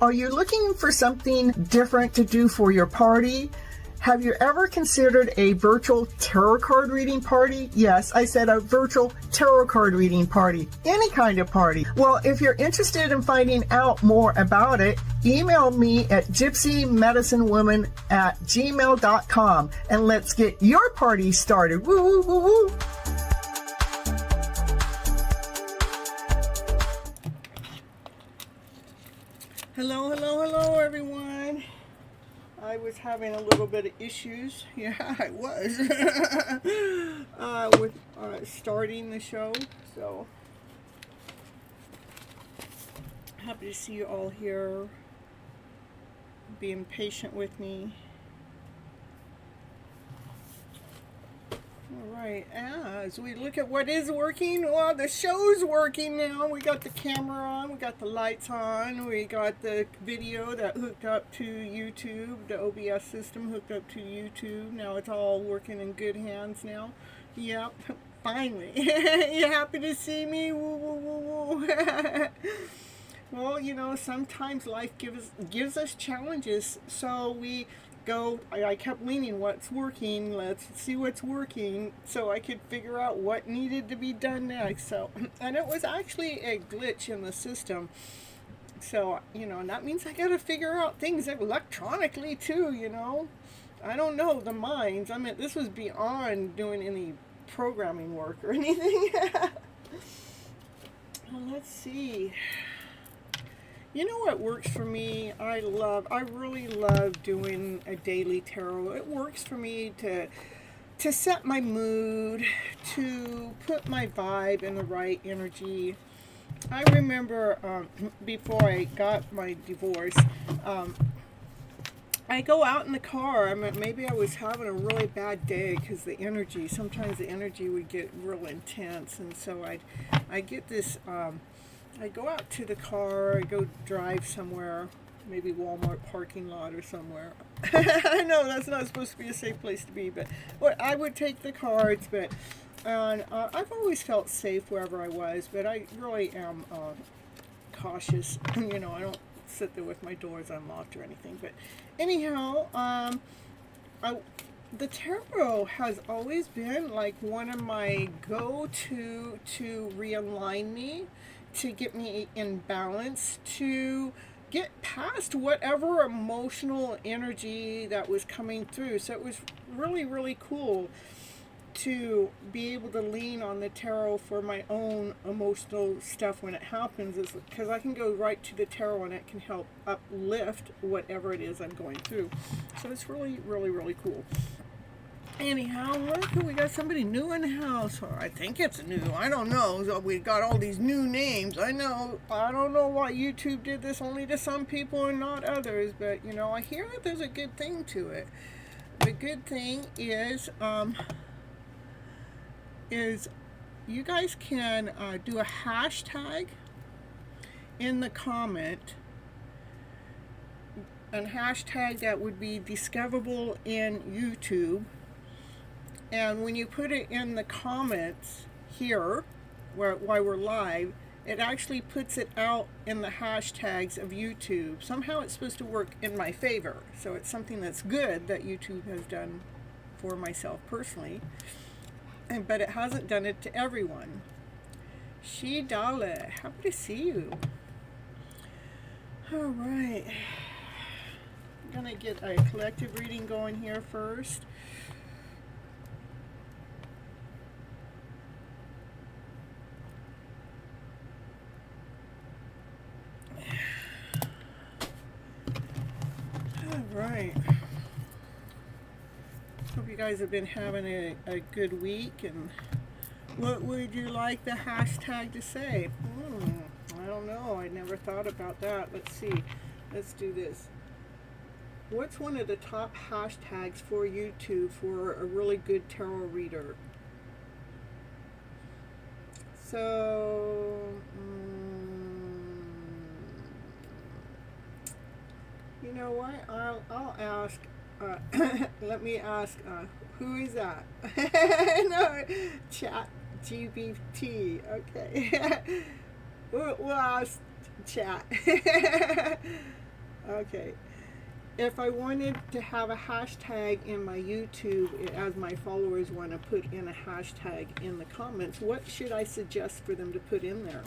Are you looking for something different to do for your party? Have you ever considered a virtual tarot card reading party? Yes, I said a virtual tarot card reading party. Any kind of party. Well, if you're interested in finding out more about it, email me at gypsymedicinewoman@gmail.com and let's get your party started. Woo, woo, woo, woo. Hello, hello, hello, everyone. I was having a little bit of issues. Yeah, I was. With starting the show. So, happy to see you all here. Being patient with me. Alright, as we look at what is working, well, the show's working now. We got the camera on, we got the lights on, we got the video that hooked up to YouTube, the OBS system hooked up to YouTube. Now it's all working in good hands now. Yep, finally. You happy to see me? Woo, woo, woo, woo. Well, you know, sometimes life gives us challenges, so we go, I kept leaning, what's working, let's see what's working, so I could figure out what needed to be done next. So, and it was actually a glitch in the system. So, and that means I got to figure out things electronically too, I don't know the minds. I mean, this was beyond doing any programming work or anything. Well, let's see. You know what works for me? I really love doing a daily tarot. It works for me to set my mood, to put my vibe in the right energy. I remember before I got my divorce, I go out in the car. I mean, maybe I was having a really bad day because sometimes the energy would get real intense, and so I get this. I go out to the car. I go drive somewhere, maybe Walmart parking lot or somewhere. I know that's not supposed to be a safe place to be, but I would take the cards. But I've always felt safe wherever I was, but I really am cautious. I don't sit there with my doors unlocked or anything. But anyhow, the tarot has always been like one of my go-to to realign me, to get me in balance, to get past whatever emotional energy that was coming through. So it was really, really cool to be able to lean on the tarot for my own emotional stuff when it happens, is because I can go right to the tarot and it can help uplift whatever it is I'm going through. So it's really, really, really cool. Anyhow, look, we got somebody new in the house. Or I think it's new. I don't know. So we got all these new names. I don't know why YouTube did this only to some people and not others. But, I hear that there's a good thing to it. The good thing is you guys can do a hashtag in the comment. And hashtag that would be discoverable in YouTube. And when you put it in the comments here, while we're live, it actually puts it out in the hashtags of YouTube. Somehow it's supposed to work in my favor. So it's something that's good that YouTube has done for myself personally. But it hasn't done it to everyone. She Dale, happy to see you. All right. I'm going to get a collective reading going here first. Right. Hope you guys have been having a good week. And what would you like the hashtag to say? I don't know. I never thought about that. Let's see. Let's do this. What's one of the top hashtags for YouTube for a really good tarot reader? So, you know what? I'll ask. Let me ask. Who is that? No, Chat GPT. Okay. we'll ask Chat. Okay. If I wanted to have a hashtag in my YouTube, as my followers want to put in a hashtag in the comments, what should I suggest for them to put in there?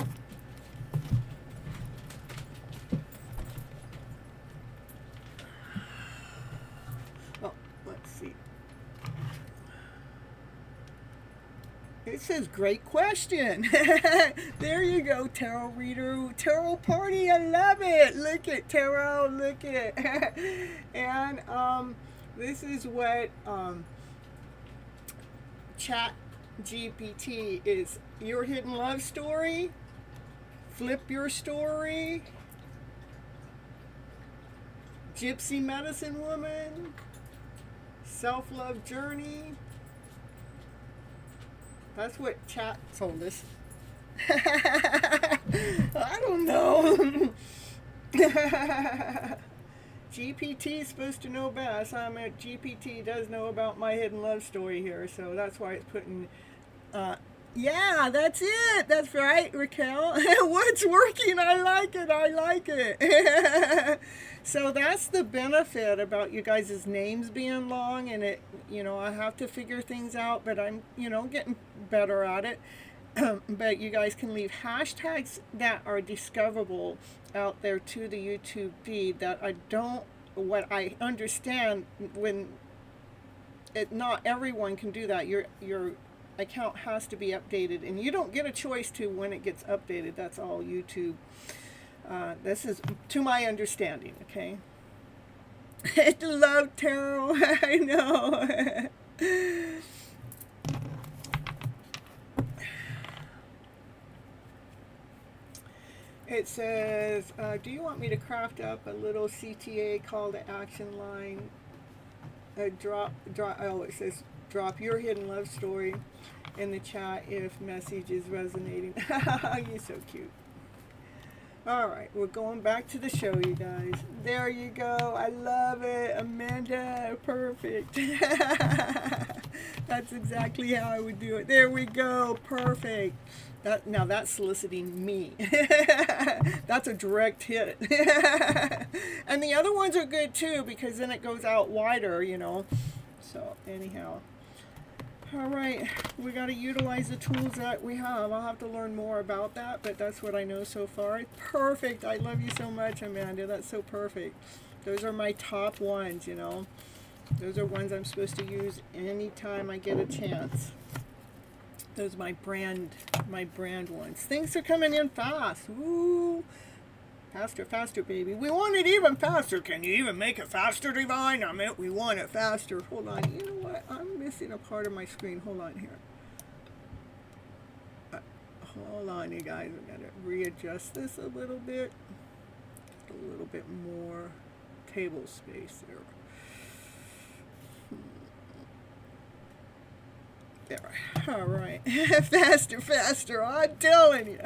It says, great question. There you go, tarot reader. Tarot party, I love it. Look at tarot, look at. And this is what Chat GPT is. Your hidden love story, flip your story, Gypsy medicine woman, self-love journey. That's what Chat told us. I don't know. GPT is supposed to know best. I mean, GPT does know about my hidden love story here, so that's why it's putting... yeah, that's it. That's right, Raquel. What's working? I like it. I like it. So that's the benefit about you guys' names being long, and it, I have to figure things out, but I'm, getting better at it. But you guys can leave hashtags that are discoverable out there to the YouTube feed that I don't, what I understand when not everyone can do that. Your account has to be updated, and you don't get a choice to when it gets updated. That's all YouTube. This is to my understanding, okay? Love tarot. I know. It says, do you want me to craft up a little CTA call to action line? Oh, it says, drop your hidden love story in the chat if message is resonating. You're so cute. All right, we're going back to the show, you guys. There you go. I love it. Amanda, perfect. That's exactly how I would do it. There we go. Perfect. Now that's soliciting me. That's a direct hit. And the other ones are good too, because then it goes out wider, you know. So anyhow. All right, we got to utilize the tools that we have. I'll have to learn more about that, but that's what I know so far. Perfect. I love you so much, Amanda. That's so perfect. Those are my top ones, you know. Those are ones I'm supposed to use anytime I get a chance. Those are my brand ones. Things are coming in fast. Woo! Faster, faster, baby. We want it even faster. Can you even make it faster, Divine? I meant we want it faster. Hold on. You know what? I'm missing a part of my screen. Hold on here. Hold on, you guys. I'm going to readjust this a little bit. Just a little bit more table space there. There. All right. Faster, faster. I'm telling you.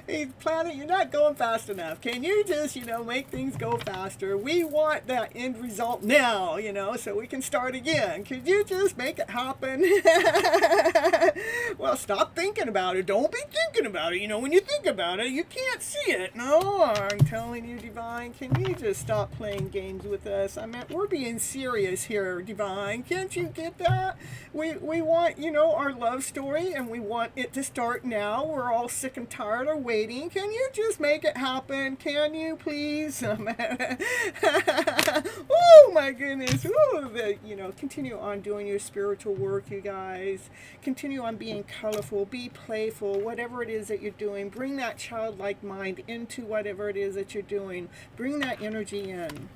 Hey, Planet, you're not going fast enough. Can you just, you know, make things go faster? We want that end result now, you know, so we can start again. Could you just make it happen? Well, stop thinking about it. Don't be thinking about it. You know, when you think about it, you can't see it. No, I'm telling you, Divine, can you just stop playing games with us? I mean, we're being serious here, Divine. Can't you get that? We want, you know, our love story, and we want it to start now. We're all sick and tired of waiting. Can you just make it happen? Can you, please? Oh, my goodness. Ooh, you know, continue on doing your spiritual work, you guys. Continue on being colorful. Be playful. Whatever it is that you're doing, bring that childlike mind into whatever it is that you're doing. Bring that energy in.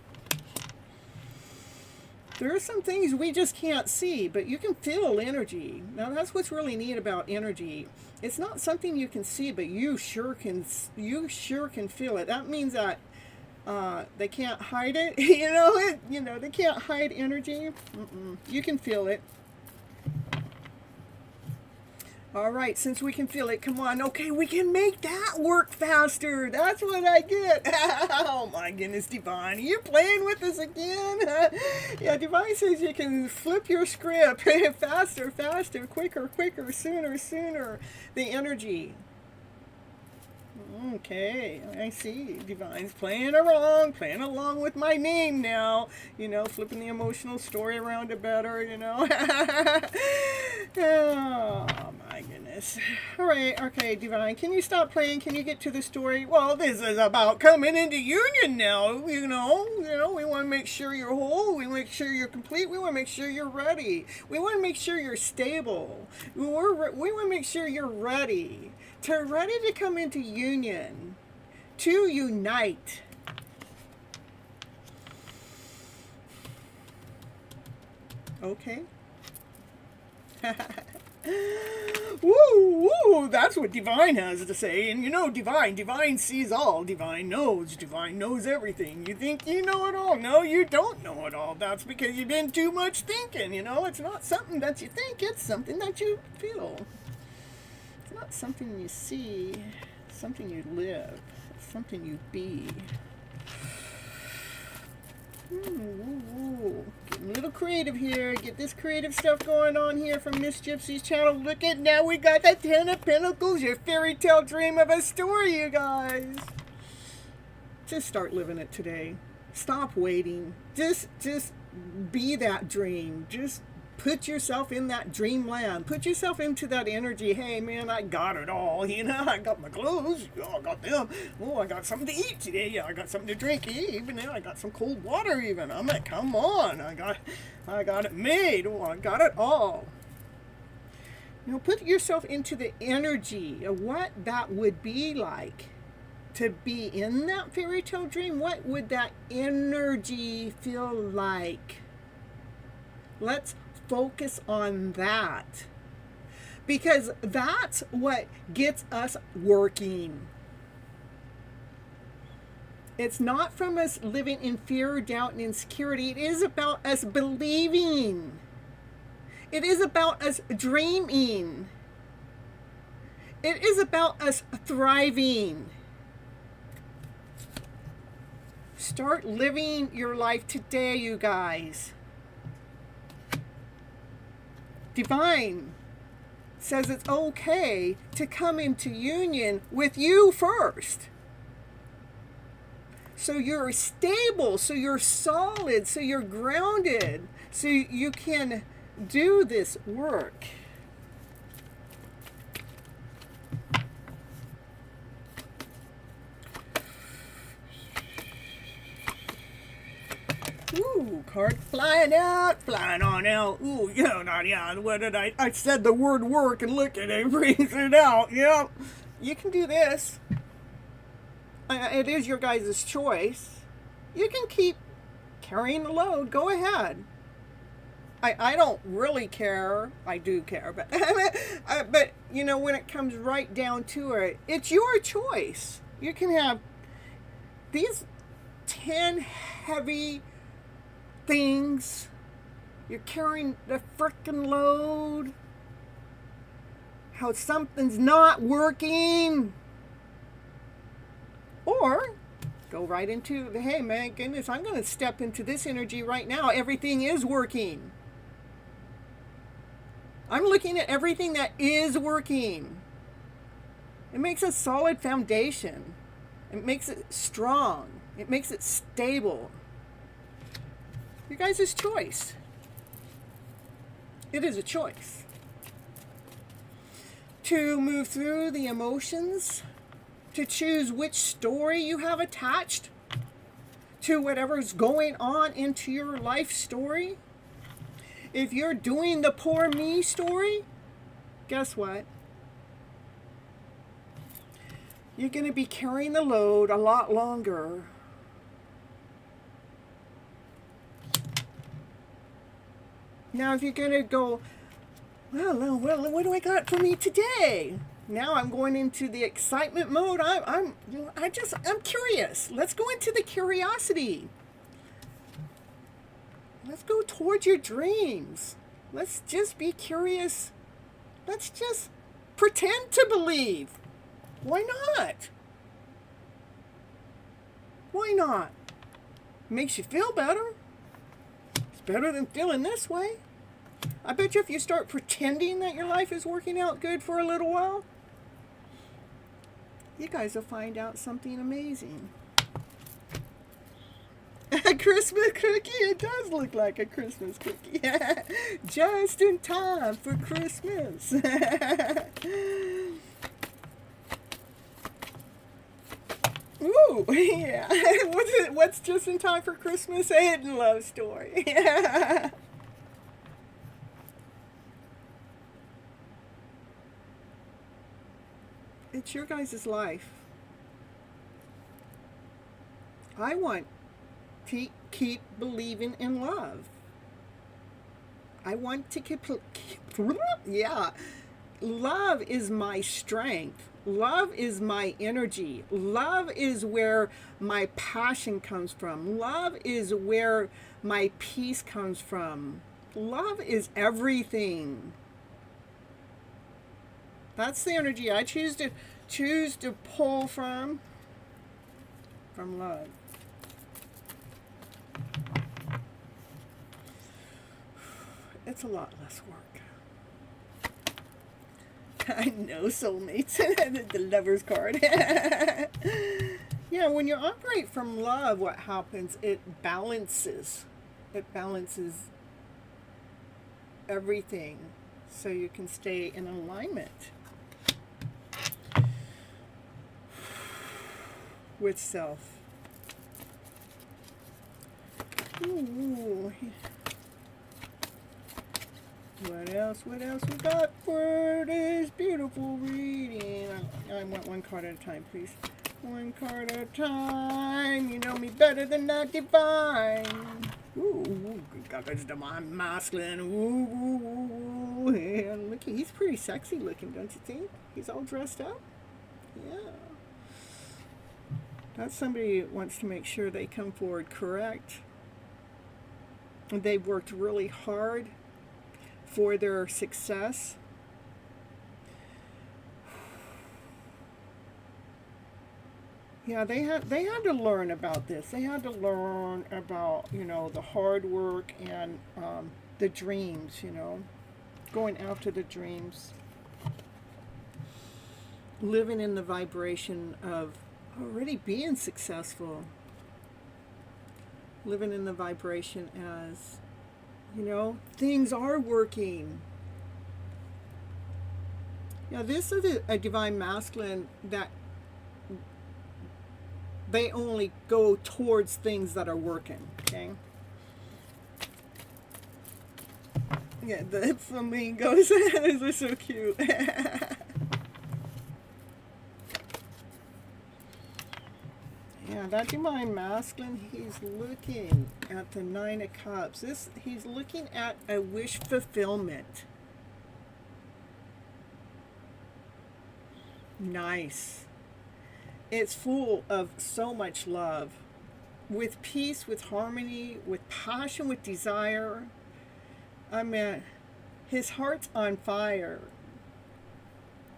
There are some things we just can't see, but you can feel energy. Now that's what's really neat about energy. It's not something you can see, but you sure can feel it. That means that they can't hide it. You know, they can't hide energy. You can feel it. All right, since we can feel it, come on. Okay, we can make that work faster. That's what I get. Oh, my goodness, Divine. Are you playing with us again? Yeah, Divine says you can flip your script. Faster, faster, quicker, quicker, sooner, sooner. The energy. Okay, I see. Divine's playing along with my name now. You know, flipping the emotional story around a better, you know. Oh, my goodness. All right, okay, Divine, can you stop playing? Can you get to the story? Well, this is about coming into union now, you know. We want to make sure you're whole. We want to make sure you're complete. We want to make sure you're ready. We want to make sure you're stable. We want to make sure you're ready to come into union, to unite. Okay. Woo, woo, that's what Divine has to say. And you know, Divine sees all. Divine knows everything. You think you know it all. No, you don't know it all. That's because you've been too much thinking, you know. It's not something that you think, it's something that you feel. It's not something you see, it's something you live, it's something you be. Getting a little creative here. Get this creative stuff going on here from Miss Gypsy's channel. Look at now, we got the 10 of Pentacles, your fairy tale dream of a story, you guys. Just start living it today. Stop waiting. Just be that dream. Just Put yourself in that dreamland. Put yourself into that energy. Hey, man, I got it all. You know, I got my clothes. Oh, I got them. Oh, I got something to eat today. Yeah, I got something to drink. Even I got some cold water. Even I'm like, come on, I got it made. Oh, I got it all. You know, put yourself into the energy of what that would be like to be in that fairy tale dream. What would that energy feel like? Let's focus on that, because that's what gets us working. It's not from us living in fear, doubt, and insecurity. It is about us believing. It is about us dreaming. It is about us thriving. Start living your life today, you guys. Divine says it's okay to come into union with you first. So you're stable, so you're solid, so you're grounded, so you can do this work. Ooh, card flying on out. Ooh, yeah, what did I said the word work and look at it, brings it out. Yep. You can do this. It is your guys' choice. You can keep carrying the load. Go ahead. I don't really care. I do care, but but you know, when it comes right down to it, it's your choice. You can have these 10 heavy things. You're carrying the frickin' load. How something's not working. Or go right into the, hey, man, goodness, I'm going to step into this energy right now. Everything is working. I'm looking at everything that is working. It makes a solid foundation. It makes it strong. It makes it stable. Your guys' choice. It is a choice. To move through the emotions, to choose which story you have attached to whatever's going on into your life story. If you're doing the poor me story, guess what? You're going to be carrying the load a lot longer. Now, if you're going to go, well, what do I got for me today? Now I'm going into the excitement mode. I'm curious. Let's go into the curiosity. Let's go towards your dreams. Let's just be curious. Let's just pretend to believe. Why not? Why not? Makes you feel better. It's better than feeling this way. I bet you if you start pretending that your life is working out good for a little while, you guys will find out something amazing. A Christmas cookie? It does look like a Christmas cookie. Just in time for Christmas. Ooh, yeah. What's just in time for Christmas? A hidden love story. It's your guys' life. I want to keep believing in love. I want to keep yeah. Love is my strength. Love is my energy. Love is where my passion comes from. Love is where my peace comes from. Love is everything. That's the energy I choose to pull from love. It's a lot less work. I know, soulmates. The lover's card. Yeah, when you operate from love, what happens? It balances. It balances everything so you can stay in alignment with self. Ooh. What else we got for this beautiful reading? I want one card at a time, please. One card at a time. You know me better than that, divine. Ooh, got this divine masculine. Ooh, and look, he's pretty sexy looking, don't you think? He's all dressed up. Yeah. That's somebody who wants to make sure they come forward correct. They've worked really hard for their success. Yeah, they had to learn about this. They had to learn about, you know, the hard work and the dreams, you know, going after the dreams, living in the vibration of already being successful, living in the vibration as, you know, things are working. Yeah, this is a divine masculine that they only go towards things that are working, okay? Yeah, the flamingos, those are so cute. Yeah, that divine masculine, he's looking at the Nine of Cups. He's looking at a wish fulfillment. Nice. It's full of so much love, with peace, with harmony, with passion, with desire. I mean, his heart's on fire.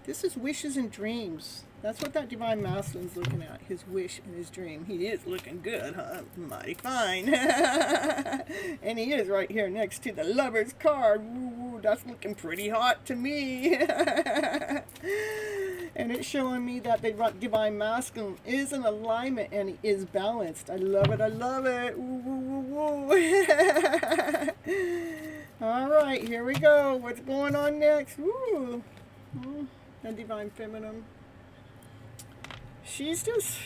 This is wishes and dreams. That's what that divine masculine's looking at, his wish and his dream. He is looking good, huh? Mighty fine. And he is right here next to the Lover's card. Ooh, that's looking pretty hot to me. And it's showing me that the divine masculine is in alignment and he is balanced. I love it. I love it. Ooh, ooh, ooh, ooh. All right, here we go. What's going on next? Ooh. The divine feminine. She's just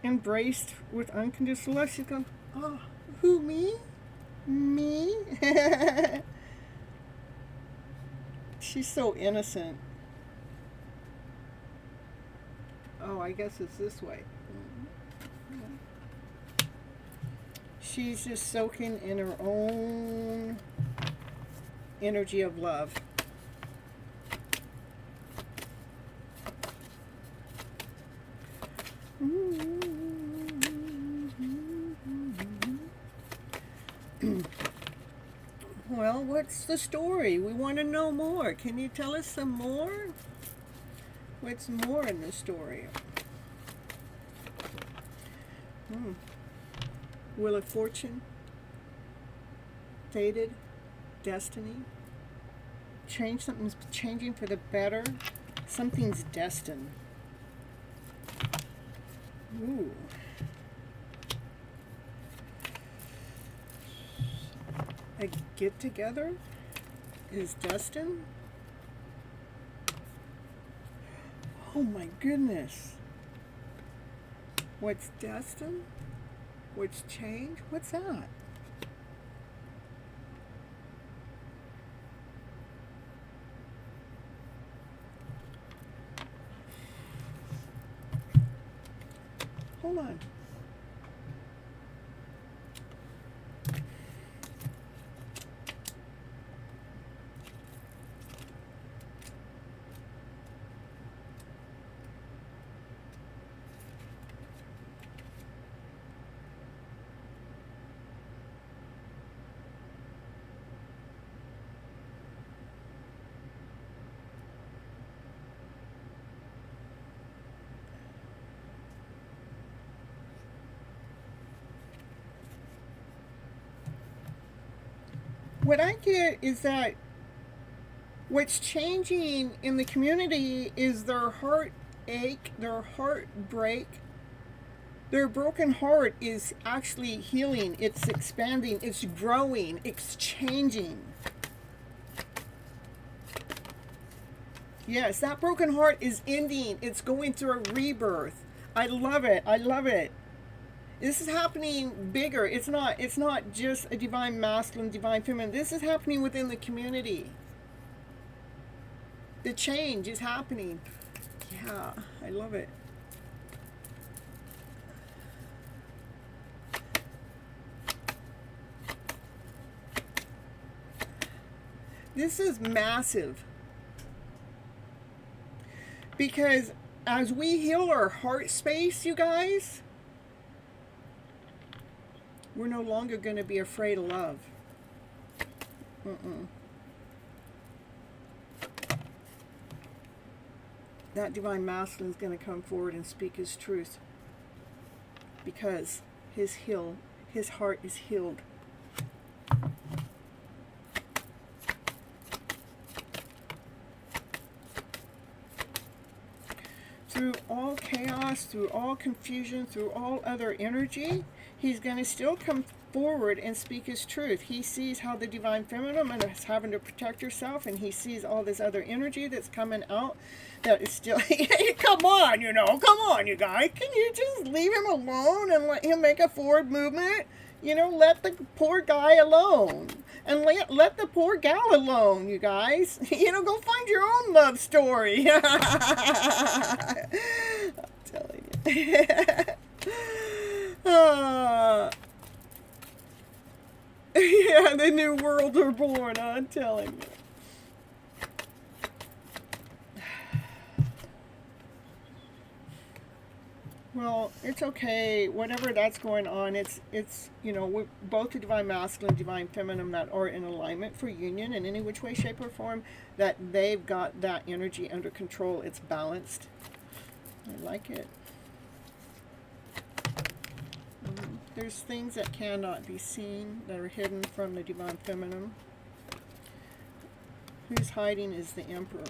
embraced with unconditional love. She's going, oh, who, me? Me? She's so innocent. Oh, I guess it's this way. She's just soaking in her own energy of love. Well, what's the story? We want to know more. Can you tell us some more? What's more in the story? Wheel of Fortune, fated, destiny, something's changing for the better, something's destined. Ooh. A get together is destined? Oh my goodness. What's destined? What's changed? What's that? Hold on. What I get is that what's changing in the community is their heartache, their heartbreak, Their broken heart is actually healing. It's expanding. It's growing. It's changing. Yes, that broken heart is ending. It's going through a rebirth. I love it. I love it. This is happening bigger. It's not just a divine masculine, divine feminine. This is happening within the community. The change is happening. Yeah, I love it. This is massive. Because as we heal our heart space, you guys, we're no longer going to be afraid of love. That divine masculine is going to come forward and speak his truth. Because his heart is healed. Through all chaos, through all confusion, through all other energy, he's going to still come forward and speak his truth. He sees how the divine feminine is having to protect herself, and he sees all this other energy that's coming out that is still... Come on, come on, you guys. Can you just leave him alone and let him make a forward movement? Let the poor guy alone. And let the poor gal alone, you guys. Go find your own love story. I'm telling you. Yeah, the new world are born, I'm telling you. Well, it's okay. Whatever that's going on, it's we're both the divine masculine and divine feminine that are in alignment for union in any which way, shape, or form, that they've got that energy under control. It's balanced. I like it. There's things that cannot be seen that are hidden from the divine feminine. Who's hiding is the Emperor.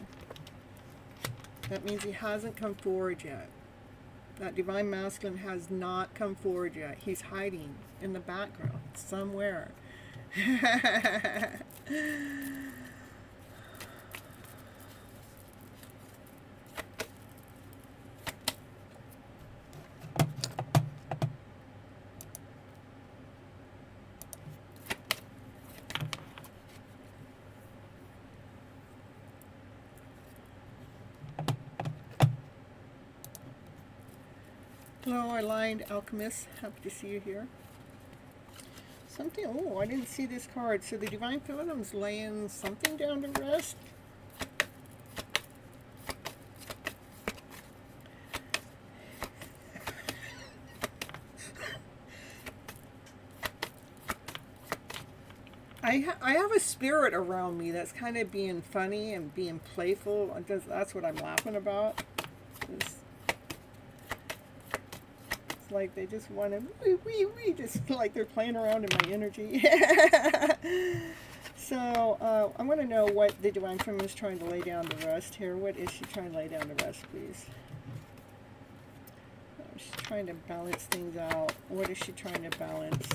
That means he hasn't come forward yet. That divine masculine has not come forward yet. He's hiding in the background somewhere. Hello, our aligned alchemists. Happy to see you here. Oh, I didn't see this card. So the divine feminine's laying something down to rest. I have a spirit around me that's kind of being funny and being playful. That's what I'm laughing about. It's like they just want to, just like they're playing around in my energy. So I want to know what the divine feminine is trying to lay down to rest here. What is she trying to lay down to rest, please? She's trying to balance things out. What is she trying to balance?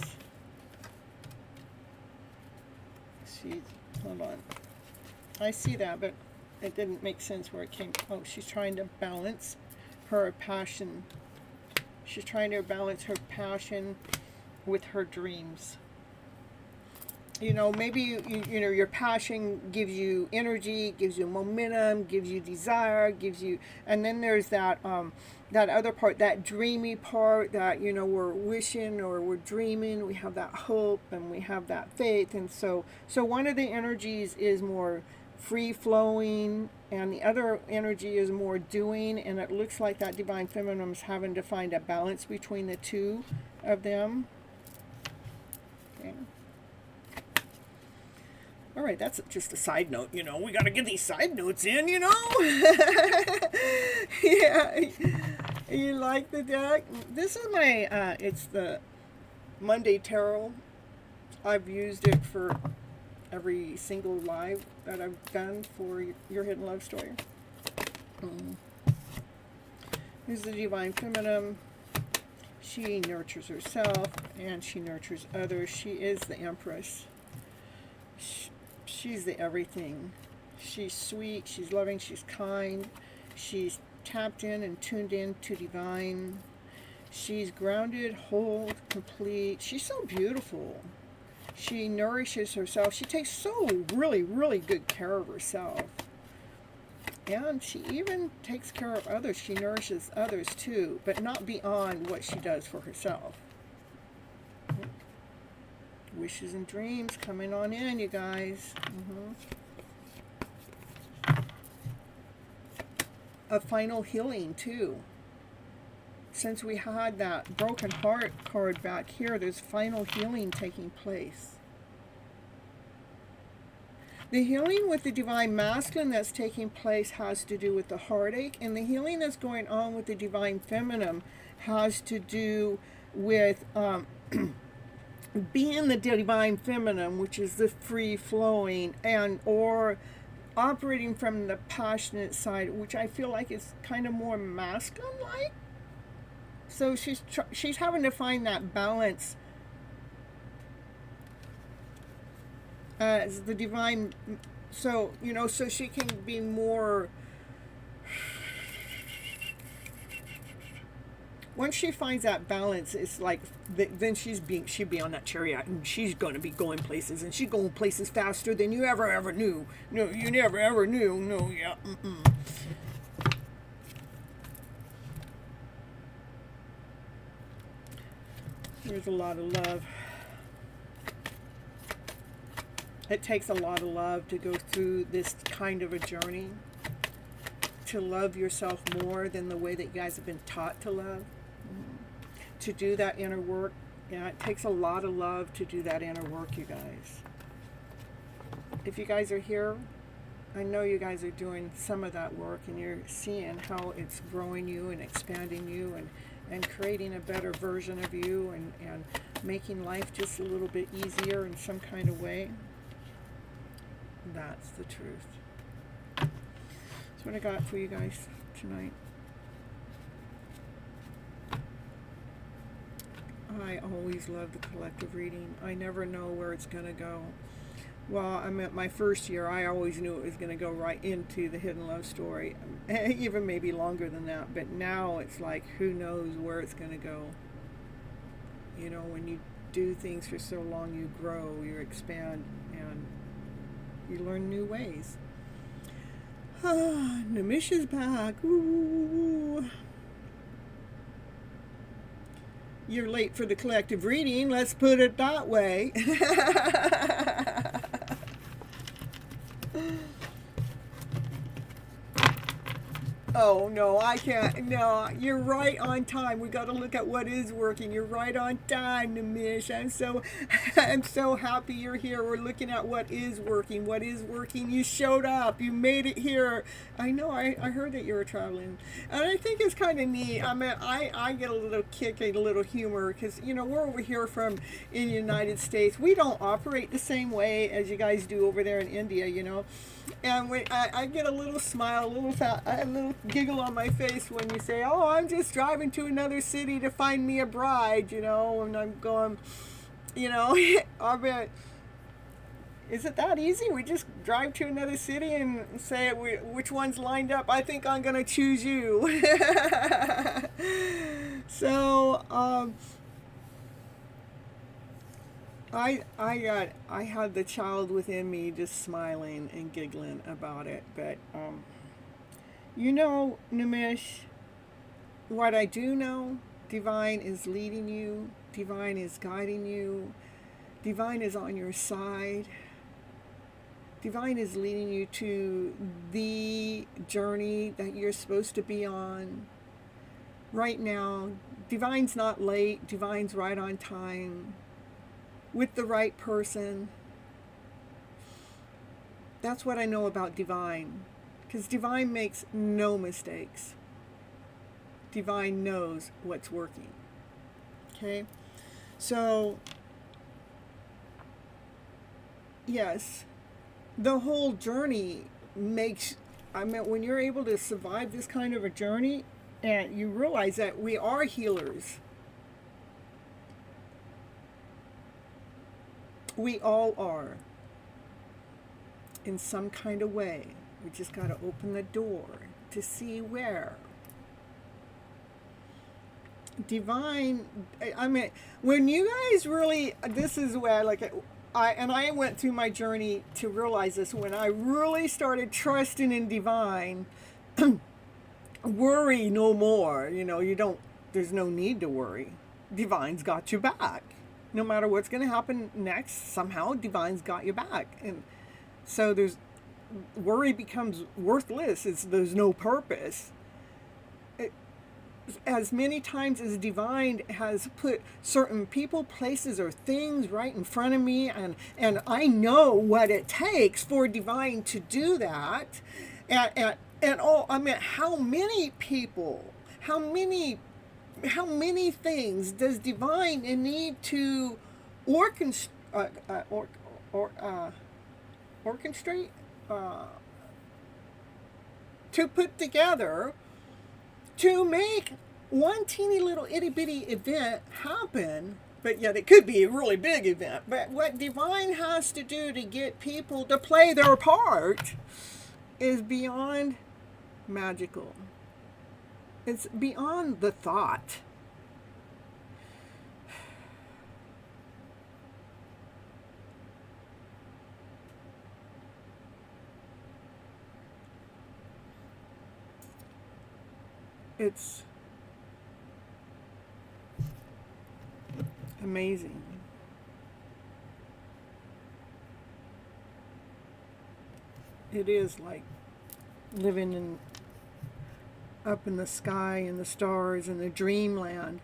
Hold on. I see that, but it didn't make sense where it came. Oh, she's trying to balance her passion. She's trying to balance her passion with her dreams. Maybe your passion gives you energy, gives you momentum, gives you desire, and then there's that that other part, that dreamy part that we're wishing or we're dreaming. We have that hope and we have that faith, and so one of the energies is more free flowing, and the other energy is more doing. And it looks like that divine feminine is having to find a balance between the two of them. Okay. All right, that's just a side note, we got to get these side notes in, Yeah, you like the deck? This is my, it's the Monday Tarot. I've used it for every single live that I've done for Your Hidden Love Story. Here's the divine feminine. She nurtures herself and she nurtures others. She is the Empress. She's the everything. She's sweet, she's loving, she's kind. She's tapped in and tuned in to divine. She's grounded, whole, complete. She's so beautiful. She nourishes herself. She takes so really, really good care of herself. And she even takes care of others. She nourishes others too, but not beyond what she does for herself. Wishes and dreams coming on in, you guys. A final healing too. Since we had that broken heart card back here, there's final healing taking place. The healing with the divine masculine that's taking place has to do with the heartache, and the healing that's going on with the divine feminine has to do with being the divine feminine, which is the free flowing, and or operating from the passionate side, which I feel like is kind of more masculine like. So she's having to find that balance as the divine, so you know, so she can be more. Once she finds that balance, it's like then she'd be on that chariot, and she's going to be going places, and she's going places faster than you ever knew. No, you never ever knew. No, yeah. There's a lot of love. It takes a lot of love to go through this kind of a journey, to love yourself more than the way that you guys have been taught to love. To do that inner work, yeah, it takes a lot of love to do that inner work, you guys. If you guys are here, I know you guys are doing some of that work, and you're seeing how it's growing you and expanding you and creating a better version of you, and making life just a little bit easier in some kind of way. That's the truth. That's what I got for you guys tonight. I always love the collective reading. I never know where it's going to go. Well, I'm at my first year. I always knew it was going to go right into the hidden love story, even maybe longer than that. But now it's like, who knows where it's going to go. You know, when you do things for so long, you grow, you expand, and you learn new ways. Nimish is back. Ooh. You're late for the collective reading, let's put it that way. Oh, no, I can't. No, you're right on time. We got to look at what is working. You're right on time, Nimish. I'm so happy you're here. We're looking at what is working. What is working? You showed up. You made it here. I know. I heard that you were traveling. And I think it's kind of neat. I mean, I get a little kick, a little humor, because, you know, we're over here in the United States. We don't operate the same way as you guys do over there in India, you know. And I get a little smile, a little giggle on my face when you say, oh, I'm just driving to another city to find me a bride, you know, and I'm going, you know, I bet, is it that easy? We just drive to another city and say which one's lined up. I think I'm going to choose you. So, I had the child within me just smiling and giggling about it. But, you know, Nimish, what I do know, Divine is leading you. Divine is guiding you. Divine is on your side. Divine is leading you to the journey that you're supposed to be on right now. Divine's not late. Divine's right on time. With the right person. That's what I know about Divine. Because Divine makes no mistakes. Divine knows what's working. Okay? So, yes, the whole journey makes, I mean, when you're able to survive this kind of a journey, and you realize that we are healers. We all are. In some kind of way. We just got to open the door to see where. Divine, I mean, when you guys really, this is where, like, I went through my journey to realize this, when I really started trusting in divine, worry no more. You know, there's no need to worry. Divine's got your back. No matter what's going to happen next, somehow Divine's got your back. And so worry becomes worthless. There's no purpose. As many times as Divine has put certain people, places, or things right in front of me, and I know what it takes for Divine to do that. And oh, I mean, how many people, how many things does Divine need to orchestrate to put together to make one teeny little itty bitty event happen? But yet it could be a really big event. But what Divine has to do to get people to play their part is beyond magical. It's beyond the thought. It's amazing. It is like living up in the sky and the stars and the dreamland,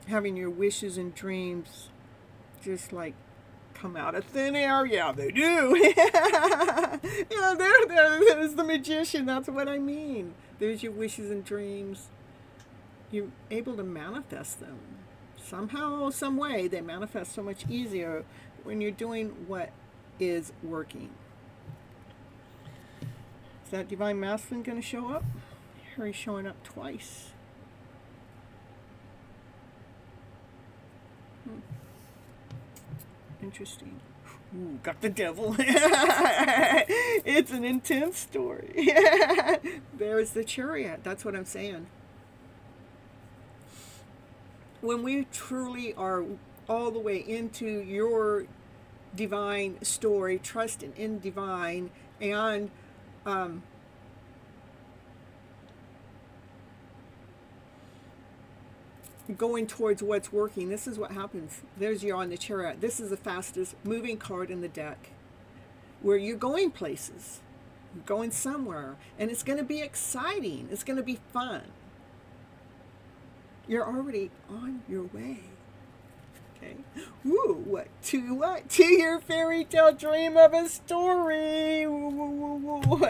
having your wishes and dreams just like come out of thin air. Yeah, they do. Yeah, there's the magician. That's what I mean. There's your wishes and dreams. You're able to manifest them. Somehow, some way, they manifest so much easier when you're doing what is working. Is that Divine Masculine going to show up? Or he's showing up twice. Interesting. Ooh, got the devil. It's an intense story. There's the Chariot. That's what I'm saying. When we truly are all the way into your divine story, trusting in divine, and going towards what's working, this is what happens. There's you on the Chariot. This is the fastest moving card in the deck, where you're going places, you're going somewhere, and it's going to be exciting. It's going to be fun. You're already on your way. Okay. Woo! What? To your fairy tale dream of a story. Woo, woo, woo, woo.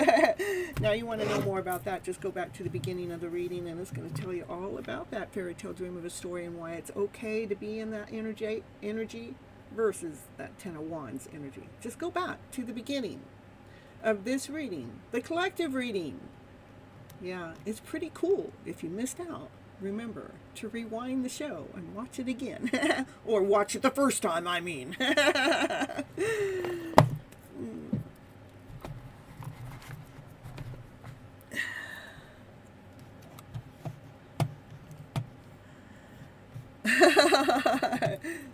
Now you want to know more about that, just go back to the beginning of the reading, and it's going to tell you all about that fairy tale dream of a story and why it's okay to be in that energy versus that Ten of Wands energy. Just go back to the beginning of this reading, the collective reading. Yeah, it's pretty cool. If you missed out, remember to rewind the show and watch it again. Or watch it the first time, I mean.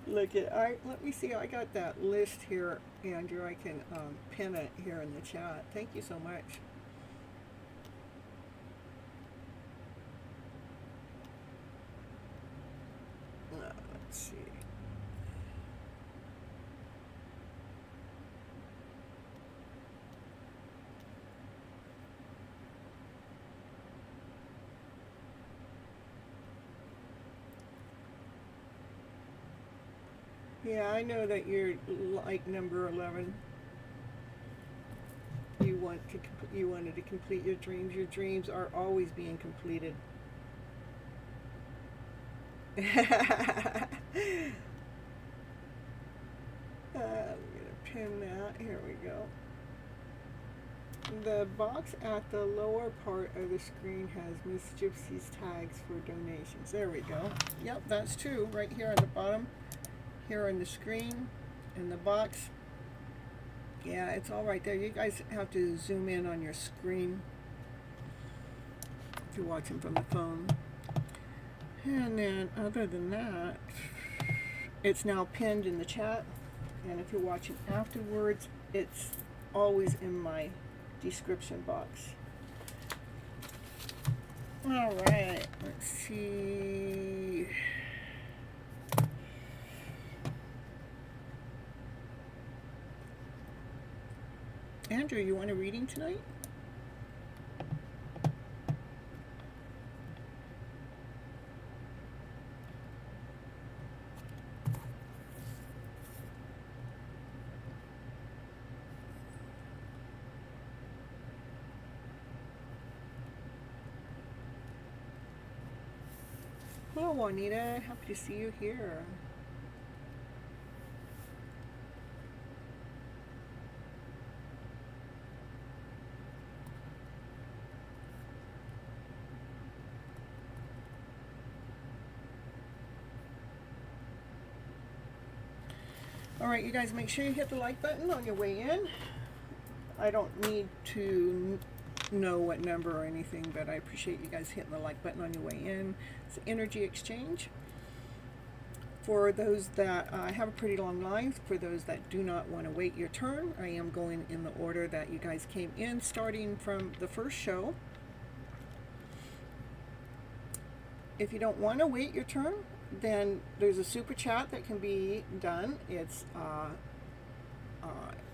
Look at, let me see, I got that list here, Andrew. I can pin it here in the chat. Thank you so much. Let's see. Yeah, I know that you're like number 11. You wanted to complete your dreams. Your dreams are always being completed. I'm gonna pin that. Here we go. The box at the lower part of the screen has Miss Gypsy's tags for donations. There we go. Yep, that's true. Right here on the bottom, here on the screen, And the box, yeah, it's all right there. You guys have to zoom in on your screen if you're watching from the phone. And then other than that, it's now pinned in the chat. And if you're watching afterwards, it's always in my description box. All right, let's see. Andrew, you want a reading tonight? Hello, Juanita. Happy to see you here. All right, you guys, make sure you hit the like button on your way in. I don't need to know what number or anything, but I appreciate you guys hitting the like button on your way in. It's an energy exchange. For those that have a pretty long life, for those that do not want to wait your turn, I am going in the order that you guys came in, starting from the first show. If you don't want to wait your turn, then there's a super chat that can be done. It's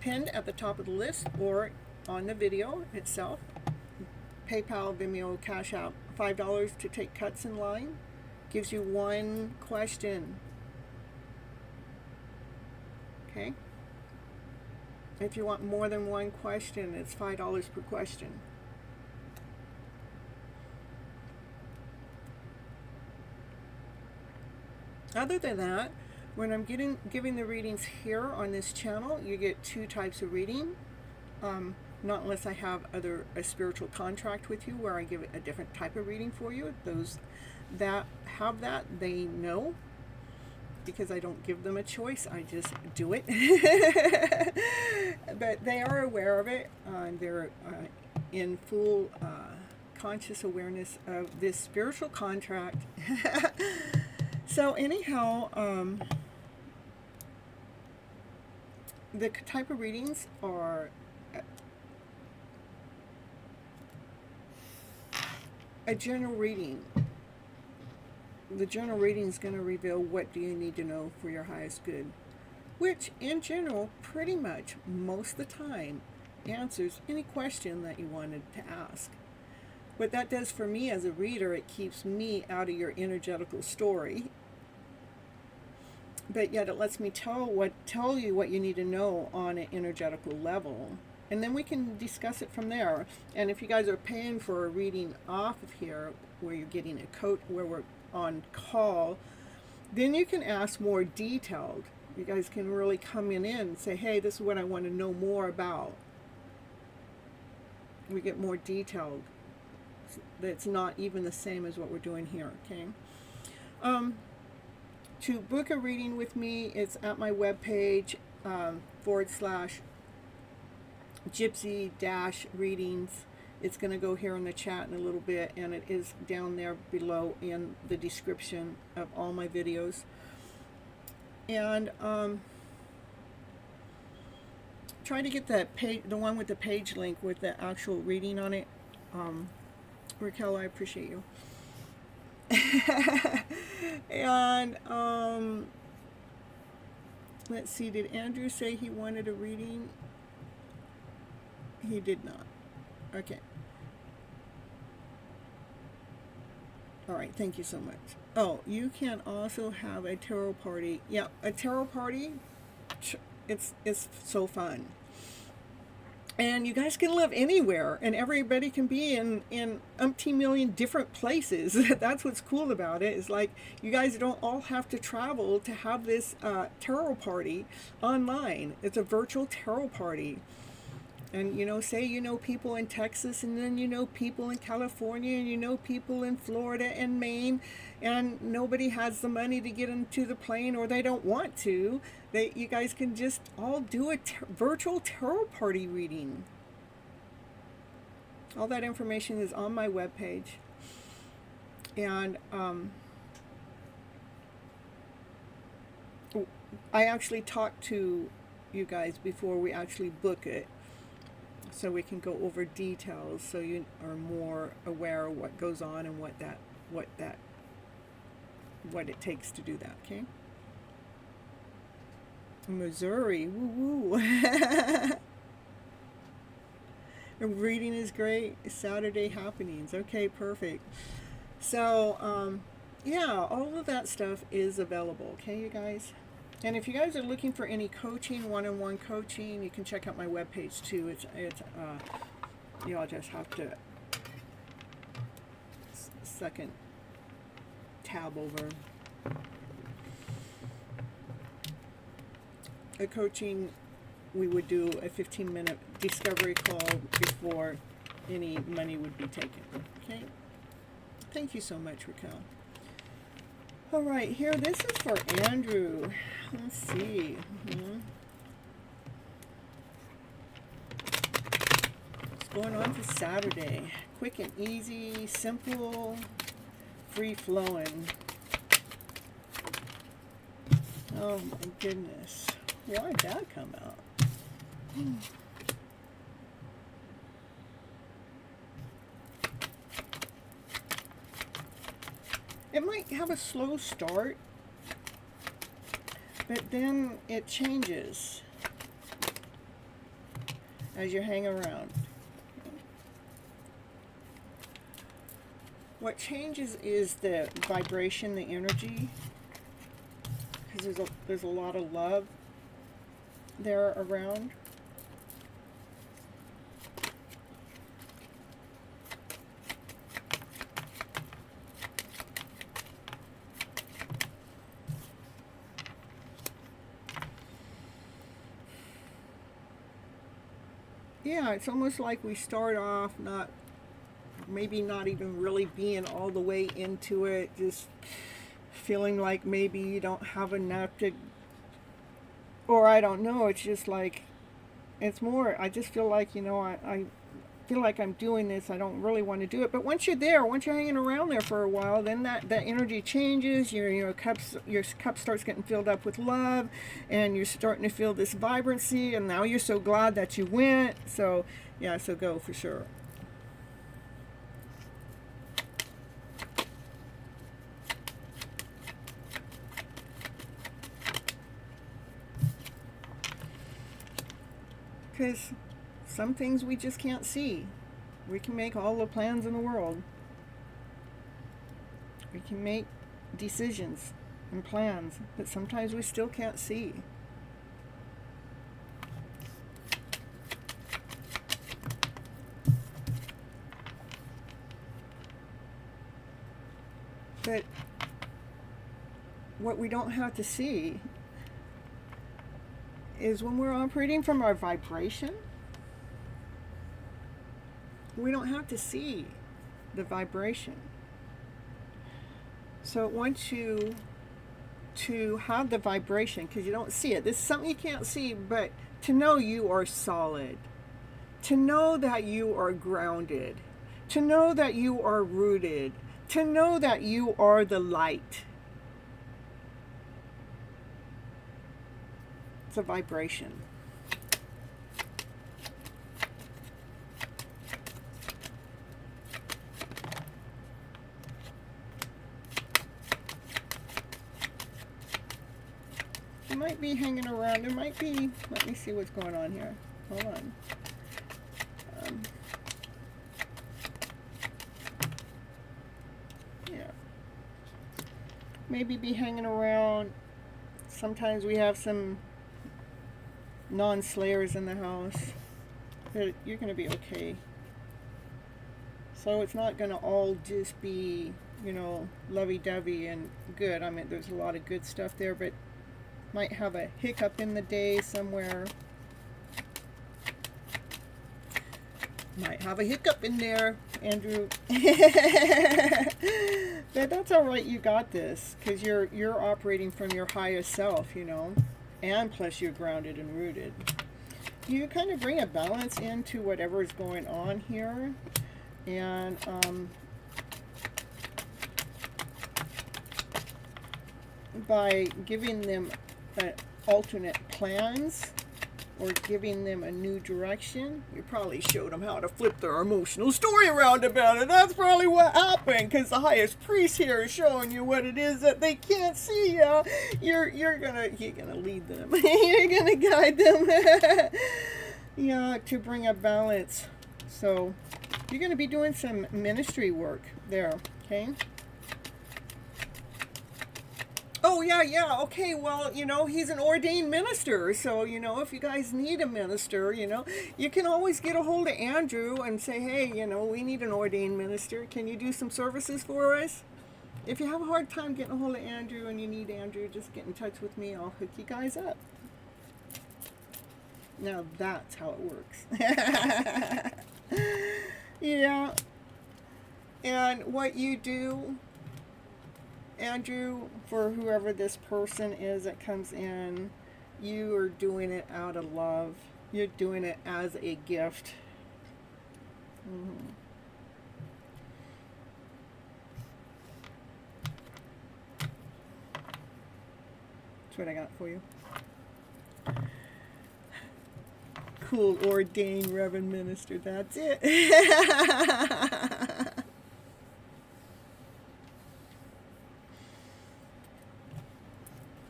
pinned at the top of the list or on the video itself. PayPal, Vimeo, Cash App, $5 to take cuts in line. Gives you one question. Okay? If you want more than one question, it's $5 per question. Other than that, when I'm giving the readings here on this channel, you get two types of reading. Not unless I have a spiritual contract with you where I give a different type of reading for you. Those that have that, they know, because I don't give them a choice. I just do it. But they are aware of it. They're in full conscious awareness of this spiritual contract. So anyhow, the type of readings are a general reading. The general reading is going to reveal what do you need to know for your highest good, which in general, pretty much most of the time, answers any question that you wanted to ask. What that does for me as a reader, it keeps me out of your energetical story, but yet it lets me tell you what you need to know on an energetical level, and then we can discuss it from there. And if you guys are paying for a reading off of here, where you're getting a coat, where we're on call, then you can ask more detailed. You guys can really come in and say, hey, this is what I want to know more about. We get more detailed. That's not even the same as what we're doing here, okay? To book a reading with me, it's at my webpage, /Gypsy-readings. It's going to go here in the chat in a little bit, and it is down there below in the description of all my videos. And try to get that page, the one with the page link with the actual reading on it. Raquel, I appreciate you. And let's see, did Andrew say he wanted a reading? He did not. Okay. All right, thank you so much. Oh, you can also have a tarot party. Yeah, a tarot party, it's so fun. And you guys can live anywhere, and everybody can be in umpteen million different places. That's what's cool about it, is like you guys don't all have to travel to have this tarot party online. It's a virtual tarot party. And, you know, say you know people in Texas, and then you know people in California, and you know people in Florida and Maine, and nobody has the money to get into the plane, or they don't want to. You guys can just all do a virtual tarot party reading. All that information is on my webpage. And I actually talked to you guys before we actually book it, so we can go over details, so you are more aware of what goes on and what it takes to do that. Okay. Missouri, woo woo. Reading is great. Saturday happenings. Okay, perfect. So yeah, all of that stuff is available. Okay, you guys. And if you guys are looking for any coaching, one-on-one coaching, you can check out my webpage too. It's you'll just have to second tab over. A coaching, we would do a 15-minute discovery call before any money would be taken. Okay. Thank you so much, Raquel. All right, here, this is for Andrew. Let's see. What's going on for Saturday? Quick and easy, simple, free-flowing. Oh, my goodness. Why did that come out? It might have a slow start, but then it changes as you hang around. What changes is the vibration, the energy, because there's a lot of love there around. Yeah, it's almost like we start off maybe not even really being all the way into it, just feeling like maybe you don't have enough to, or I don't know, it's just like, it's more, I just feel like, you know, I feel like I'm doing this, I don't really want to do it. But once you're there, once you're hanging around there for a while, then that energy changes. Your cup starts getting filled up with love, and you're starting to feel this vibrancy, and now you're so glad that you went. So yeah, so go for sure. Because some things we just can't see. We can make all the plans in the world. We can make decisions and plans, but sometimes we still can't see. But what we don't have to see is when we're operating from our vibration, we don't have to see the vibration. So it wants you to have the vibration, because you don't see it. This is something you can't see, but to know you are solid, to know that you are grounded, to know that you are rooted, to know that you are the light. It's a vibration. You might be hanging around. There might be, let me see what's going on here. Hold on. Yeah. Maybe be hanging around. Sometimes we have some non-slayers in the house, but you're going to be okay. So it's not going to all just be, you know, lovey-dovey and good. I mean, there's a lot of good stuff there, but might have a hiccup in the day somewhere. Might have a hiccup in there, Andrew. But that's all right. You got this, because you're operating from your highest self, you know, and plus you're grounded and rooted. You kind of bring a balance into whatever is going on here, and by giving them alternate plans, or giving them a new direction. You probably showed them how to flip their emotional story around about it. That's probably what happened, because the highest priest here is showing you what it is that they can't see. You're gonna lead them. You're gonna guide them. Yeah, to bring a balance. So you're gonna be doing some ministry work there, okay? Oh, yeah, okay, well, you know, he's an ordained minister, so, you know, if you guys need a minister, you know, you can always get a hold of Andrew and say, hey, you know, we need an ordained minister. Can you do some services for us? If you have a hard time getting a hold of Andrew and you need Andrew, just get in touch with me. I'll hook you guys up. Now, that's how it works. Yeah. And what you do, Andrew, for whoever this person is that comes in, you are doing it out of love. You're doing it as a gift. That's what I got for you. Cool, ordained Reverend Minister. That's it.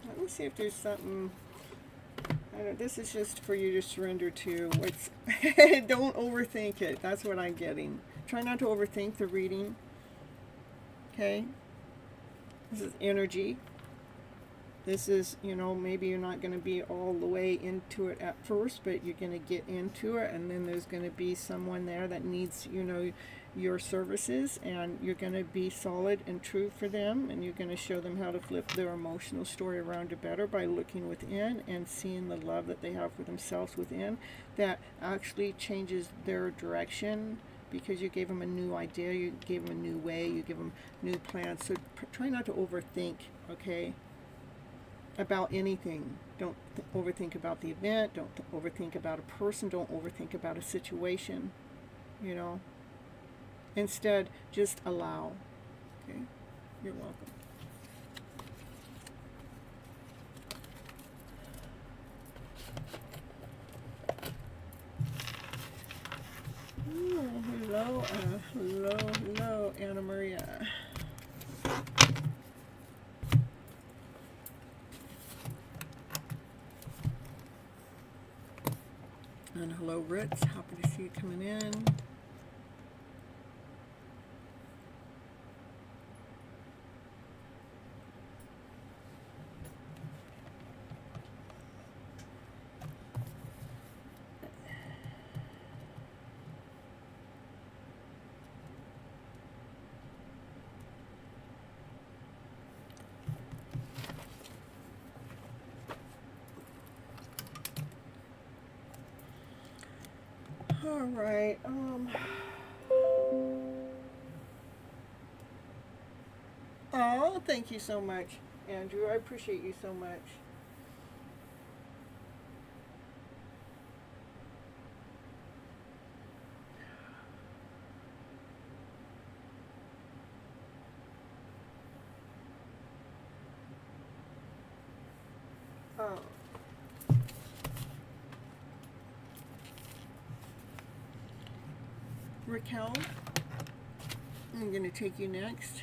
Let me see if there's something. I don't, this is just for you to surrender to. What's don't overthink it. That's what I'm getting. Try not to overthink the reading. Okay? This is energy. This is, you know, maybe you're not going to be all the way into it at first, but you're going to get into it, and then there's going to be someone there that needs, you know, your services, and you're going to be solid and true for them, and you're going to show them how to flip their emotional story around to better by looking within and seeing the love that they have for themselves within that actually changes their direction, because you gave them a new idea, you gave them a new way, you give them new plans. So try not to overthink, okay, about anything. Don't overthink about the event, don't overthink about a person, don't overthink about a situation, you know. Instead, just allow. Okay? You're welcome. Hello, hello, Anna Maria. And hello, Ritz. Happy to see you coming in. All right. Oh, thank you so much, Andrew. I appreciate you so much. Oh. Raquel, I'm going to take you next.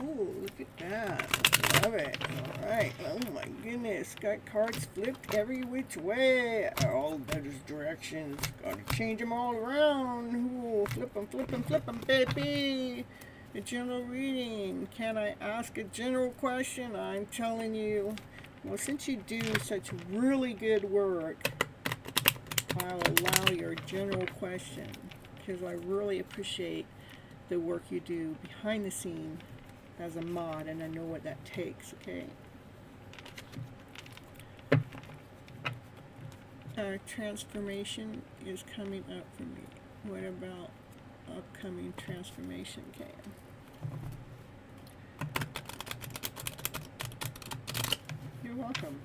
Oh, look at that. Love it. All right. Oh my goodness. Got cards flipped every which way. All those directions. Gotta change them all around. Ooh, flip them, baby. A general reading. Can I ask a general question? I'm telling you. Well, since you do such really good work, I'll allow your general question, because I really appreciate the work you do behind the scene as a mod, and I know what that takes, okay? Transformation is coming up for me. What about upcoming transformation, Cam? You're welcome.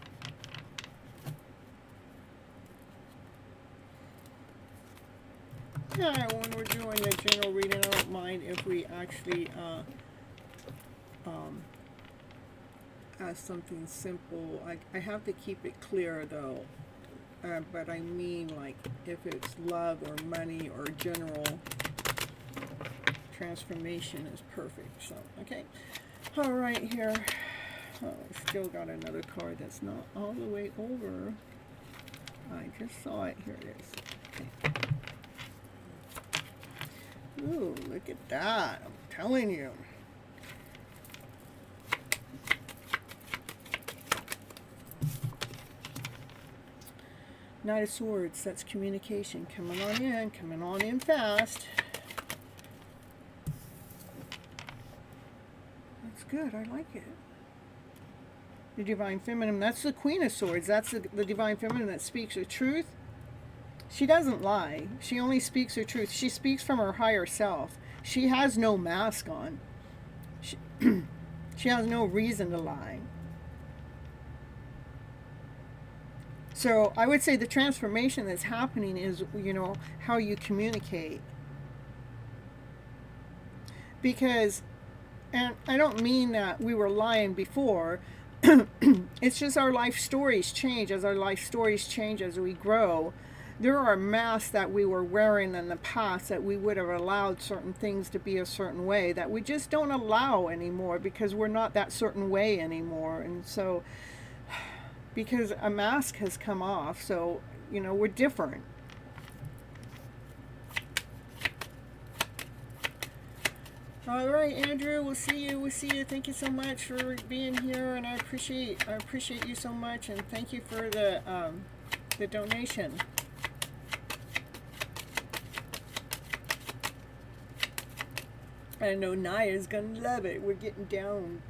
Yeah, when we're doing the general reading, I don't mind if we actually ask something simple. I have to keep it clear though, but I mean, like, if it's love or money or general transformation is perfect. So, okay. All right, here. Oh, still got another card that's not all the way over. I just saw it. Here it is. Okay. Ooh, look at that. I'm telling you. Knight of Swords, that's communication. Coming on in fast. That's good, I like it. The Divine Feminine, that's the Queen of Swords. That's the Divine Feminine that speaks the truth. She doesn't lie. She only speaks her truth. She speaks from her higher self. She has no mask on. She has no reason to lie. So I would say the transformation that's happening is, you know, how you communicate. Because, and I don't mean that we were lying before. It's just our life stories change. As our life stories change, as we grow, there are masks that we were wearing in the past that we would have allowed certain things to be a certain way that we just don't allow anymore because we're not that certain way anymore. And so, because a mask has come off, so, you know, we're different. All right, Andrew, we'll see you. Thank you so much for being here, and I appreciate you so much, and thank you for the donation. I know Naya's gonna love it. We're getting down.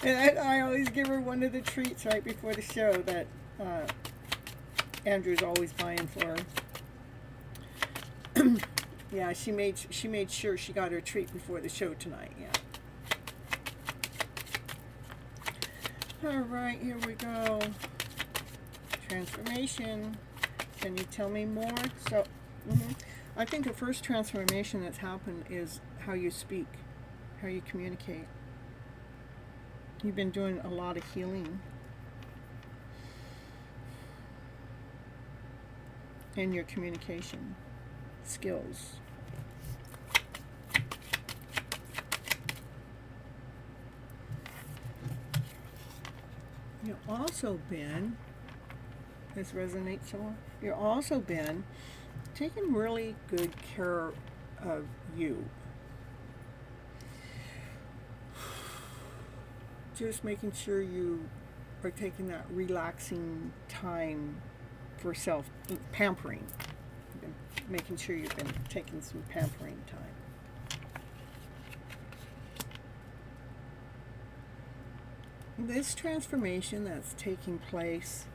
And I always give her one of the treats right before the show that Andrew's always buying for her. Yeah, she made sure she got her treat before the show tonight. Yeah. All right, here we go. Transformation. Can you tell me more? So, I think the first transformation that's happened is how you speak, how you communicate. You've been doing a lot of healing in your communication skills. You've also been, this resonates so, you've also been taking really good care of you. Just making sure you are taking that relaxing time for self-pampering. Making sure you've been taking some pampering time. This transformation that's taking place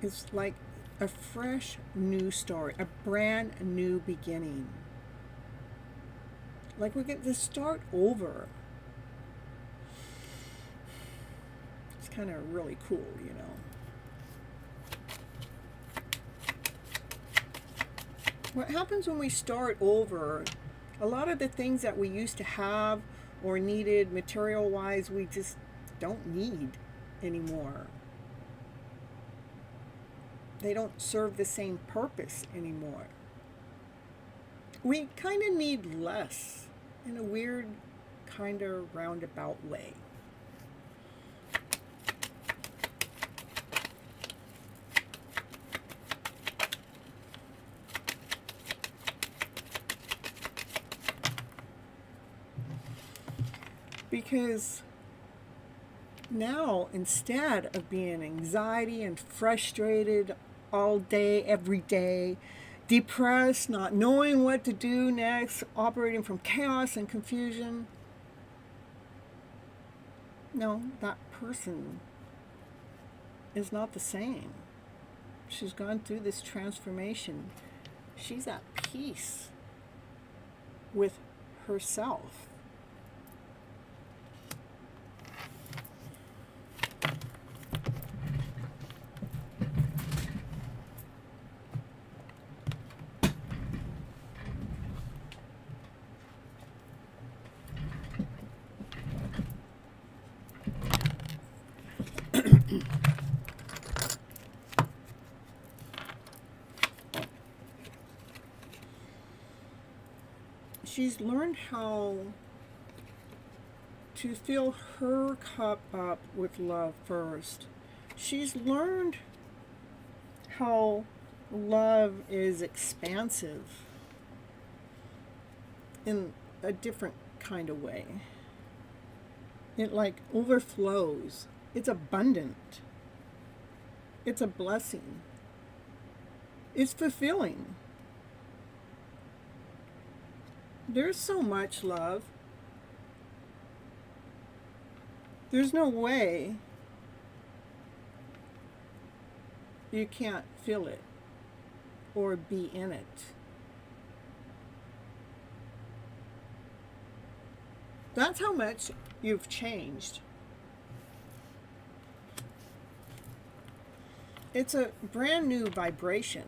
is like a fresh new start, a brand new beginning. Like we get to start over. It's kind of really cool, you know. What happens when we start over, a lot of the things that we used to have or needed material-wise, we just don't need anymore. They don't serve the same purpose anymore. We kind of need less in a weird kind of roundabout way. Because now, instead of being anxiety and frustrated all day, every day, depressed, not knowing what to do next, operating from chaos and confusion, no, that person is not the same. She's gone through this transformation. She's at peace with herself. She's learned how to fill her cup up with love first. She's learned how love is expansive in a different kind of way. It like overflows. It's abundant. It's a blessing. It's fulfilling. There's so much love. There's no way you can't feel it or be in it. That's how much you've changed. It's a brand new vibration.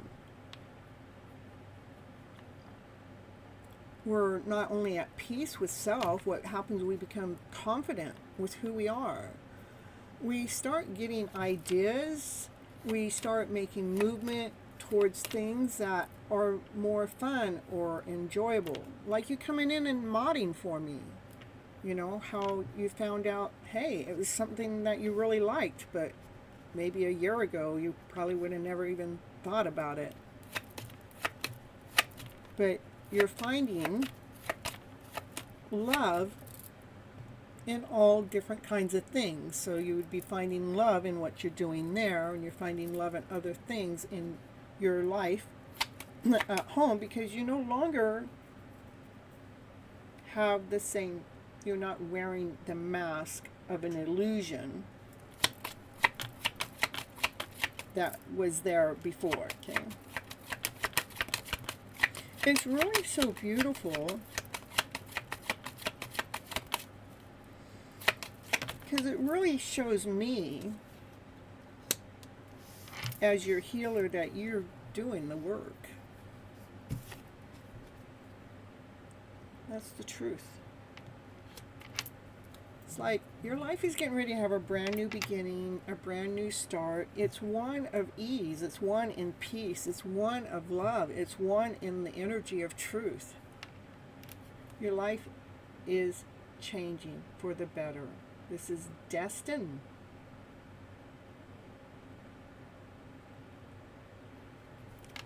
We're not only at peace with self, what happens, we become confident with who we are. We start getting ideas, we start making movement towards things that are more fun or enjoyable. Like you coming in and modding for me. You know, how you found out, hey, it was something that you really liked, but maybe a year ago you probably would have never even thought about it. But you're finding love in all different kinds of things. So you would be finding love in what you're doing there, and you're finding love in other things in your life at home, because you no longer have the same, you're not wearing the mask of an illusion that was there before, okay? It's really so beautiful because it really shows me as your healer that you're doing the work. That's the truth. It's like your life is getting ready to have a brand new beginning, a brand new start. It's one of ease. It's one in peace. It's one of love. It's one in the energy of truth. Your life is changing for the better. This is destined.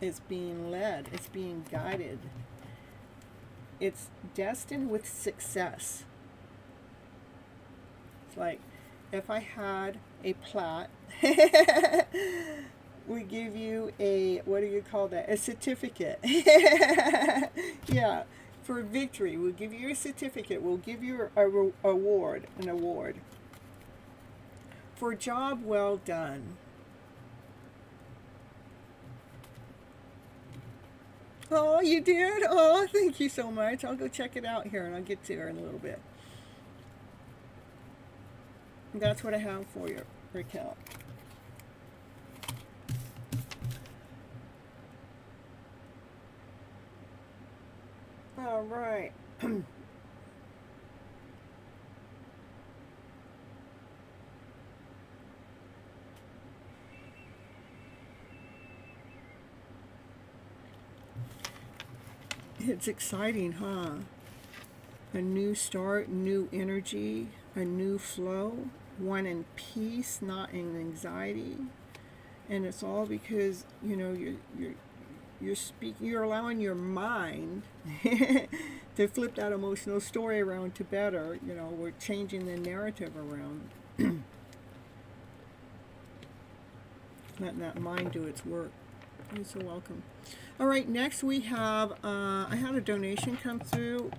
It's being led. It's being guided. It's destined with success. It's like if I had a plot, we give you a, what do you call that? A certificate. Yeah, for victory. We'll give you a certificate. We'll give you an award. For a job well done. Oh, you did? Oh, thank you so much. I'll go check it out here, and I'll get to her in a little bit. That's what I have for you, Raquel. All right. It's exciting, huh? a new start, new energy, a new flow, one in peace, not in anxiety. And it's all because, you know, you're allowing your mind to flip that emotional story around to better. You know, we're changing the narrative around. Letting that mind do its work. You're so welcome. All right, next we have, I had a donation come through.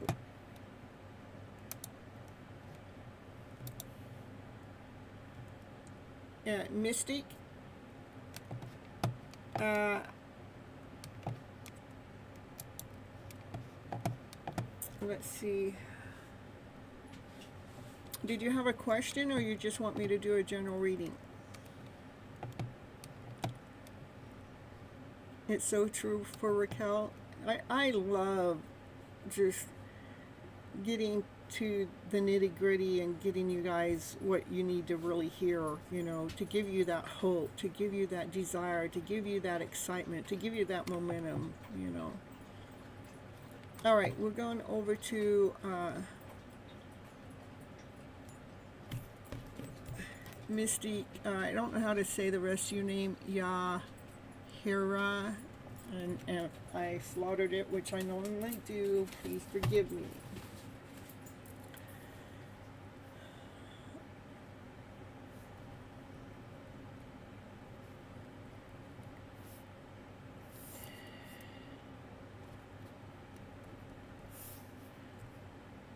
Mystic. Let's see. Did you have a question, or you just want me to do a general reading? It's so true for Raquel. I love just getting to the nitty-gritty and getting you guys what you need to really hear, you know, to give you that hope, to give you that desire, to give you that excitement, to give you that momentum, you know. All right, we're going over to Misty. I don't know how to say the rest of your name. Yahira, and if I slaughtered it, which I normally do, please forgive me.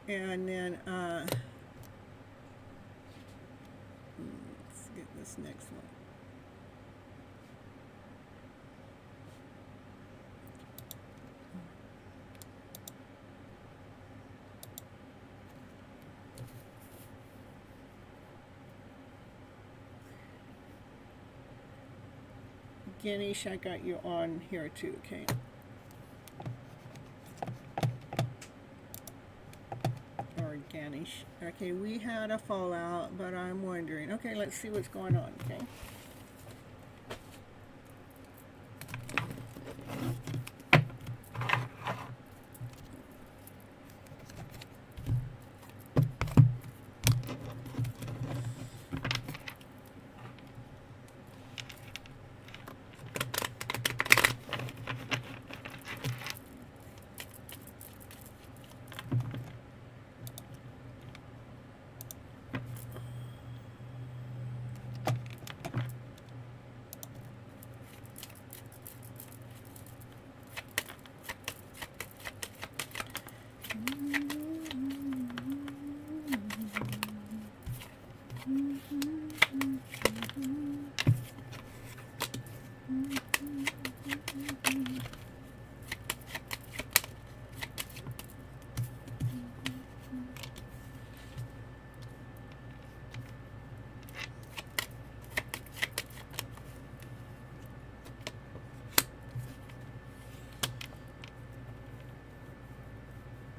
And then let's get this next one. Ganesh, I got you on here too, okay? Or Ganesh. Okay, we had a fallout, but I'm wondering. Okay, let's see what's going on, okay?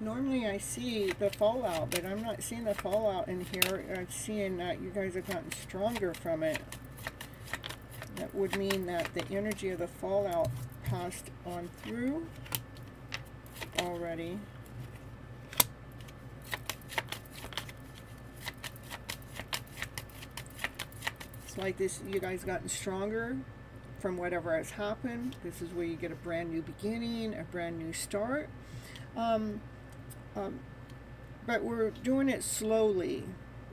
Normally I see the fallout, but I'm not seeing the fallout in here. I'm seeing that you guys have gotten stronger from it. That would mean that the energy of the fallout passed on through already. It's like this, you guys gotten stronger from whatever has happened. This is where you get a brand new beginning, a brand new start. But we're doing it slowly.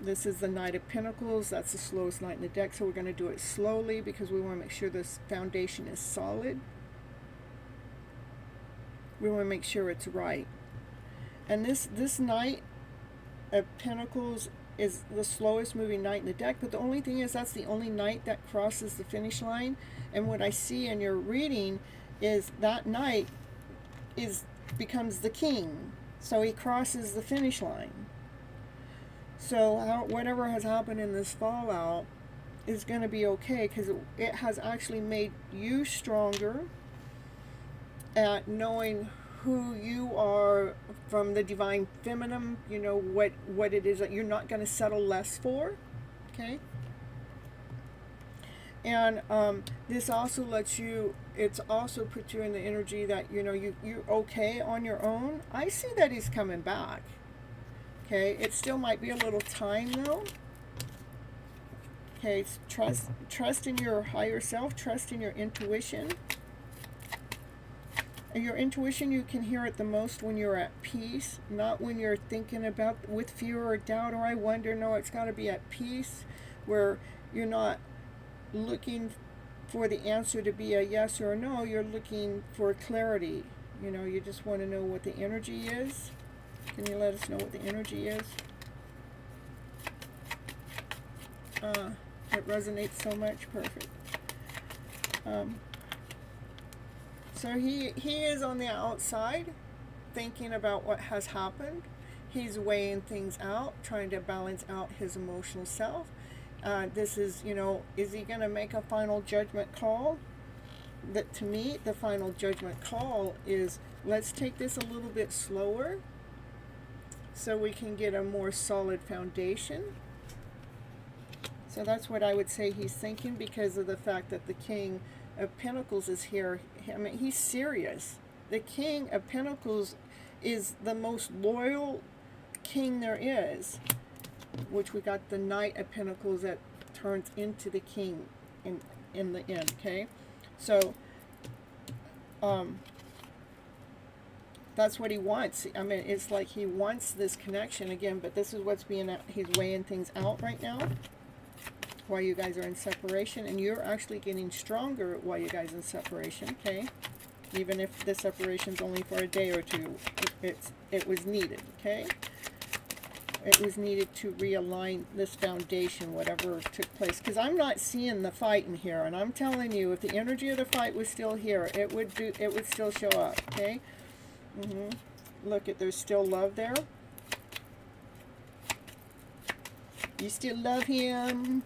This is the Knight of Pentacles. That's the slowest knight in the deck, so we're going to do it slowly because we want to make sure this foundation is solid. We want to make sure it's right. And this Knight of Pentacles is the slowest moving knight in the deck, but the only thing is that's the only knight that crosses the finish line. And what I see in your reading is that knight becomes the king. So he crosses the finish line. So whatever has happened in this fallout is going to be okay, because it has actually made you stronger at knowing who you are from the divine feminine, you know, what it is that you're not going to settle less for, okay? And this also lets you, it's also put you in the energy that, you know, you're okay on your own. I see that he's coming back. Okay, it still might be a little time though. Okay, trust in your higher self, trust in your intuition. And your intuition, you can hear it the most when you're at peace, not when you're thinking about with fear or doubt or I wonder. No, it's got to be at peace where you're not looking for the answer to be a yes or a no. You're looking for clarity. You know, you just want to know what the energy is. Can you let us know what the energy is? It resonates so much. Perfect. So he is on the outside thinking about what has happened. He's weighing things out, trying to balance out his emotional self. This is, you know, is he going to make a final judgment call? That, to me, the final judgment call is, let's take this a little bit slower so we can get a more solid foundation. So that's what I would say he's thinking, because of the fact that the King of Pentacles is here. I mean, he's serious. The King of Pentacles is the most loyal king there is, which we got the Knight of Pentacles that turns into the King in the end. Okay, so that's what he wants. I mean, it's like he wants this connection again, but this is what's being, he's weighing things out right now while you guys are in separation, and you're actually getting stronger while you guys are in separation. Okay, even if the separation's only for a day or two, it was needed. Okay, it was needed to realign this foundation, whatever took place, because I'm not seeing the fight in here, and I'm telling you, if the energy of the fight was still here, it would still show up. Okay. Look, there's still love there. You still love him.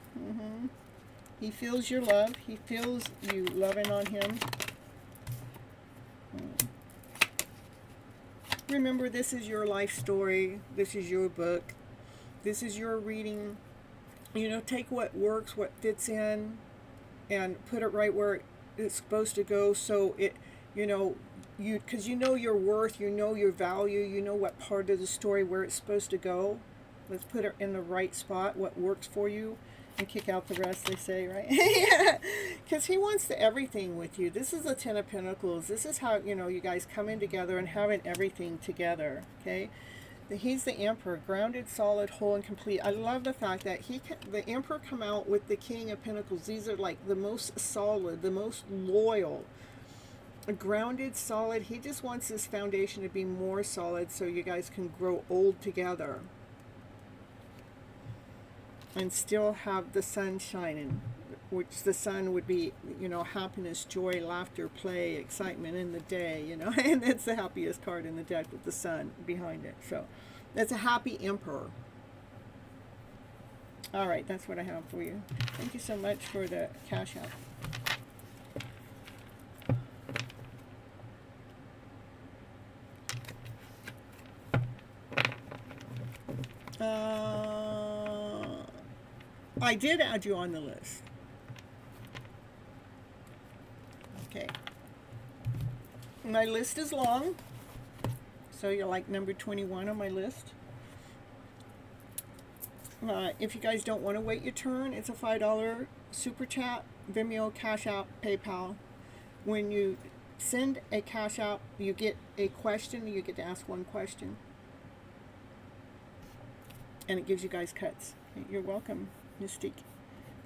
He feels your love. He feels you loving on him. Remember, this is your life story. This is your book. This is your reading. You know, take what works, what fits in, and put it right where it's supposed to go, so it, you know, because you know your worth, you know your value, you know what part of the story where it's supposed to go. Let's put it in the right spot, what works for you, and kick out the rest, they say, right? Yeah, because he wants everything with you. This is the Ten of Pentacles. This is how, you know, you guys coming together and having everything together, okay? He's the Emperor, grounded, solid, whole, and complete. I love the fact that the Emperor come out with the King of Pentacles. These are like the most solid, the most loyal, grounded, solid. He just wants this foundation to be more solid so you guys can grow old together and still have the sun shining, which the sun would be, you know, happiness, joy, laughter, play, excitement in the day, you know, and it's the happiest card in the deck with the sun behind it. So that's a happy Emperor. All right, that's what I have for you. Thank you so much for the cash out. I did add you on the list. Okay. My list is long, so you're like number 21 on my list. If you guys don't want to wait your turn, it's a $5 super chat, Vimeo, Cash App, PayPal. When you send a cash out, you get a question. You get to ask one question, and it gives you guys cuts. You're welcome, Mystique.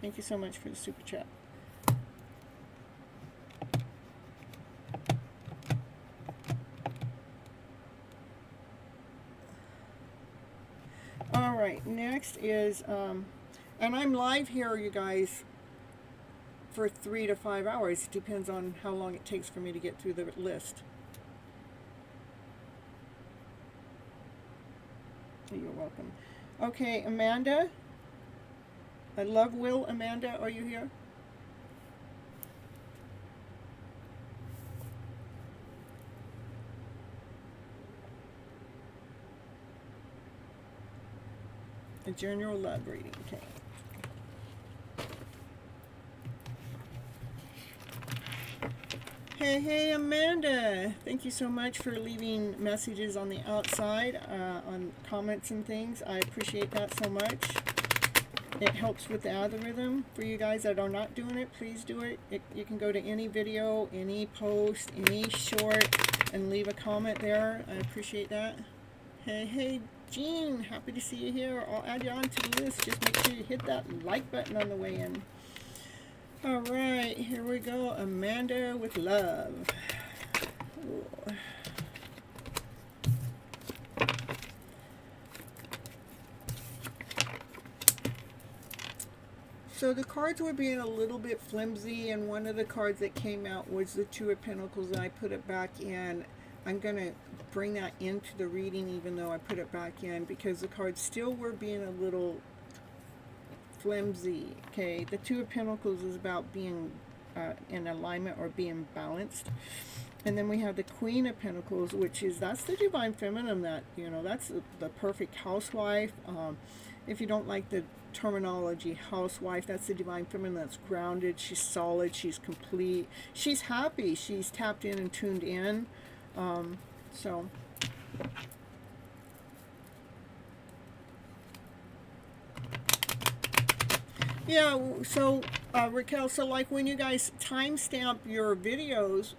Thank you so much for the super chat. All right, next is, and I'm live here, you guys, for 3 to 5 hours. It depends on how long it takes for me to get through the list. You're welcome. Okay, Amanda. I love Will. Amanda, are you here? A general love reading. Okay. Hey, Amanda. Thank you so much for leaving messages on the outside, on comments and things. I appreciate that so much. It helps with the algorithm. For you guys that are not doing it, please do it. You can go to any video, any post, any short, and leave a comment there. I appreciate that. Hey, Jean. Happy to see you here. I'll add you on to the list. Just make sure you hit that like button on the way in. All right, here we go. Amanda with love. Ooh. So the cards were being a little bit flimsy, and one of the cards that came out was the Two of Pentacles, and I put it back in. I'm going to bring that into the reading even though I put it back in, because the cards still were being a little flimsy. Okay, the Two of Pentacles is about being in alignment or being balanced, and then we have the Queen of Pentacles, which is, that's the divine feminine, that, you know, that's the perfect housewife. If you don't like the terminology housewife, that's the divine feminine that's grounded, she's solid, she's complete, she's happy, she's tapped in and tuned in. So yeah, so Raquel, so like when you guys timestamp your videos,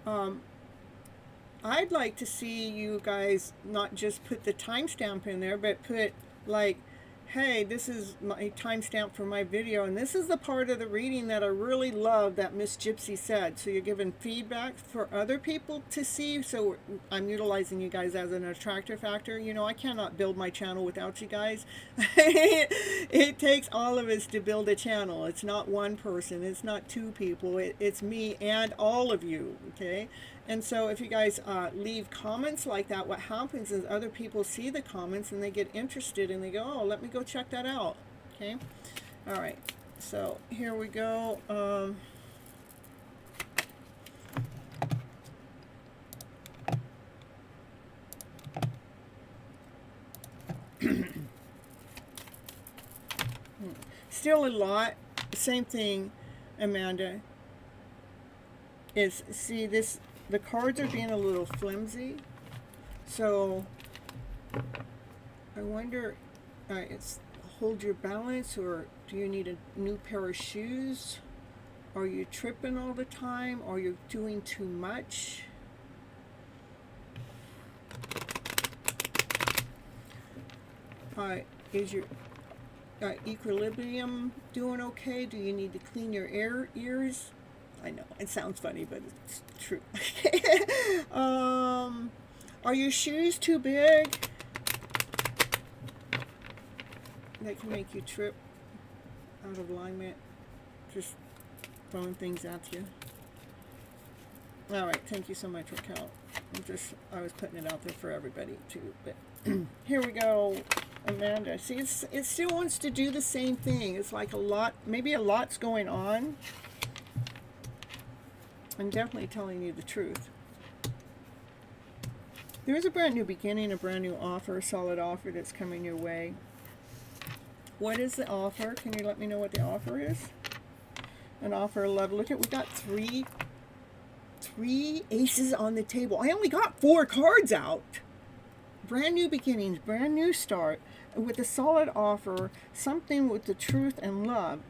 I'd like to see you guys not just put the timestamp in there, but put like, hey, this is my timestamp for my video, and this is the part of the reading that I really love that Miss Gypsy said. So you're giving feedback for other people to see. So I'm utilizing you guys as an attractor factor. You know, I cannot build my channel without you guys. It takes all of us to build a channel. It's not one person. It's not two people. It's me and all of you, okay? And so if you guys leave comments like that, what happens is other people see the comments and they get interested and they go, oh, let me go check that out. Okay. All right. So here we go. Still a lot. Same thing, Amanda. Is, see this, the cards are being a little flimsy, so I wonder, it's hold your balance, or do you need a new pair of shoes? Are you tripping all the time? Are you doing too much? Is your equilibrium doing okay? Do you need to clean your ears? I know, it sounds funny, but it's true. Are your shoes too big? That can make you trip out of alignment. Just throwing things at you. All right, thank you so much, Raquel. I was putting it out there for everybody too. But here we go, Amanda. See, it still wants to do the same thing. It's like a lot, maybe a lot's going on. I'm definitely telling you the truth. There's a brand new beginning, a brand new offer, a solid offer that's coming your way. What is the offer? Can you let me know what the offer is? An offer of love. Look at, we got three aces on the table. I only got 4 cards out. Brand new beginnings, brand new start, with a solid offer, something with the truth and love.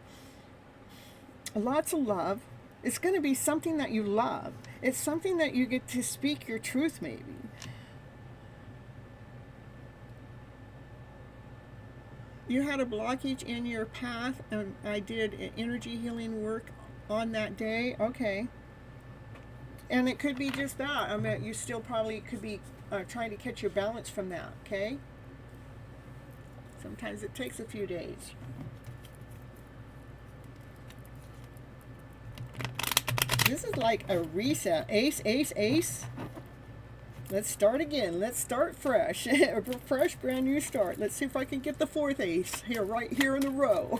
Lots of love. It's going to be something that you love. It's something that you get to speak your truth, maybe. You had a blockage in your path, and I did energy healing work on that day. Okay. And it could be just that. I mean, you still probably could be trying to catch your balance from that, okay? Sometimes it takes a few days. This is like a reset. Ace, ace, ace. Let's start again. Let's start fresh. A fresh, brand new start. Let's see if I can get the 4th ace here, right here in a row.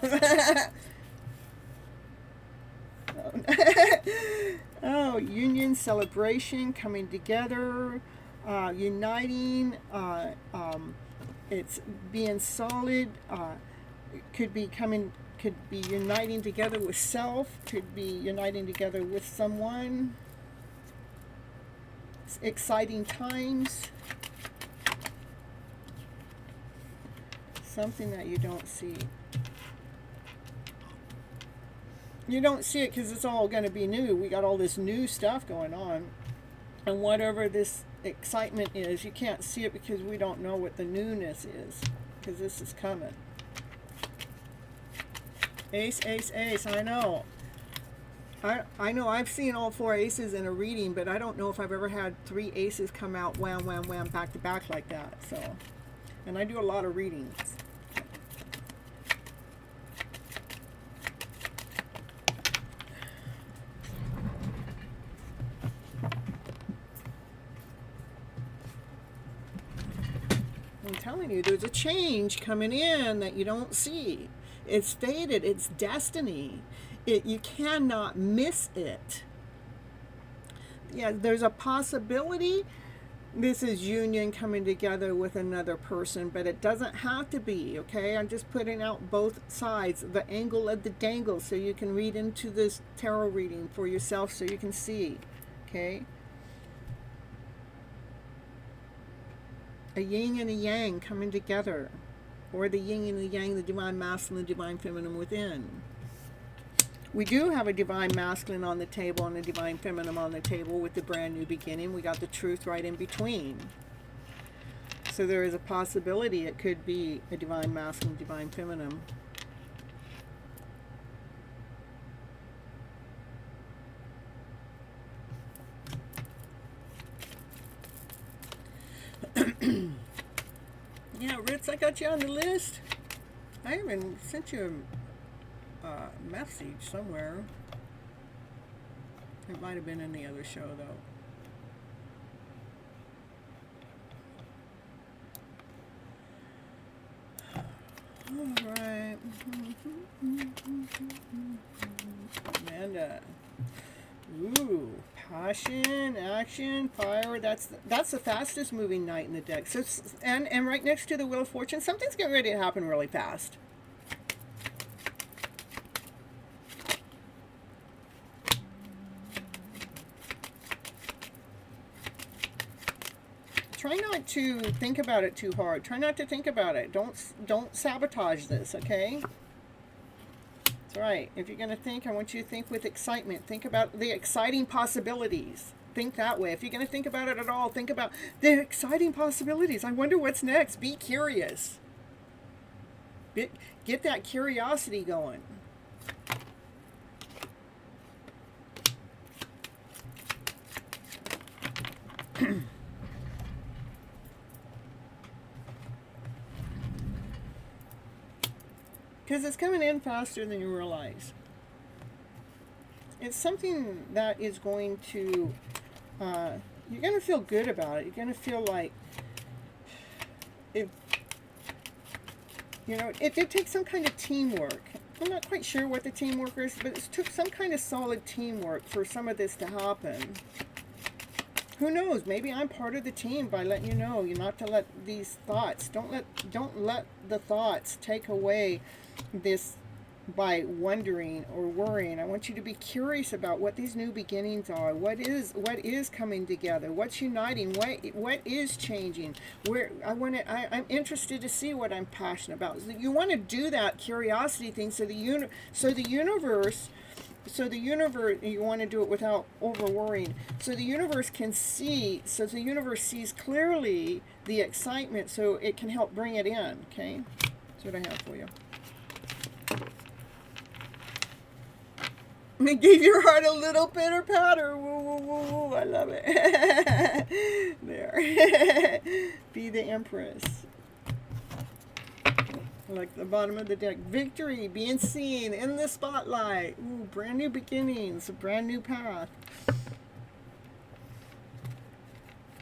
Oh, union, celebration, coming together, uniting. It's being solid. Could be uniting together with self, could be uniting together with someone. exciting times. Something that you don't see. You don't see it because it's all going to be new. We got all this new stuff going on. And whatever this excitement is, you can't see it because we don't know what the newness is. Because this is coming. Ace, ace, ace. I know. I know I've seen all 4 aces in a reading, but I don't know if I've ever had 3 aces come out wham, wham, wham, back to back like that. So, and I do a lot of readings. I'm telling you, there's a change coming in that you don't see. It's fated. It's destiny. You cannot miss it. Yeah, there's a possibility this is union coming together with another person, but it doesn't have to be, okay? I'm just putting out both sides, the angle of the dangle, so you can read into this tarot reading for yourself so you can see, okay? A yin and a yang coming together, or the yin and the yang, the divine masculine and the divine feminine within. We do have a divine masculine on the table and a divine feminine on the table with the brand new beginning. We got the truth right in between. So there is a possibility it could be a divine masculine, divine feminine. Yeah, Ritz, I got you on the list. I even sent you a message somewhere. It might have been in the other show, though. All right. Amanda. Ooh, passion, action, fire. That's the fastest moving knight in the deck. So, and right next to the Wheel of Fortune, something's getting ready to happen really fast. Try not to think about it too hard. Try not to think about it. Don't sabotage this, okay? That's right. If you're going to think, I want you to think with excitement. Think about the exciting possibilities. Think that way. If you're going to think about it at all, think about the exciting possibilities. I wonder what's next. Be curious. Get that curiosity going. Because it's coming in faster than you realize. It's something that is going to, you're going to feel good about it. You're going to feel like, it did take some kind of teamwork. I'm not quite sure what the teamwork is, but it took some kind of solid teamwork for some of this to happen. Who knows? Maybe I'm part of the team by letting you know, not to let these thoughts, don't let the thoughts take away this by wondering or worrying. I want you to be curious about what these new beginnings are. What is coming together? What's uniting? What is changing? I'm interested to see what I'm passionate about. You want to do that curiosity thing so the universe, you want to do it without over worrying. So the universe can see, so the universe sees clearly the excitement so it can help bring it in, okay? That's what I have for you. It gave your heart a little pitter patter. Woo, woo, woo, woo. I love it. There. Be the Empress. Like the bottom of the deck. Victory, being seen in the spotlight. Ooh, brand new beginnings, a brand new path.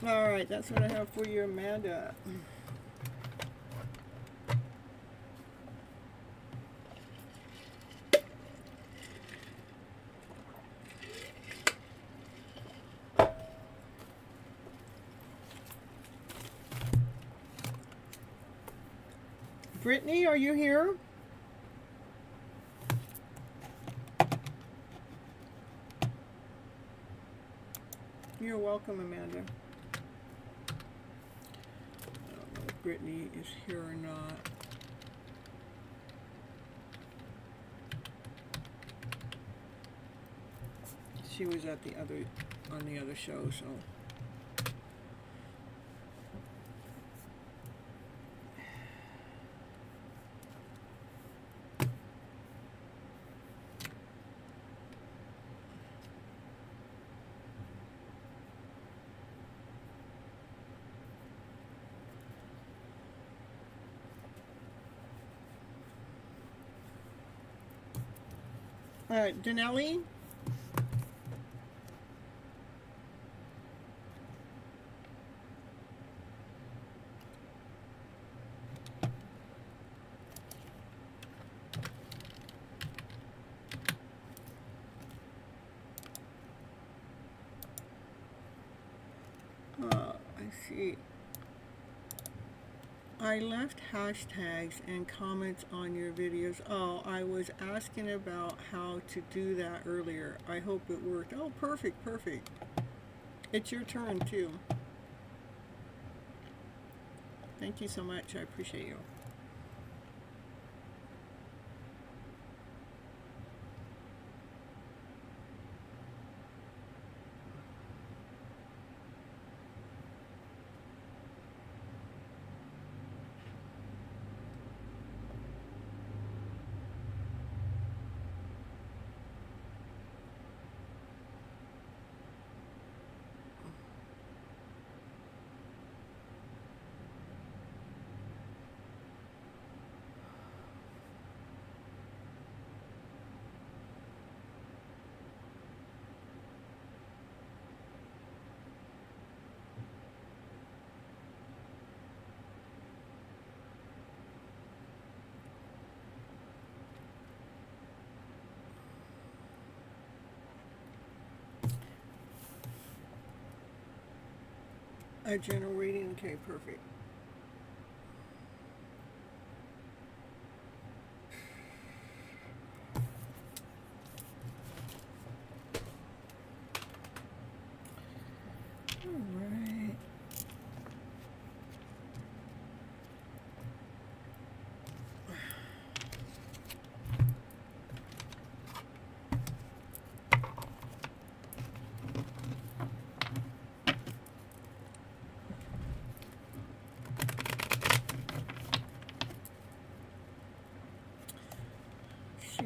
All right, that's what I have for you, Amanda. Brittany, are you here? You're welcome, Amanda. I don't know if Brittany is here or not. She was at the other, on the other show, so. Denelli? I see. I left hashtags and comments on your videos. Oh, I was asking about how to do that earlier. I hope it worked. Oh, perfect, perfect. It's your turn too. Thank you so much. I appreciate you. A general reading, okay, perfect. All right.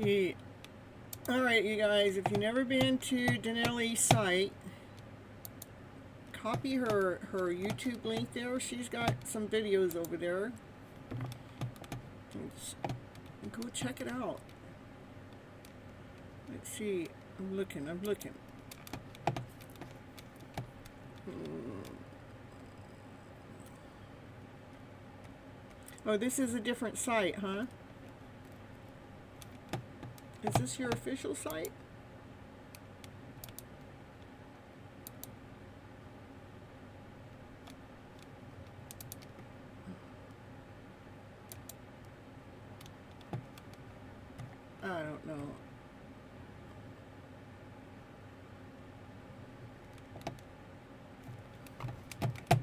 See. All right, you guys, if you've never been to Denelli's site, copy her YouTube link there. She's got some videos over there. Go check it out. Let's see. I'm looking. Oh, this is a different site, huh? Is this your official site? I don't know.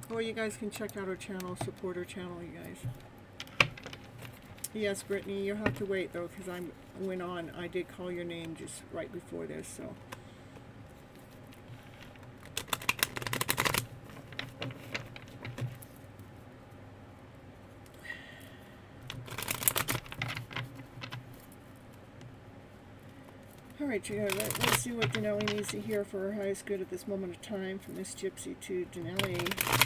Well, you guys can check out our channel, support our channel, you guys. Yes, Brittany, you'll have to wait though, because I went on. I did call your name just right before this, so. All right, you guys, let's see what Denelli needs to hear for her highest good at this moment of time from Miss Gypsy to Denelli.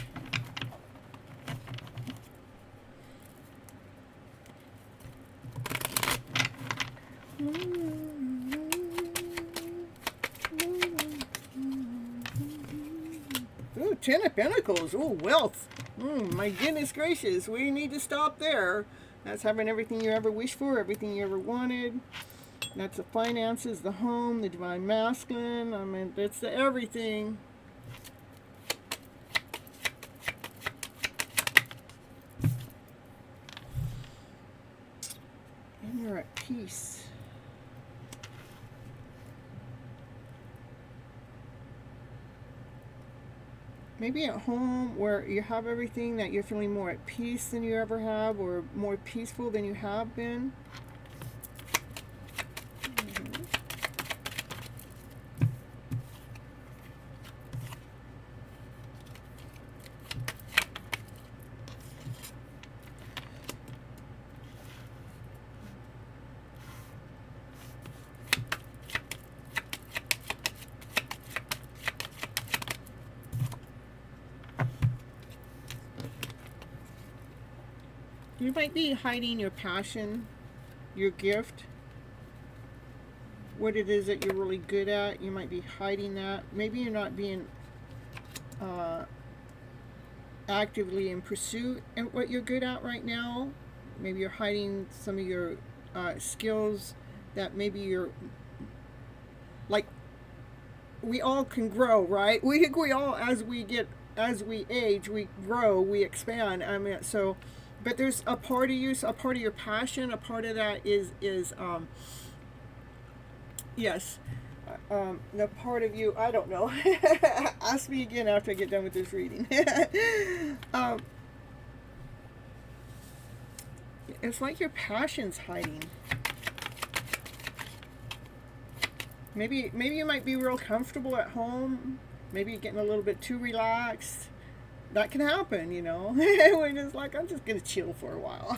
Ooh, 10 of Pentacles. Ooh, wealth. My goodness gracious. We need to stop there. That's having everything you ever wished for, everything you ever wanted. That's the finances, the home, the divine masculine. I mean, that's the everything. And you're at peace. maybe at home where you have everything, that you're feeling more at peace than you ever have, or more peaceful than you have been. You might be hiding your passion, your gift, what it is that you're really good at. You might be hiding that. Maybe you're not being actively in pursuit of what you're good at right now. Maybe you're hiding some of your skills that maybe you're like. We all can grow, right? We all, as we age, we grow, we expand. I mean, so, but there's a part of you, a part of your passion, a part of that is yes, the part of you, I don't know. Ask me again after I get done with this reading. It's like your passion's hiding. Maybe you might be real comfortable at home. Maybe you're getting a little bit too relaxed. That can happen, you know. When it's like, I'm just going to chill for a while.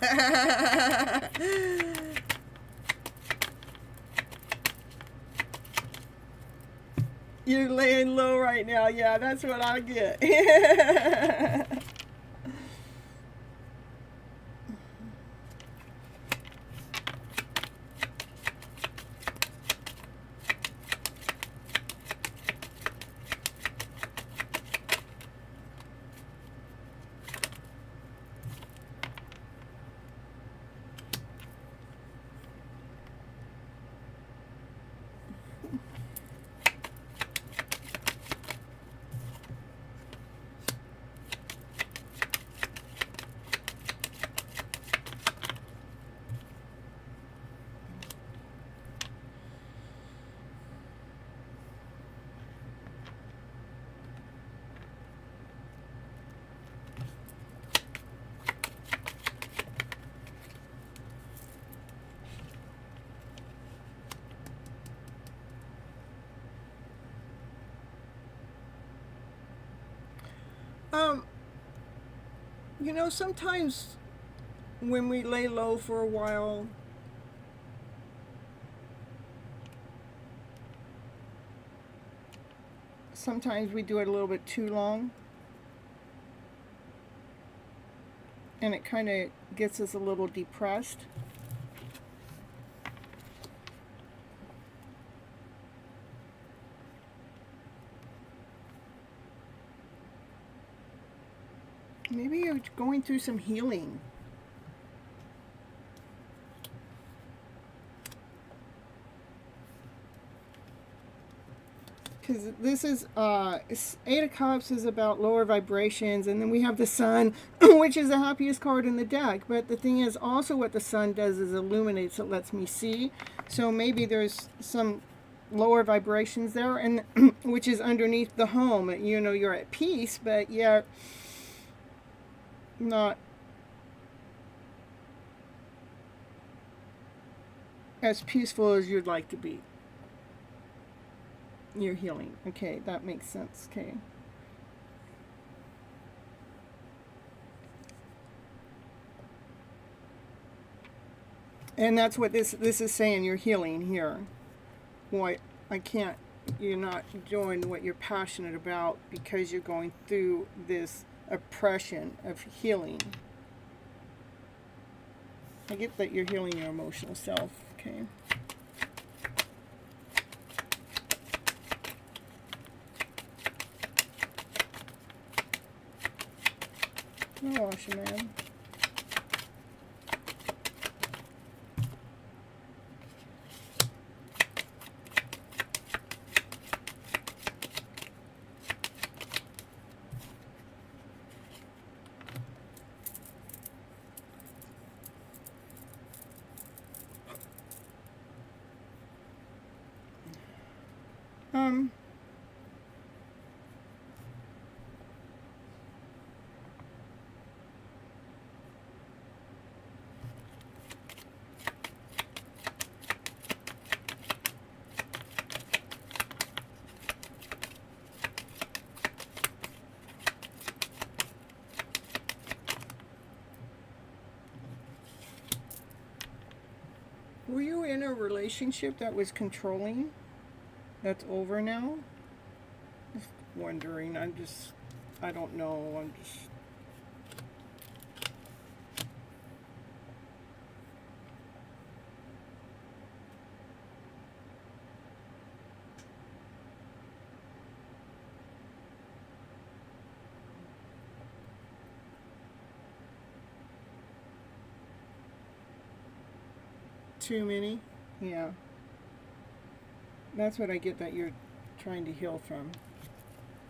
You're laying low right now. Yeah, that's what I get. Um, you know, sometimes when we lay low for a while, sometimes we do it a little bit too long, and it kind of gets us a little depressed. Maybe you're going through some healing. Because this is, Eight of Cups is about lower vibrations, and then we have the Sun, which is the happiest card in the deck. But the thing is, also what the Sun does is illuminates, it lets me see. So maybe there's some lower vibrations there, and which is underneath the home. You know, you're at peace, but yet not as peaceful as you'd like to be. You're healing. Okay, that makes sense. Okay. And that's what this is saying. You're healing here. Boy, I can't. You're not doing what you're passionate about because you're going through this oppression of healing. I get that you're healing your emotional self. Okay. Oh, wash your man. Were you in a relationship that was controlling? That's over now? Just wondering. I don't know. I'm just... Too many? Yeah. That's what I get that you're trying to heal from.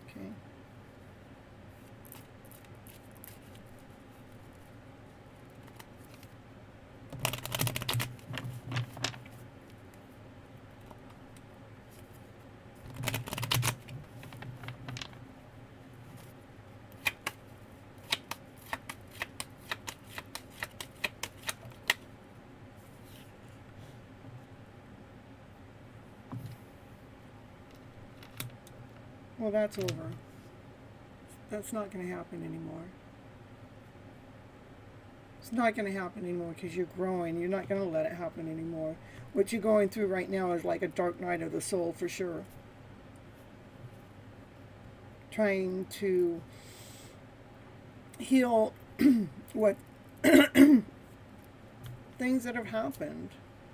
Okay. Well, that's over. That's not going to happen anymore. It's not going to happen anymore because you're growing. You're not going to let it happen anymore. What you're going through right now is like a dark night of the soul for sure. Trying to heal what things that have happened,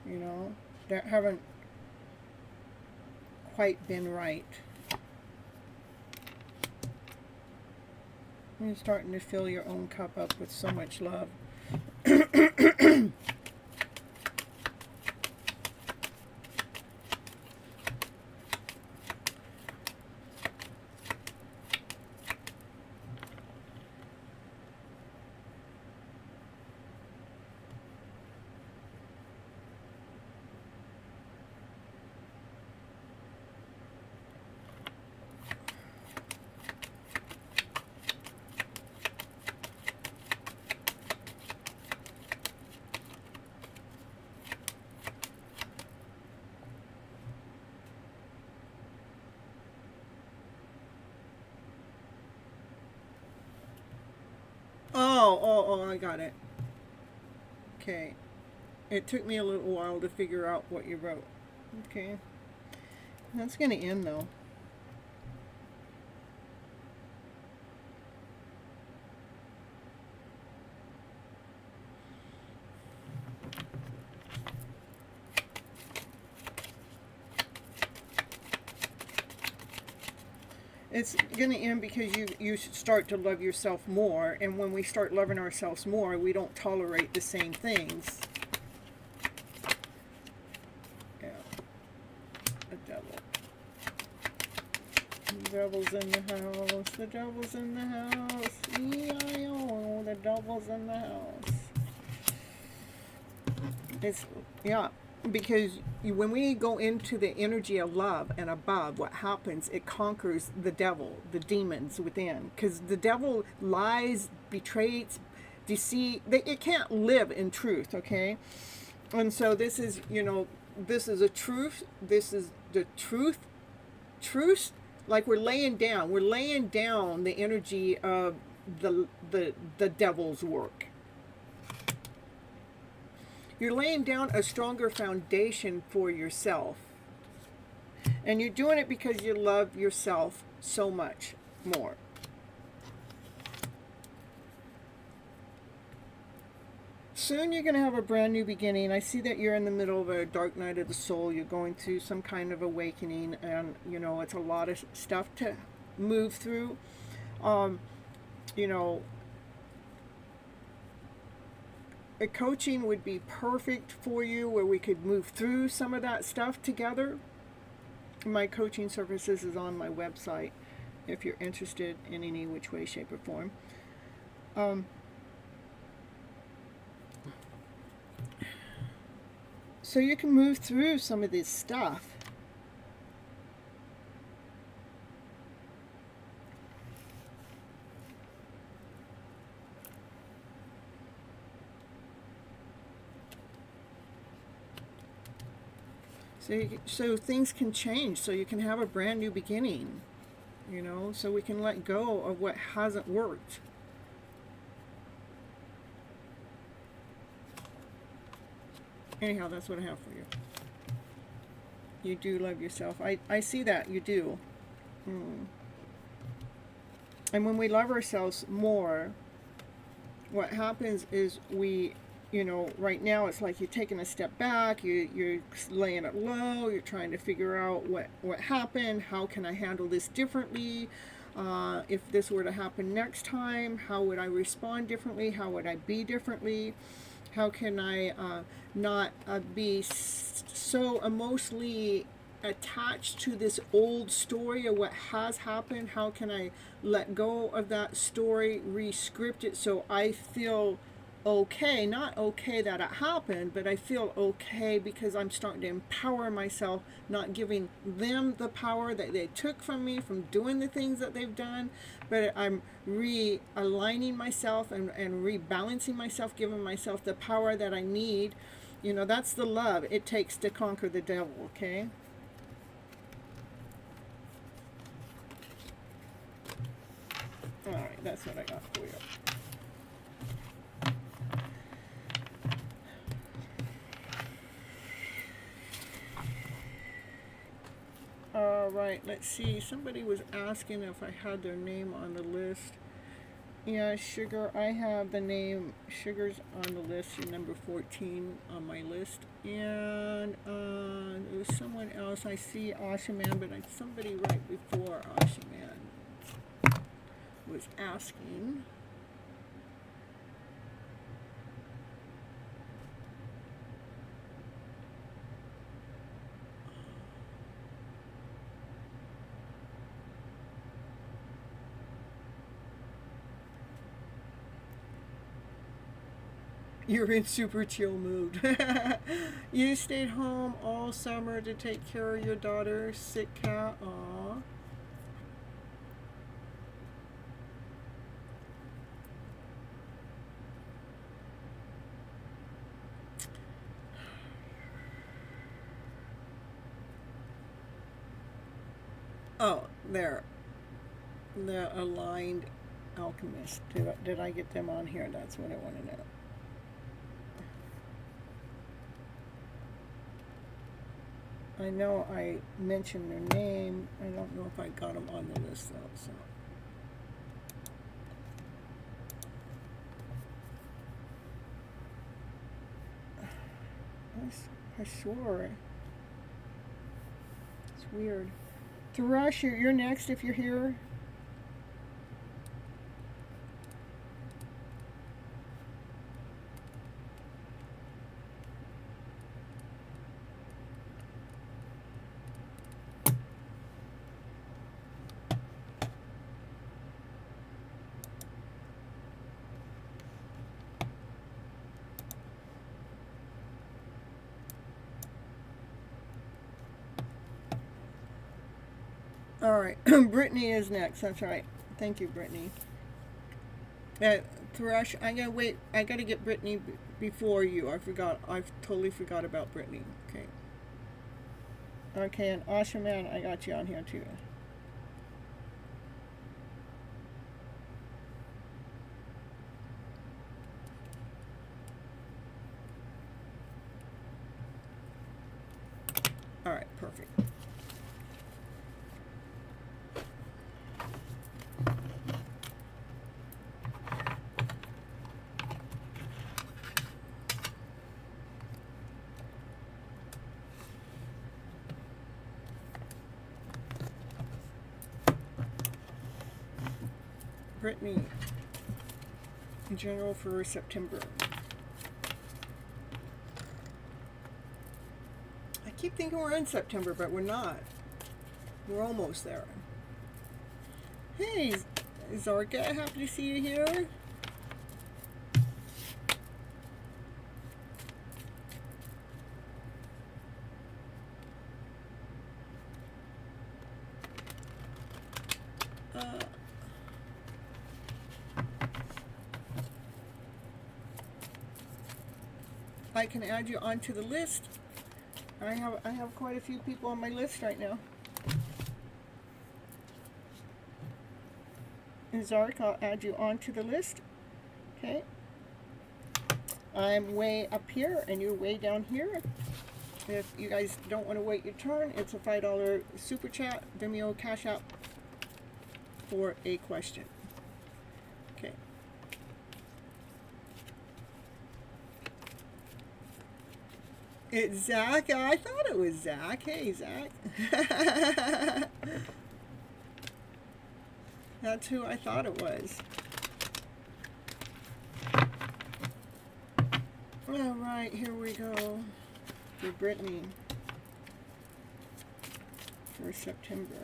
you know, that haven't quite been right. You're starting to fill your own cup up with so much love. Oh, I got it. Okay. It took me a little while to figure out what you wrote. Okay. That's going to end, though. It's going to end because you start to love yourself more, and when we start loving ourselves more, we don't tolerate the same things. Yeah. The devil. The devil's in the house. The devil's in the house. E-I-O. The devil's in the house. It's, yeah. Because when we go into the energy of love and above, what happens, it conquers the devil, the demons within. Because the devil lies, betrays, deceit. It can't live in truth, okay? And so this is, you know, this is a truth. This is the truth. Truth, like we're laying down the energy of the devil's work. You're laying down a stronger foundation for yourself. And you're doing it because you love yourself so much more. Soon you're going to have a brand new beginning. I see that you're in the middle of a dark night of the soul. You're going through some kind of awakening. And, you know, it's a lot of stuff to move through. You know, a coaching would be perfect for you where we could move through some of that stuff together. My coaching services is on my website if you're interested in any which way, shape, or form. So you can move through some of this stuff. So things can change, so you can have a brand new beginning, you know, so we can let go of what hasn't worked. Anyhow, that's what I have for you. You do love yourself. I see that. You do. And when we love ourselves more, what happens is we, you know, right now it's like you're taking a step back, you're laying it low, you're trying to figure out what happened, how can I handle this differently, if this were to happen next time, how would I respond differently, how would I be differently, how can I not be so emotionally attached to this old story of what has happened, how can I let go of that story, re-script it so I feel okay, not okay that it happened, but I feel okay because I'm starting to empower myself, not giving them the power that they took from me from doing the things that they've done, but I'm realigning myself and rebalancing myself, giving myself the power that I need. You know, that's the love it takes to conquer the devil, okay? Alright, that's what I got for you. Alright, let's see. Somebody was asking if I had their name on the list. Yeah, Sugar, I have the name. Sugar's on the list. You're number 14 on my list. And there was someone else. I see Ashaman, but somebody right before Ashaman was asking. You're in super chill mood. You stayed home all summer to take care of your daughter, sick cat. Aww. Oh, there. The aligned alchemist. Did I get them on here? That's what I want to know. I know I mentioned their name. I don't know if I got them on the list though. So. I swore. It's weird. Thrush, you're next if you're here. All right, Brittany is next. That's right. Thank you, Brittany. Thrush, I gotta wait. I gotta get Brittany before you. I forgot. I totally forgot about Brittany. Okay. Okay, and Ashaman, I got you on here too. All right, perfect. Brittany, in general for September. I keep thinking we're in September, but we're not. We're almost there. Hey, Zarka, happy to see you here. I can add you onto the list. I have quite a few people on my list right now. And Zark, I'll add you onto the list. Okay. I'm way up here and you're way down here. If you guys don't want to wait your turn, it's a $5 super chat, Vimeo Cash App for a question. Okay. It's Zach. I thought it was Zach. Hey, Zach. That's who I thought it was. All right, here we go. For Brittany. For September.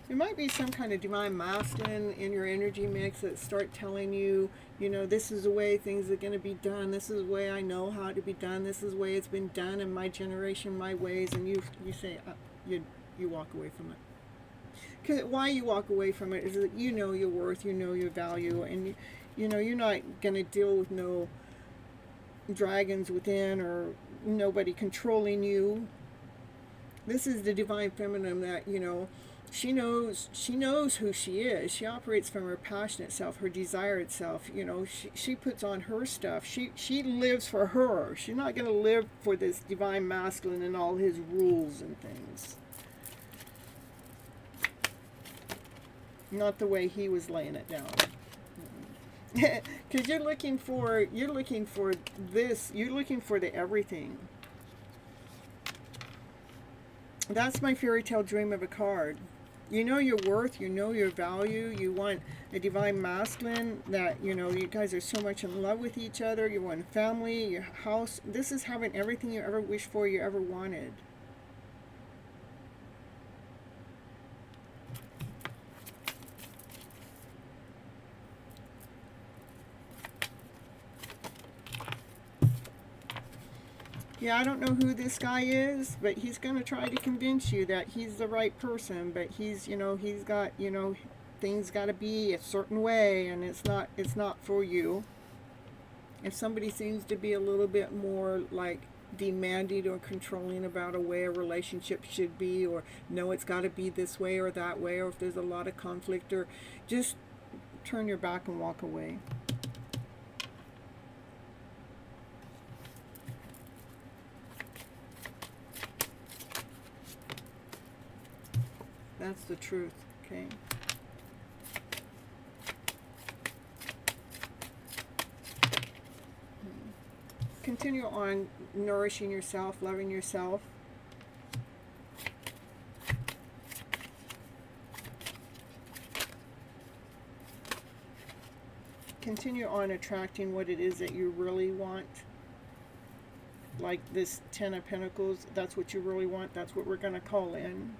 There might be some kind of divine masculine in your energy mix that start telling you, you know, this is the way things are going to be done. This is the way I know how to be done. This is the way it's been done in my generation, my ways. And you say, you walk away from it. Because why you walk away from it is that you know your worth, you know your value, and you know you're not going to deal with no dragons within or nobody controlling you. This is the divine feminine that, you know, she knows who she is. She operates from her passionate self, her desired self. You know, she puts on her stuff. She lives for her. She's not going to live for this divine masculine and all his rules and things. Not the way he was laying it down. Because you're looking for this. You're looking for the everything. That's my fairy tale dream of a card. You know your worth, you know your value, you want a divine masculine that, you know, you guys are so much in love with each other, you want family, your house. This is having everything you ever wished for, you ever wanted. Yeah, I don't know who this guy is, but he's going to try to convince you that he's the right person, but he's, you know, he's got, you know, things got to be a certain way, and it's not for you. If somebody seems to be a little bit more like demanding or controlling about a way a relationship should be, or no, it's got to be this way or that way, or if there's a lot of conflict, or just turn your back and walk away. That's the truth, okay? Continue on nourishing yourself, loving yourself. Continue on attracting what it is that you really want. Like this Ten of Pentacles, that's what you really want. That's what we're going to call in.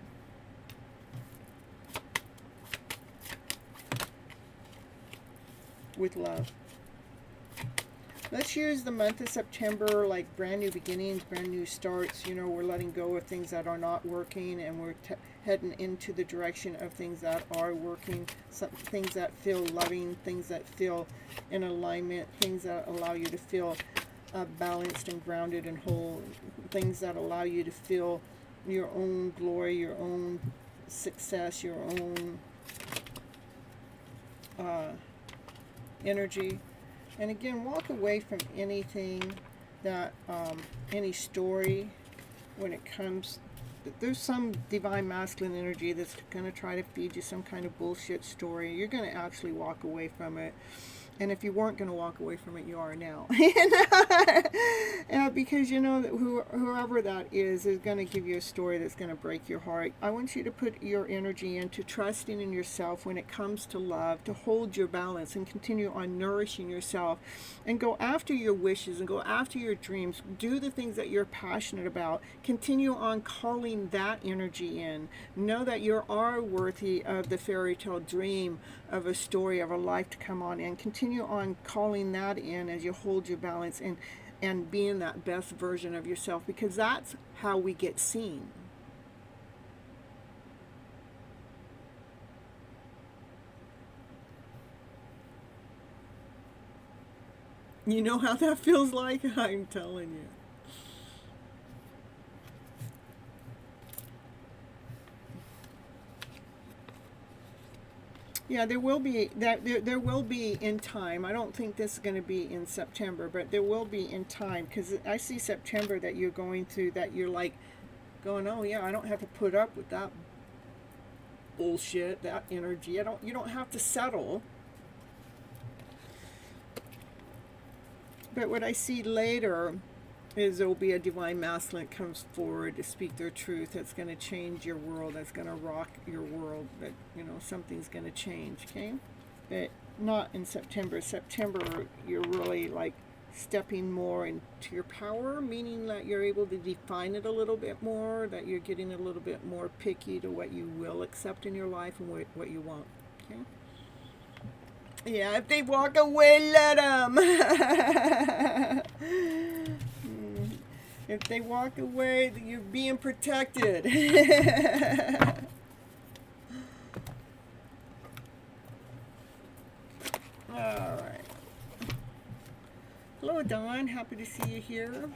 With love. Let's use the month of September like brand new beginnings, brand new starts. You know, we're letting go of things that are not working, and we're heading into the direction of things that are working, some things that feel loving, things that feel in alignment, things that allow you to feel balanced and grounded and whole, things that allow you to feel your own glory, your own success, your own energy. And again, walk away from anything that any story when it comes. There's some divine masculine energy that's going to try to feed you some kind of bullshit story. You're going to actually walk away from it. And if you weren't going to walk away from it, you are now. Because you know that whoever that is going to give you a story that's going to break your heart. I want you to put your energy into trusting in yourself when it comes to love, to hold your balance and continue on nourishing yourself and go after your wishes and go after your dreams. Do the things that you're passionate about. Continue on calling that energy in. Know that you are worthy of the fairy tale dream of a story of a life to come on, and continue on calling that in as you hold your balance and being that best version of yourself, because that's how we get seen. You know how that feels like? I'm telling you. Yeah, there will be that. There will be in time. I don't think this is going to be in September, but there will be in time, because I see September that you're going through, that you're like going, oh yeah, I don't have to put up with that bullshit, that energy. You don't have to settle. But what I see later is there will be a divine masculine that comes forward to speak their truth. That's going to change your world. That's going to rock your world. That, you know, something's going to change, okay? But not in September. September, you're really like stepping more into your power, meaning that you're able to define it a little bit more, that you're getting a little bit more picky to what you will accept in your life and what you won't, okay? Yeah, if they walk away, let them. If they walk away, you're being protected. All right. Hello, Dawn. Happy to see you here.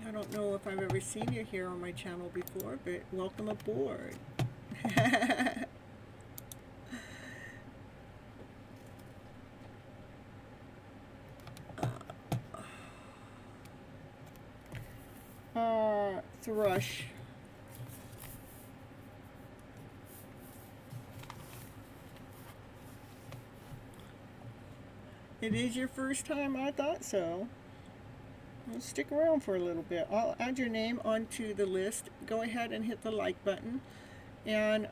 I don't know if I've ever seen you here on my channel before, but welcome aboard. Thrush. It is your first time? I thought so. Well, stick around for a little bit. I'll add your name onto the list. Go ahead and hit the like button. And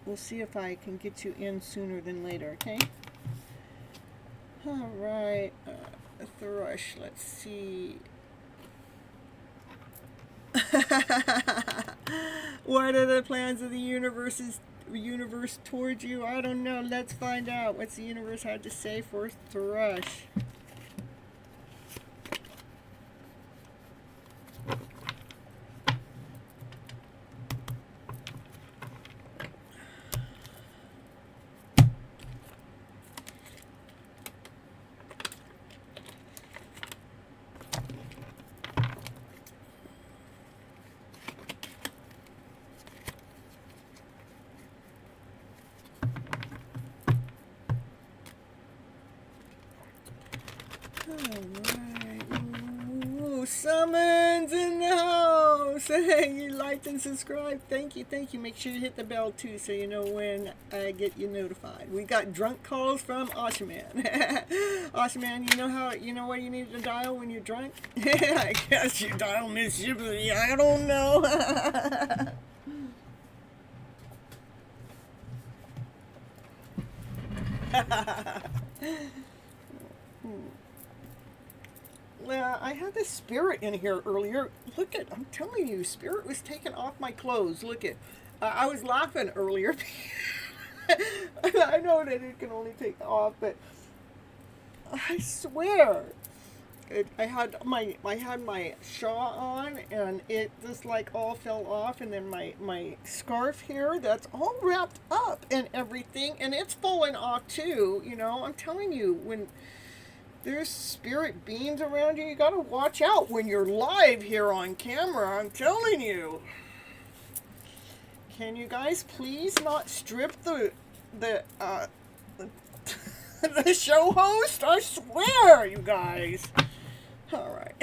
we'll see if I can get you in sooner than later, okay? All right, Thrush, let's see. What are the plans of the universe towards you? I don't know. Let's find out. What's the universe had to say for Thrush? Summons in the house. Hey, you liked and subscribed. Thank you. Make sure you hit the bell too, so you know when I get you notified. We got drunk calls from Oshaman. Oshaman, you know what you need to dial when you're drunk? I guess you dial Miss Gypsy. I don't know. I had this spirit in here earlier. Look at, I'm telling you, spirit was taking off my clothes. Look at, I was laughing earlier. I know that it can only take off, but I swear, I had my shawl on, and it just like all fell off, and then my scarf here, that's all wrapped up and everything, and it's falling off too. You know, I'm telling you, when there's spirit beings around you, you gotta watch out when you're live here on camera. I'm telling you. Can you guys please not strip the the show host? I swear, you guys. All right.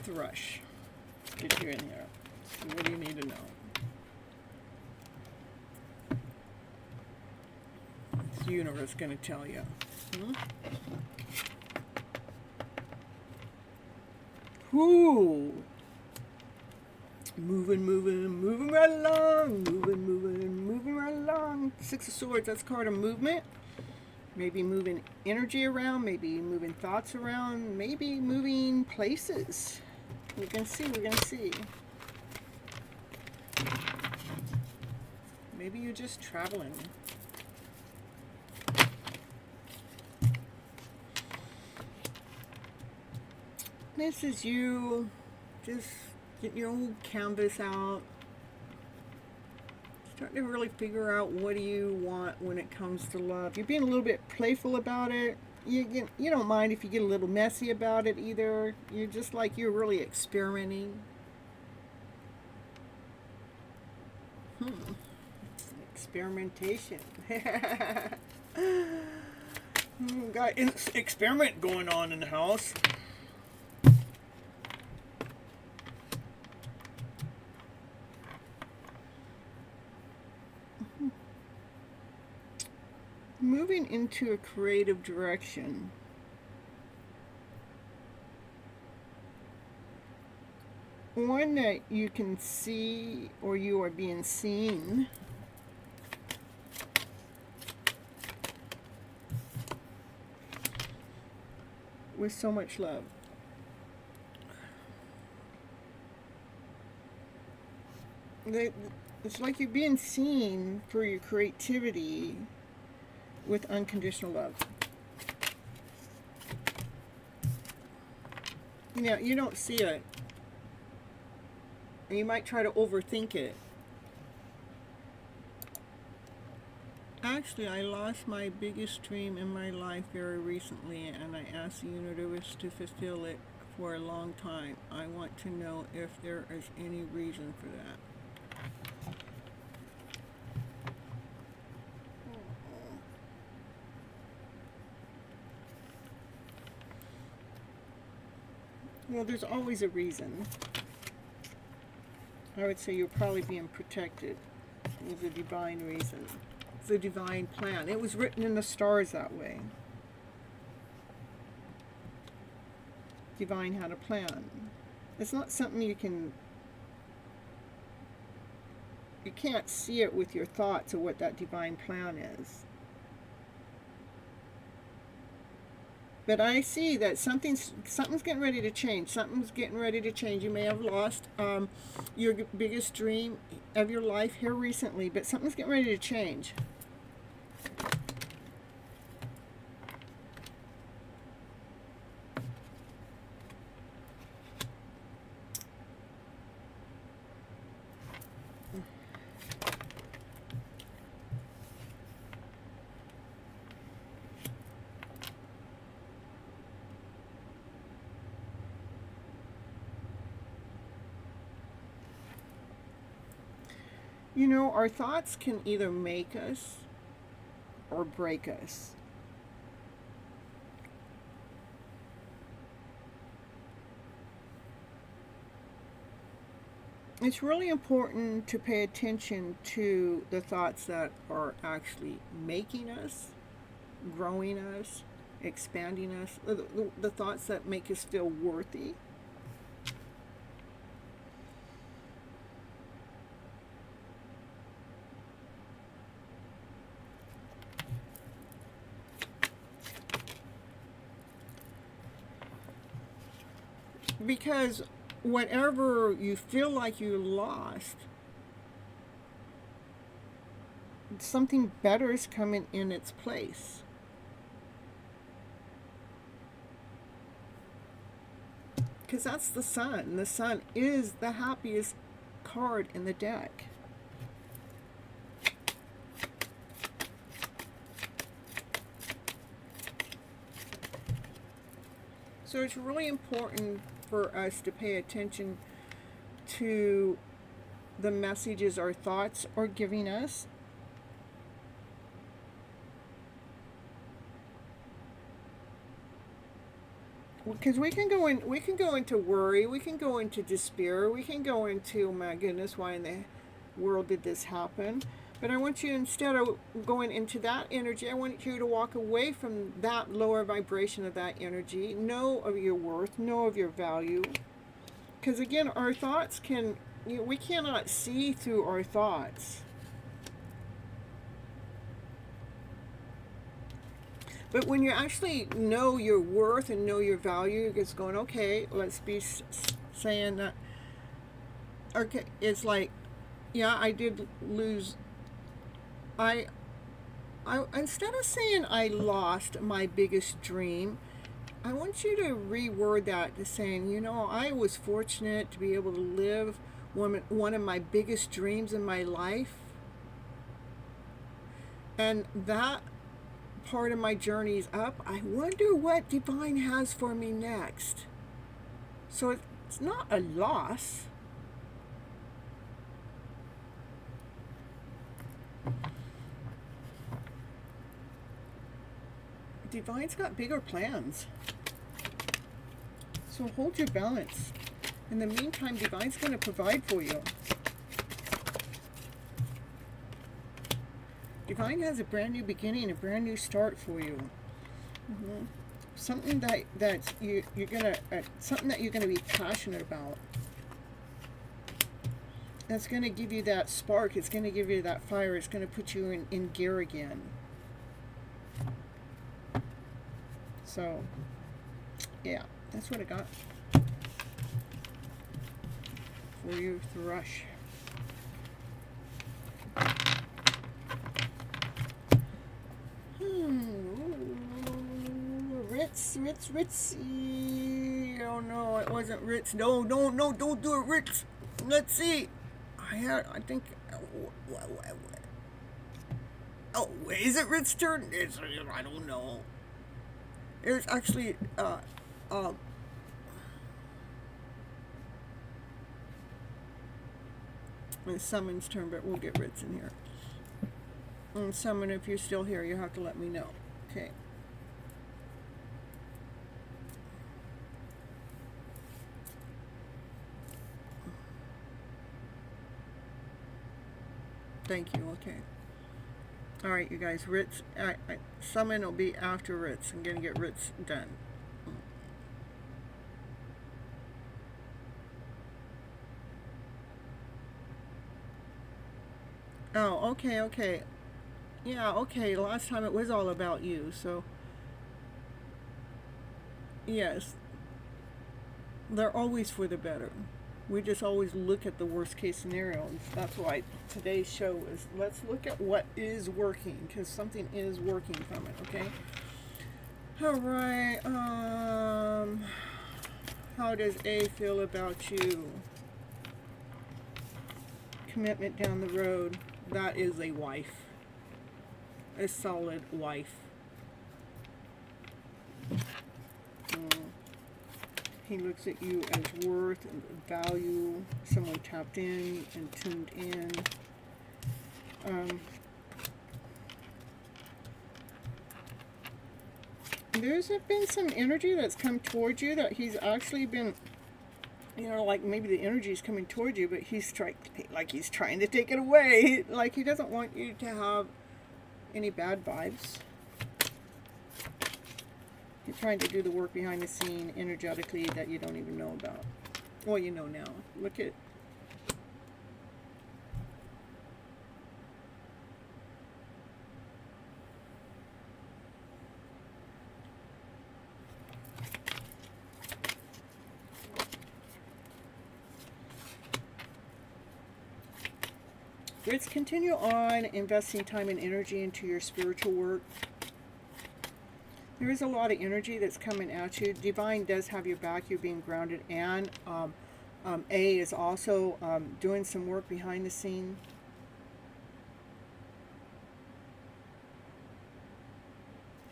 Thrush. Get you in here. So what do you need to know? What's the universe going to tell you? Whoo! Moving right along. Moving right along. Six of Swords, that's a card of movement. Maybe moving energy around, maybe moving thoughts around, maybe moving places. We're going to see. Maybe you're just traveling. This is you Just get your old canvas out. Starting to really figure out what do you want when it comes to love. You're being a little bit playful about it. You don't mind if you get a little messy about it either. You're just like you're really experimenting. Experimentation. Got an experiment going on in the house. Moving into a creative direction. One that you can see or you are being seen. With so much love. It's like you're being seen for your creativity with unconditional love. You don't see it. And you might try to overthink it. Actually, I lost my biggest dream in my life very recently, and I asked the universe to fulfill it for a long time. I want to know if there is any reason for that. Well, there's always a reason. I would say you're probably being protected. There's a divine reason. It's a divine plan. It was written in the stars that way. Divine had a plan. It's not something you can't see it with your thoughts of what that divine plan is. But I see that something's getting ready to change. Something's getting ready to change. You may have lost your biggest dream of your life here recently, but something's getting ready to change. Our thoughts can either make us or break us. It's really important to pay attention to the thoughts that are actually making us, growing us, expanding us, the thoughts that make us feel worthy. Because whatever you feel like you lost, something better is coming in its place. Because that's the sun. The sun is the happiest card in the deck. So it's really important for us to pay attention to the messages our thoughts are giving us. Because we can go into worry, we can go into despair, we can go into, oh my goodness, why in the world did this happen? But I want you, instead of going into that energy, I want you to walk away from that lower vibration of that energy. Know of your worth, know of your value. Because again, our thoughts we cannot see through our thoughts. But when you actually know your worth and know your value, it's going, okay, let's be saying that, okay, it's like, yeah, I did lose. I instead of saying I lost my biggest dream, I want you to reword that to saying, you know, I was fortunate to be able to live one of my biggest dreams in my life. And that part of my journey is up. I wonder what divine has for me next. So it's not a loss. Divine's got bigger plans. So hold your balance. In the meantime, Divine's going to provide for you. Divine has a brand new beginning, a brand new start for you. Something that you're gonna something that you're gonna be passionate about. That's gonna give you that spark. It's gonna give you that fire. It's gonna put you in gear again. So, yeah, that's what I got for you, Thrush. Ritz. Oh no, it wasn't Ritz. No, don't do it, Ritz. Let's see. I think. Oh, is it Ritz's turn? I don't know. It's actually it's Summon's turn, but we'll get Ritz in here. And Summon, if you're still here, you have to let me know. Okay. Thank you. Okay. All right, you guys. Ritz. Summon will be after Ritz. I'm gonna get Ritz done. Oh, okay. Yeah, okay. Last time it was all about you, so yes, they're always for the better. We just always look at the worst case scenario. That's why today's show is let's look at what is working, because something is working from it, okay? All right. How does A feel about you? Commitment down the road. That is a wife. A solid wife. He looks at you as worth and value, someone tapped in and tuned in. There's been some energy that's come towards you that he's actually been, you know, like maybe the energy is coming towards you, but he's trying to take it away. Like he doesn't want you to have any bad vibes. He's trying to do the work behind the scene energetically that you don't even know about. Well, you know now. Look at... Let's continue on investing time and energy into your spiritual work. There is a lot of energy that's coming at you. Divine does have your back. You're being grounded. And A is also doing some work behind the scene.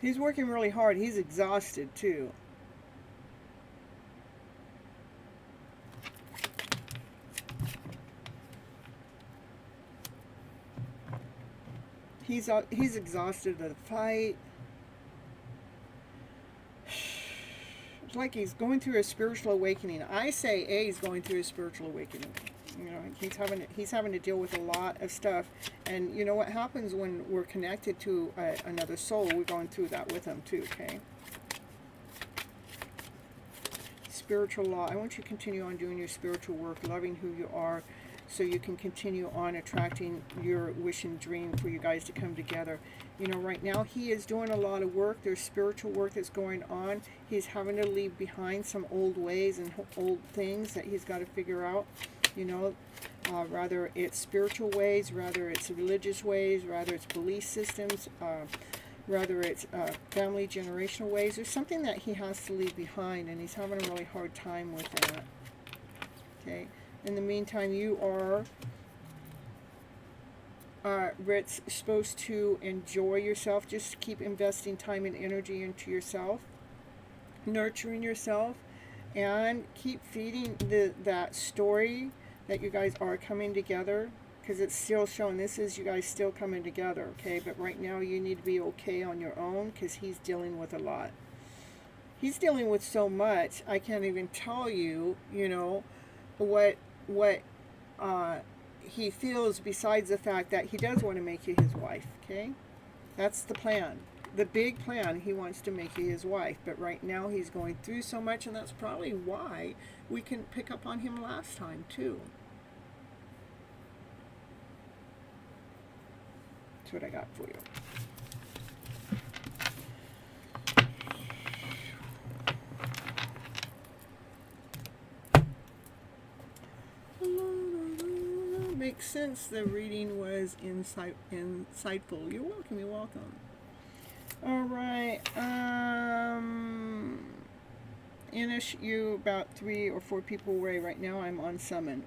He's working really hard. He's exhausted too. He's exhausted of the fight. It's like he's going through a spiritual awakening. I say A is going through a spiritual awakening. You know, he's having to deal with a lot of stuff. And you know what happens when we're connected to another soul? We're going through that with them too, okay? Spiritual law. I want you to continue on doing your spiritual work, loving who you are, so you can continue on attracting your wish and dream for you guys to come together. You know, right now he is doing a lot of work. There's spiritual work that's going on. He's having to leave behind some old ways and old things that he's got to figure out. You know, rather it's spiritual ways, rather it's religious ways, rather it's belief systems. whether it's family generational ways or something that he has to leave behind, and he's having a really hard time with that. Okay. In the meantime, you are Ritz, supposed to enjoy yourself. Just keep investing time and energy into yourself, nurturing yourself, and keep feeding that story that you guys are coming together, because it's still showing this is you guys still coming together. Okay, but right now you need to be okay on your own, because he's dealing with a lot. He's dealing with so much. I can't even tell you, you know, what he feels, besides the fact that he does want to make you his wife. Okay, that's the plan, the big plan. He wants to make you his wife, but right now he's going through so much, and that's probably why we can pick up on him last time too. That's what I got for you. Makes sense. The reading was insightful. You're welcome. You're welcome. All right. Inish, you about 3 or 4 people away right now. I'm on summon.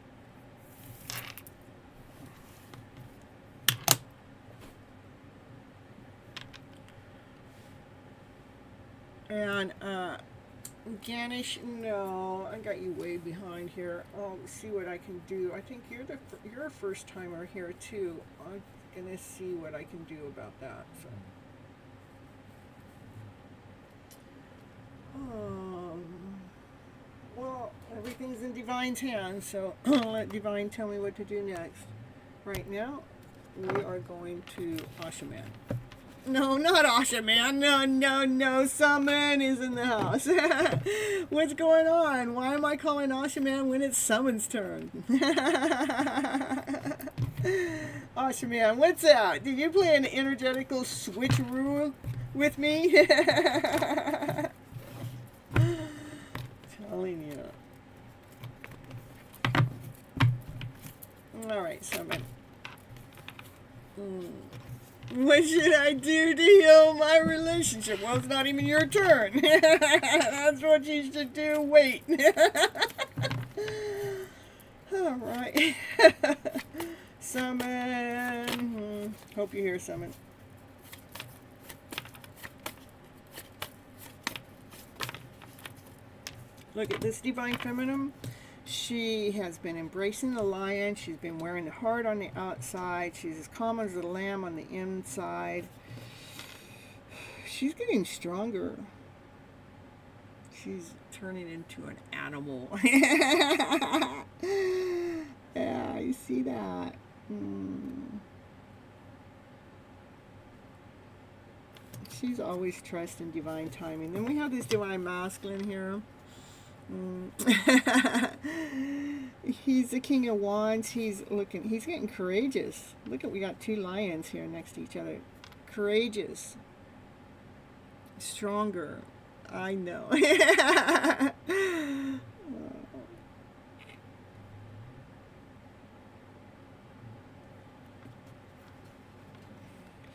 And Ganish, no, I got you way behind here. I'll see what I can do. I think you're a first timer here too. I'm gonna see what I can do about that. So. Well, everything's in Divine's hands, so I'll let Divine tell me what to do next. Right now, we are going to Ashaman. No, not Ashaman. No. Summon is in the house. What's going on? Why am I calling Ashaman when it's Summon's turn? Ashaman, what's that? Did you play an energetical switcheroo with me? Telling you. Alright, Summon. What should I do to heal my relationship? Well, it's not even your turn. That's what you should do. Wait. Alright. Summon. Hope you hear Summon. Look at this Divine Feminine. She has been embracing the lion. She's been wearing the heart on the outside. She's as calm as a lamb on the inside. She's getting stronger. She's turning into an animal. Yeah, you see that. She's always trusting divine timing. Then we have this Divine Masculine here. He's the King of Wands. He's getting courageous. Look at, we got 2 lions here next to each other. Courageous. Stronger. I know.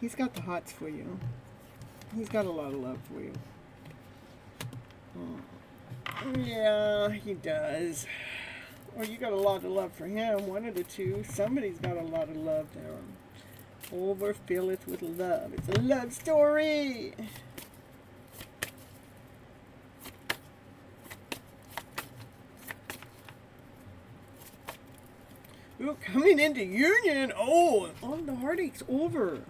He's got the hots for you. He's got a lot of love for you. Yeah, he does. Or you got a lot of love for him. One of the two. Somebody's got a lot of love there. Overfilleth with love. It's a love story. Ooh, coming into union. Oh, the heartache's over.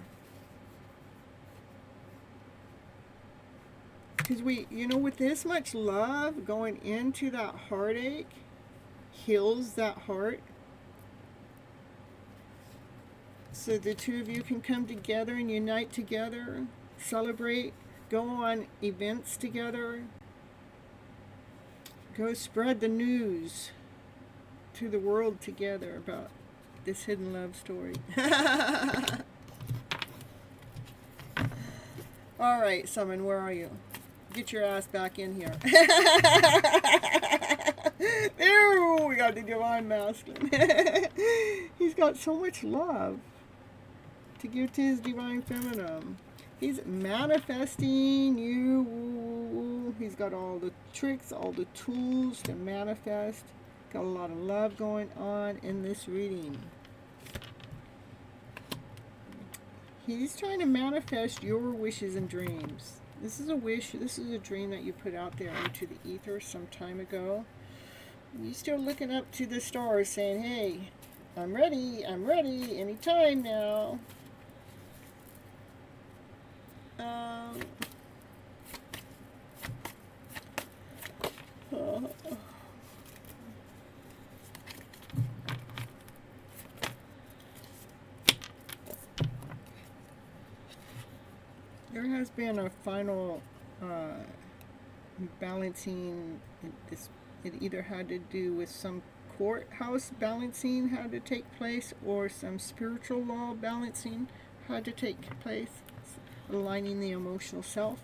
Because with this much love going into that heartache, heals that heart. So the two of you can come together and unite together, celebrate, go on events together, go spread the news to the world together about this hidden love story. All right, Summon, where are you? Get your ass back in here. There, we got the Divine Masculine. He's got so much love to give to his Divine Feminine. He's manifesting you. He's got all the tricks, all the tools to manifest. Got a lot of love going on in this reading. He's trying to manifest your wishes and dreams. This is a wish, this is a dream that you put out there into the ether some time ago. You're still looking up to the stars saying, hey, I'm ready, anytime now. There has been a final balancing. It either had to do with some courthouse balancing had to take place, or some spiritual law balancing had to take place, aligning the emotional self.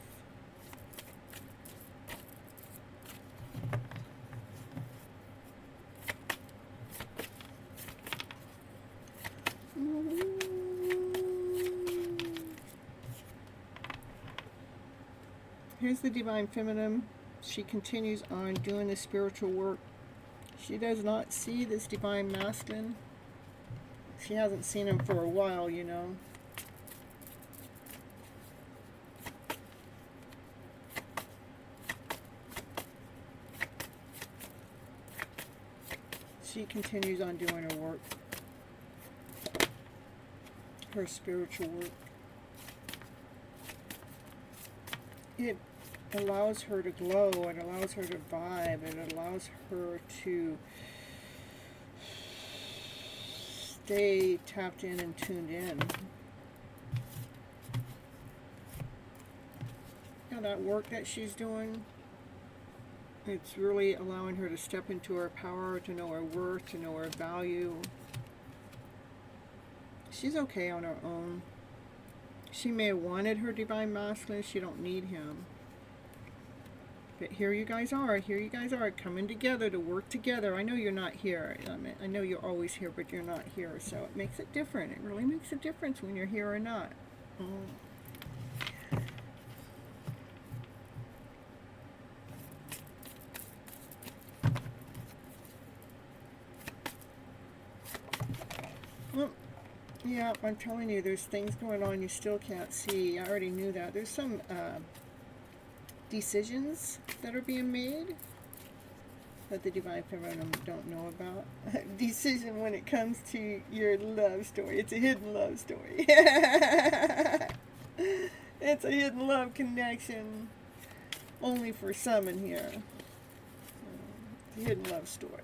Here's the Divine Feminine. She continues on doing the spiritual work. She does not see this Divine Masculine. She hasn't seen him for a while, you know. She continues on doing her work. Her spiritual work. It allows her to glow, it allows her to vibe, it allows her to stay tapped in and tuned in. Now that work that she's doing, it's really allowing her to step into her power, to know her worth, to know her value. She's okay on her own. She may have wanted her Divine Masculine, she don't need him. But here you guys are, coming together to work together. I know you're not here. I know you're always here, but you're not here. So it makes it different. It really makes a difference when you're here or not. Well, yeah, I'm telling you, there's things going on you still can't see. I already knew that. There's some decisions that are being made that the Divine Feminine don't know about. Decision when it comes to your love story. It's a hidden love story. It's a hidden love connection. Only for some in here. It's a hidden love story.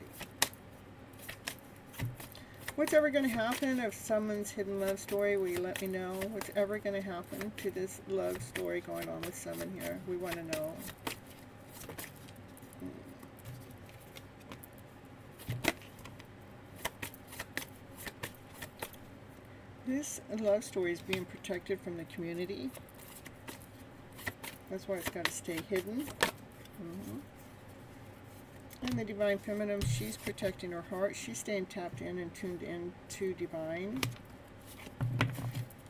What's ever going to happen if someone's hidden love story? Will you let me know? What's ever going to happen to this love story going on with someone here? We want to know. This love story is being protected from the community. That's why it's got to stay hidden. And the Divine Feminine, she's protecting her heart. She's staying tapped in and tuned in to Divine.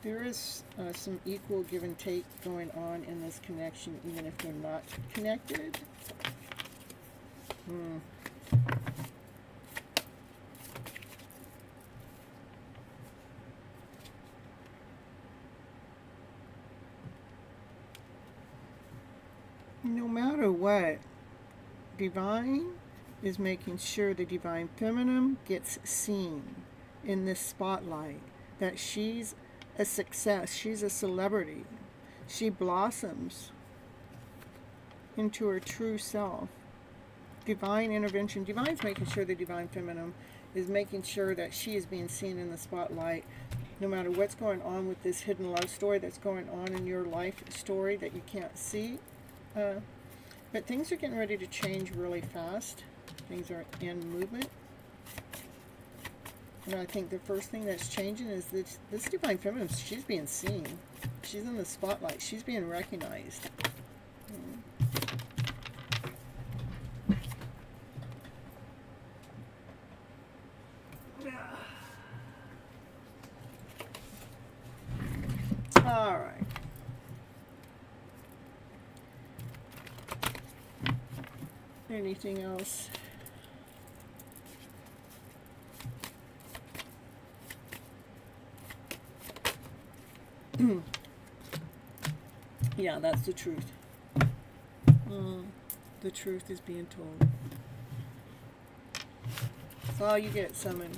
There is some equal give and take going on in this connection, even if they're not connected. No matter what, Divine is making sure the Divine Feminine gets seen in this spotlight, that she's a success, she's a celebrity, she blossoms into her true self. Divine intervention, Divine's making sure the Divine Feminine is making sure that she is being seen in the spotlight, no matter what's going on with this hidden love story that's going on in your life story that you can't see. But things are getting ready to change really fast. Things are in movement. And I think the first thing that's changing is that this Divine Feminine, she's being seen. She's in the spotlight. She's being recognized. All right. anything else. Yeah, that's the truth. The truth is being told. That's all you get, Summon.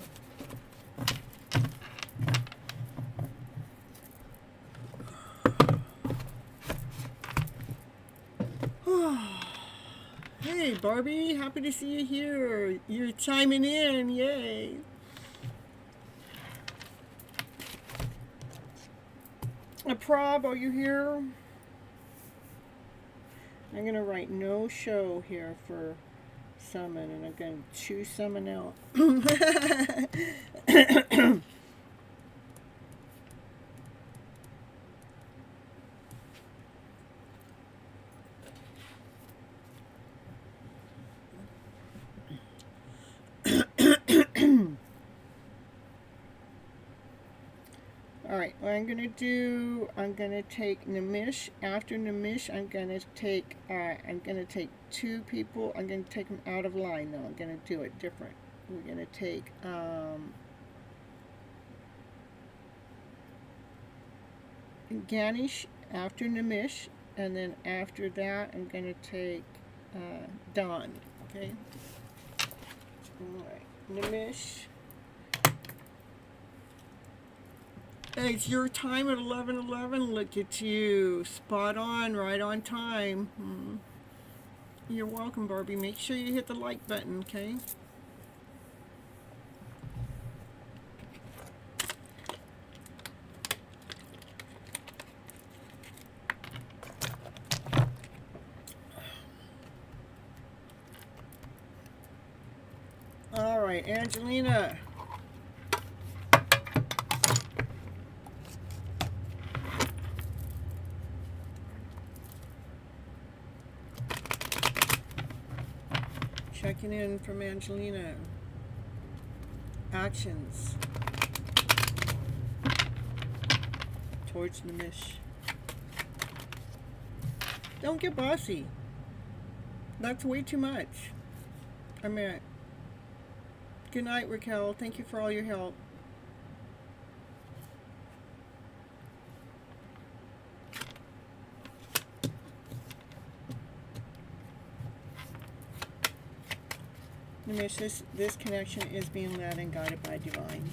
Hey, Barbie, happy to see you here. You're chiming in, yay. Prob, are you here? I'm going to write no show here for Summon, and I'm going to choose Summon out. Alright, what I'm going to do, I'm going to take Nimish. After Nimish, I'm going to take two people. I'm going to take them out of line, though. I'm going to do it different. We're going to take, Ganesh after Nimish, and then after that, I'm going to take, Don, okay? Alright, Nimish. Hey, it's your time at 11:11. Look at you. Spot on, right on time. You're welcome, Barbie. Make sure you hit the like button, okay? All right, Angelina. Checking in from Angelina. Actions towards Nimish. Don't get bossy. That's way too much. I mean, good night, Raquel. Thank you for all your help. Nimish, this connection is being led and guided by Divine.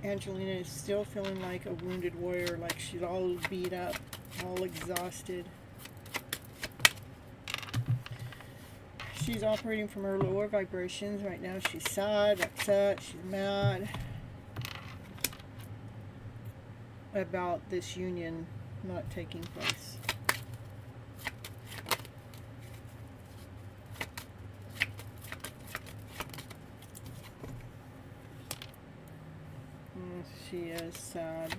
Angelina is still feeling like a wounded warrior, like she's all beat up, all exhausted. She's operating from her lower vibrations right now. She's sad, upset, she's mad about this union not taking place. She is sad.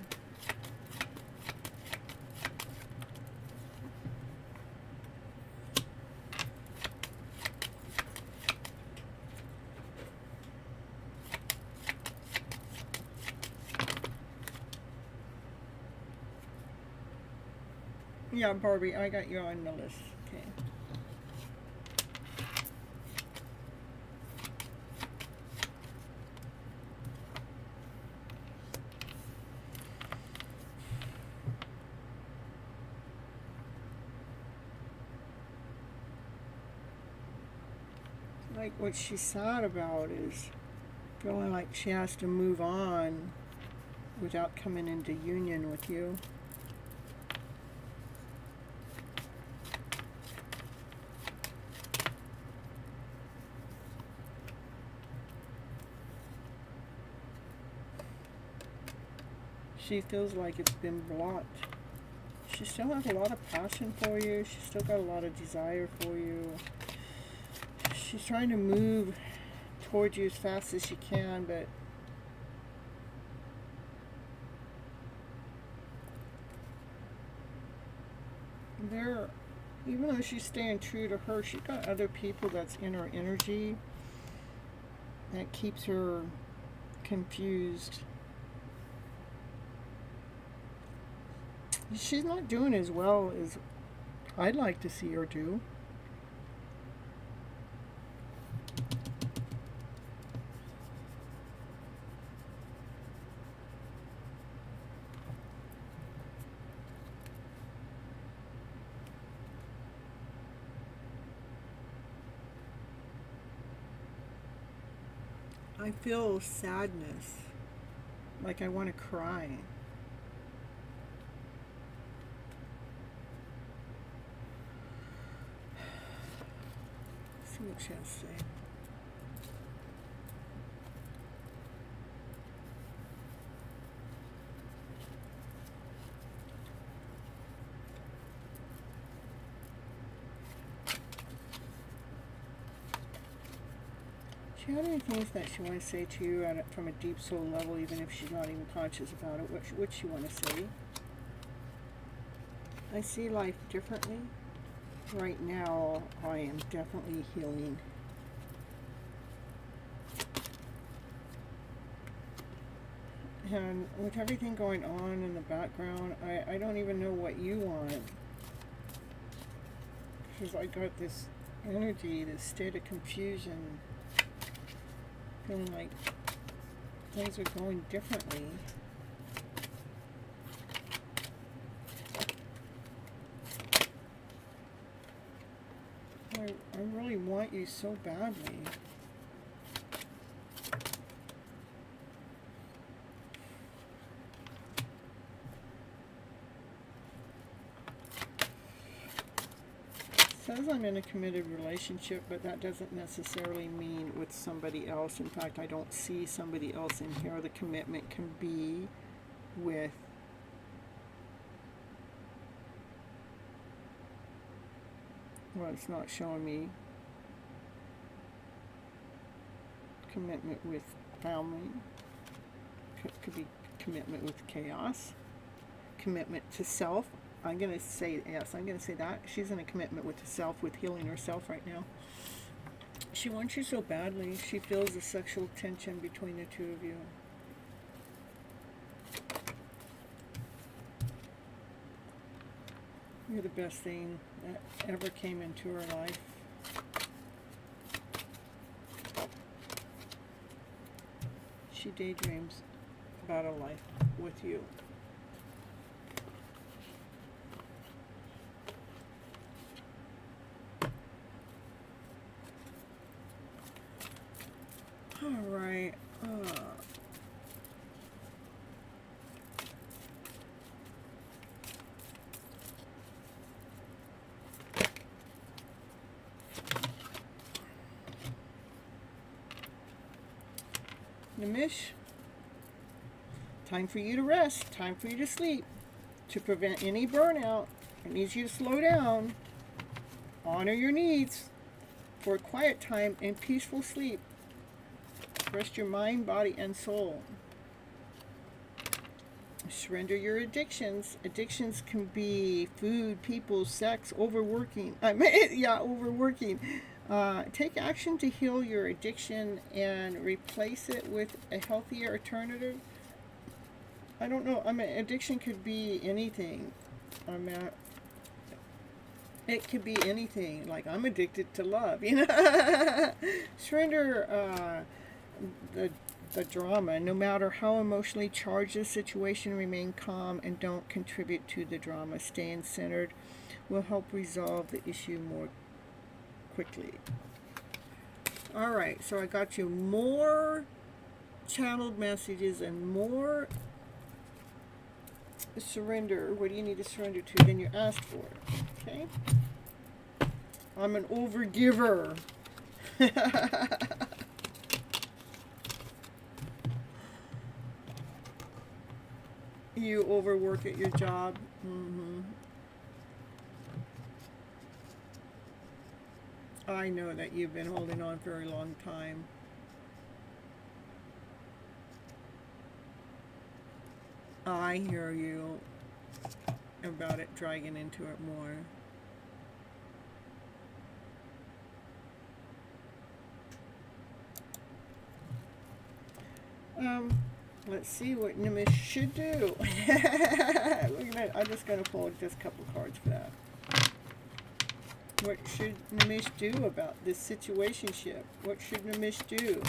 Yeah, Barbie, I got you on the list. Okay. Like what she's sad about is feeling like she has to move on without coming into union with you. She feels like it's been blocked. She still has a lot of passion for you. She's still got a lot of desire for you. She's trying to move towards you as fast as she can, but even though she's staying true to her, she's got other people that's in her energy that keeps her confused. She's not doing as well as I'd like to see her do. I feel sadness, like I want to cry. Let's see what she has to say. She had any things that she want to say to you from a deep soul level, even if she's not even conscious about it? What she want to say? I see life differently. Right now, I am definitely healing. And with everything going on in the background, I don't even know what you want. Because I got this energy, this state of confusion. Feeling like things are going differently. I really want you so badly. Says I'm in a committed relationship, but that doesn't necessarily mean with somebody else. In fact, I don't see somebody else in here. The commitment can be with well, it's not showing me commitment with family. Could be commitment with chaos. Commitment to self. I'm going to say, yes, I'm going to say that. She's in a commitment with herself, with healing herself right now. She wants you so badly. She feels the sexual tension between the two of you. You're the best thing that ever came into her life. She daydreams about a life with you. All right. Nimish, time for you to rest. Time for you to sleep. To prevent any burnout, it needs you to slow down. Honor your needs for a quiet time and peaceful sleep. Rest your mind, body, and soul. Surrender your addictions. Addictions can be food, people, sex, overworking. Overworking. Take action to heal your addiction and replace it with a healthier alternative. I don't know. Addiction could be anything. It could be anything. Like, I'm addicted to love, Surrender the drama. No matter how emotionally charged the situation, remain calm and don't contribute to the drama. Staying centered will help resolve the issue more quickly. Alright, so I got you more channeled messages and more surrender. What do you need to surrender to than you asked for? Okay? I'm an overgiver. You overwork at your job. I know that you've been holding on for a long time. I hear you about it dragging into it more. Let's see what Nimish should do. I'm just going to pull just a couple cards for that. What should Nimish do about this situationship? What should Nimish do?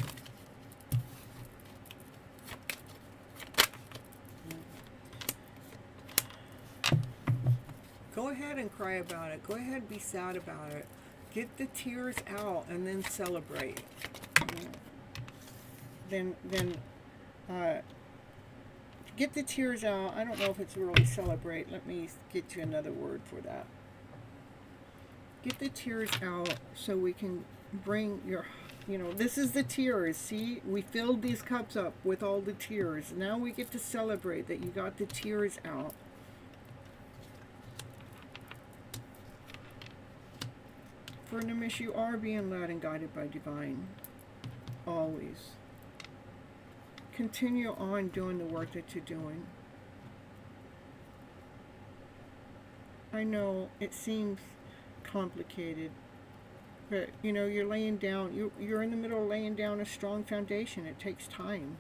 Go ahead and cry about it. Go ahead and be sad about it. Get the tears out and then celebrate. Then get the tears out. I don't know if it's really celebrate. Let me get you another word for that. Get the tears out so we can bring your, this is the tears. See, we filled these cups up with all the tears. Now we get to celebrate that you got the tears out. For Nimish, you are being led and guided by divine. Always. Continue on doing the work that you're doing. I know it seems complicated, but you're laying down, you're in the middle of laying down a strong foundation. It takes time.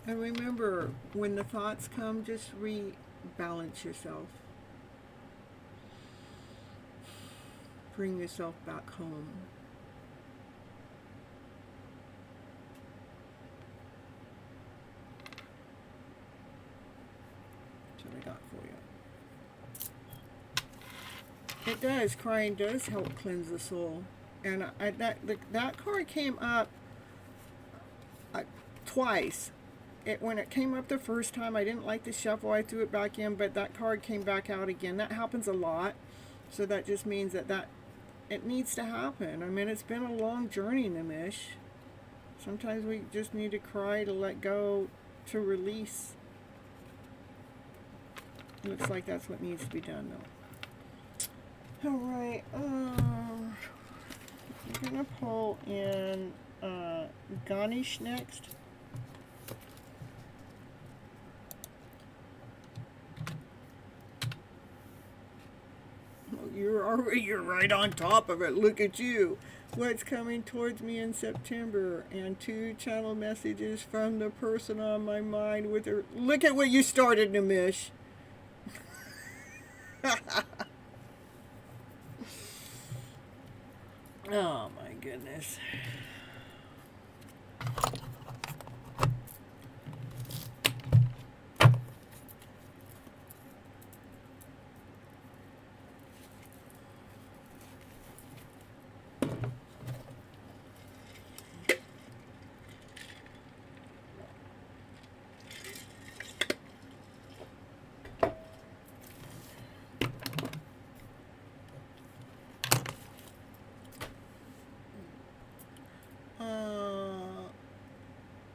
And remember, when the thoughts come, just rebalance yourself. Bring yourself back home. That's what I got for you. It does. Crying does help cleanse the soul. And that card came up twice. When it came up the first time, I didn't like the shuffle. I threw it back in, but that card came back out again. That happens a lot. So that just means that it needs to happen. I mean, it's been a long journey, Nimish. Sometimes we just need to cry to let go, to release. Looks like that's what needs to be done, though. All right. I'm going to pull in Ganesh next. You're right on top of it. Look at you. What's coming towards me in September? And 2 channel messages from the person on my mind with her. Look at what you started, Nimish. Oh my goodness.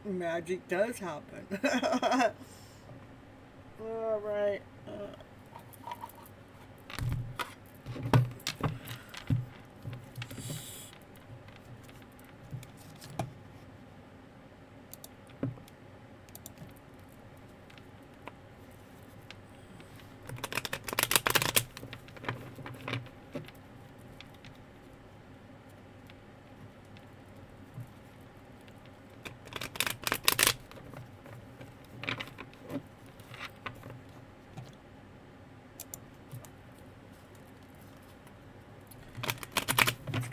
Magic does happen. All right.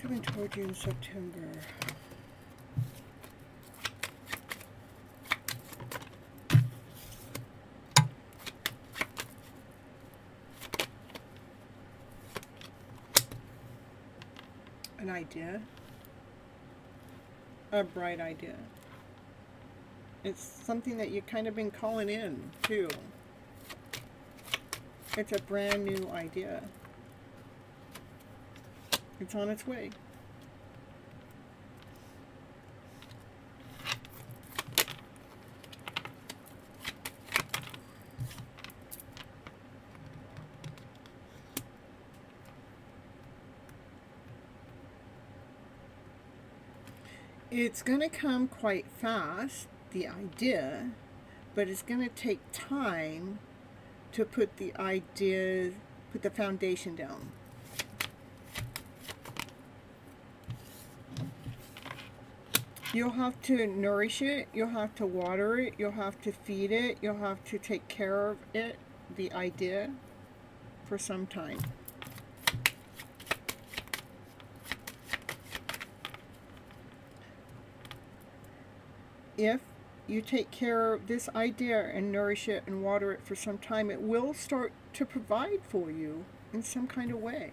Coming toward you in September. An idea. A bright idea. It's something that you've kind of been calling in, too. It's a brand new idea. It's on its way. It's going to come quite fast, the idea, but it's going to take time to put the idea, put the foundation down. You'll have to nourish it, you'll have to water it, you'll have to feed it, you'll have to take care of it, the idea, for some time. If you take care of this idea and nourish it and water it for some time, it will start to provide for you in some kind of way.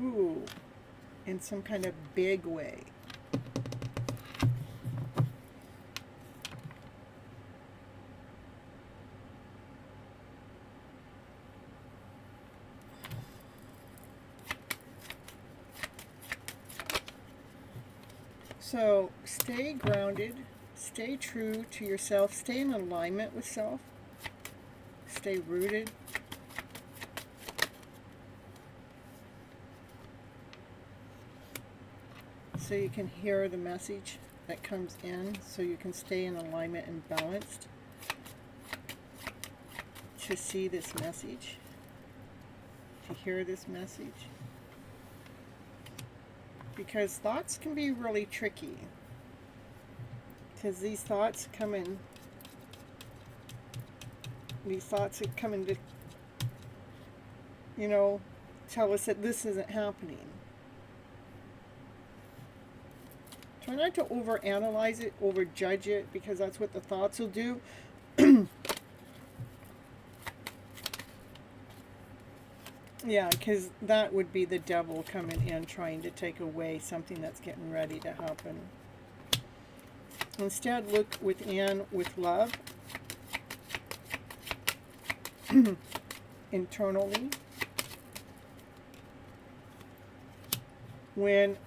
Ooh, in some kind of big way. So stay grounded, stay true to yourself, stay in alignment with self, stay rooted. So you can hear the message that comes in, so you can stay in alignment and balanced to see this message, to hear this message. Because thoughts can be really tricky. Because these thoughts come in, to, you know, tell us that this isn't happening. Try not to overanalyze it, overjudge it, because that's what the thoughts will do. Yeah, because that would be the devil coming in trying to take away something that's getting ready to happen. Instead, look within with love, internally. When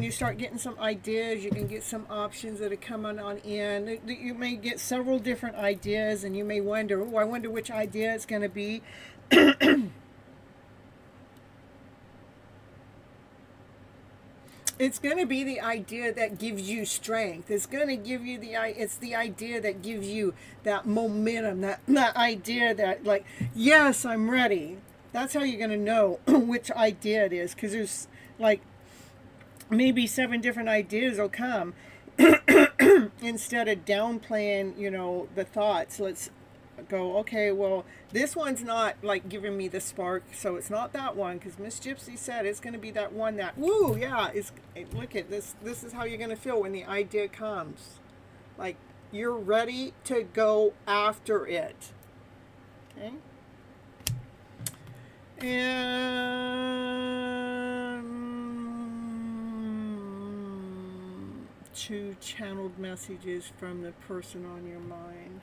you start getting some ideas, you can get some options that are coming on in. You may get several different ideas, and you may wonder, oh, I wonder which idea it's going to be. It's going to be the idea that gives you strength. It's going to give you it's the idea that gives you that momentum, that idea that, like, yes, I'm ready. That's how you're going to know which idea it is, because there's like maybe 7 different ideas will come. Instead of downplaying, you know, the thoughts, let's go, okay, well, this one's not like giving me the spark, so it's not that one, because Miss Gypsy said it's going to be that one that, woo, yeah, look at this. This is how you're going to feel when the idea comes. Like, you're ready to go after it. Okay? And 2 channeled messages from the person on your mind.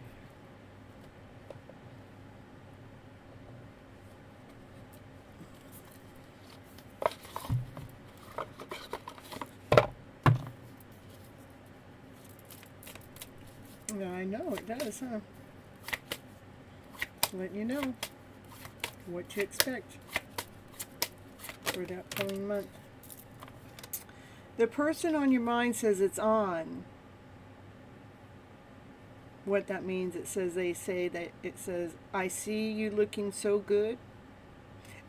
Yeah, I know it does, huh? Letting you know what to expect for that coming month. The person on your mind says it's on. What that means, it says, I see you looking so good,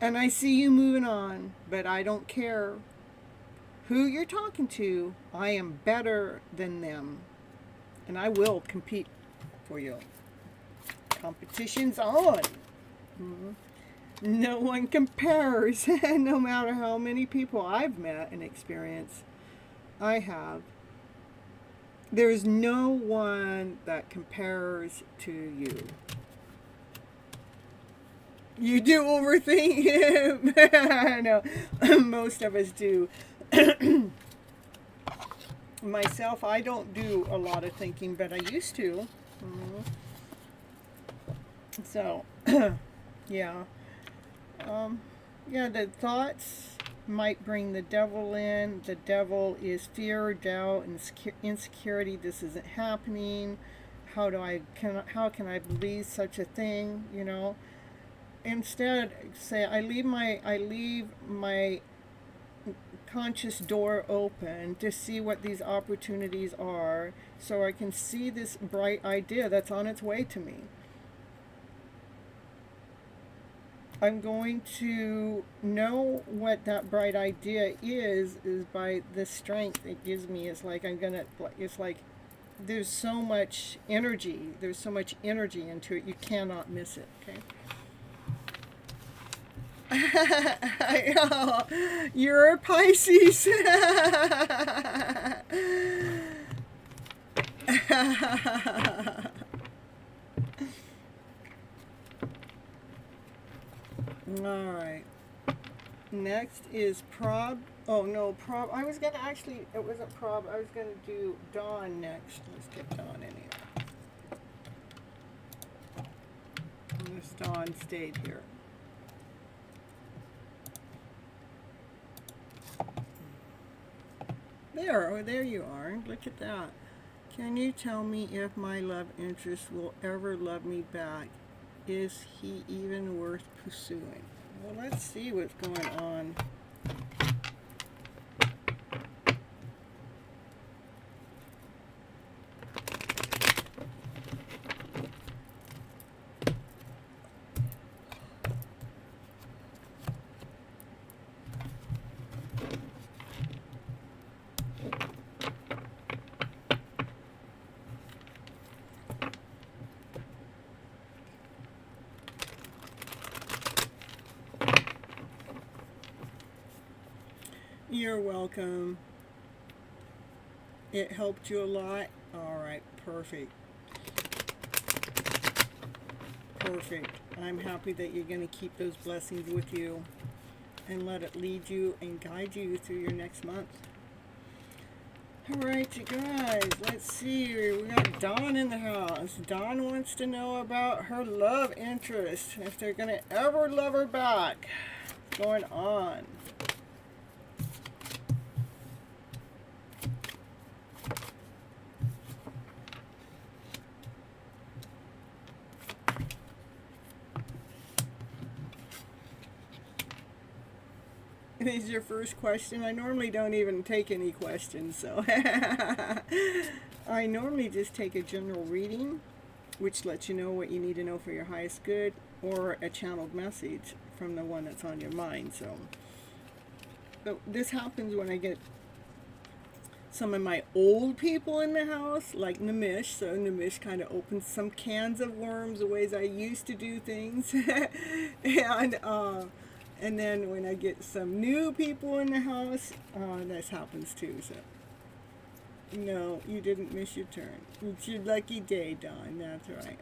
and I see you moving on, but I don't care who you're talking to. I am better than them, and I will compete for you. Competition's on. Mm-hmm. No one compares. No matter how many people I've met and experienced, I have. There's no one that compares to you. You do overthink him. I know. Most of us do. Myself, I don't do a lot of thinking, but I used to. Mm-hmm. So, yeah. Yeah, the thoughts might bring the devil in. The devil is fear, doubt, and insecurity. This isn't happening. How can I believe such a thing? You know. Instead, say I leave my conscious door open to see what these opportunities are, so I can see this bright idea that's on its way to me. I'm going to know what that bright idea is by the strength it gives me. It's like it's like there's so much energy. There's so much energy into it. You cannot miss it, okay? You're a Pisces. All right. Next is Prob. Oh no, Prob. I was gonna actually. It wasn't Prob. I was gonna do Dawn next. Let's get Dawn in here. This Dawn stayed here. There, oh, there you are. Look at that. Can you tell me if my love interest will ever love me back? Is he even worth pursuing? Well, let's see what's going on. You're welcome. It helped you a lot? Alright, perfect. Perfect. I'm happy that you're going to keep those blessings with you and let it lead you and guide you through your next month. Alright, you guys, let's see. We got Dawn in the house. Dawn wants to know about her love interest, if they're going to ever love her back. What's going on? Is your first question? I normally don't even take any questions, so I normally just take a general reading, which lets you know what you need to know for your highest good, or a channeled message from the one that's on your mind. So, but this happens when I get some of my old people in the house, like Namish. So Namish kind of opens some cans of worms, the ways I used to do things, and then when I get some new people in the house, this happens too. So, no, you didn't miss your turn. It's your lucky day, Dawn. That's right.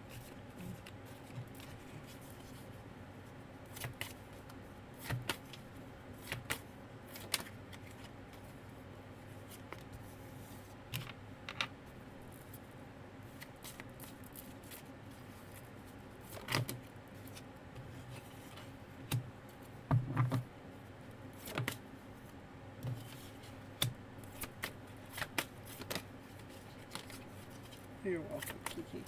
You're welcome, Kiki.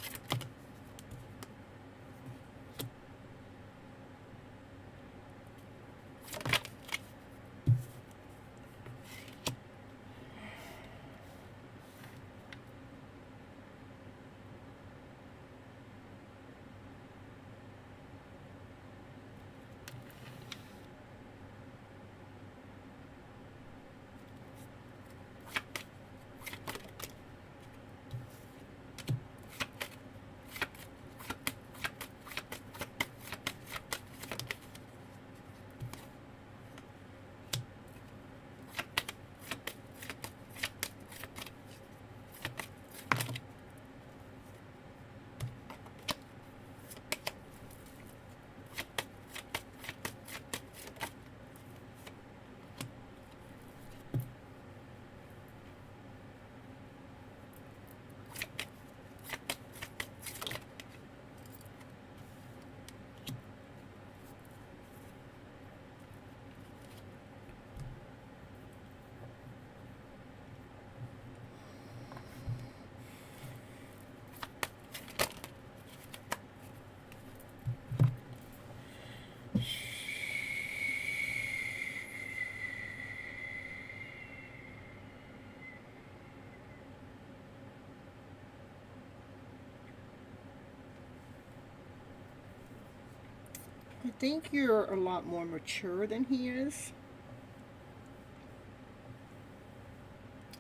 think you're a lot more mature than he is.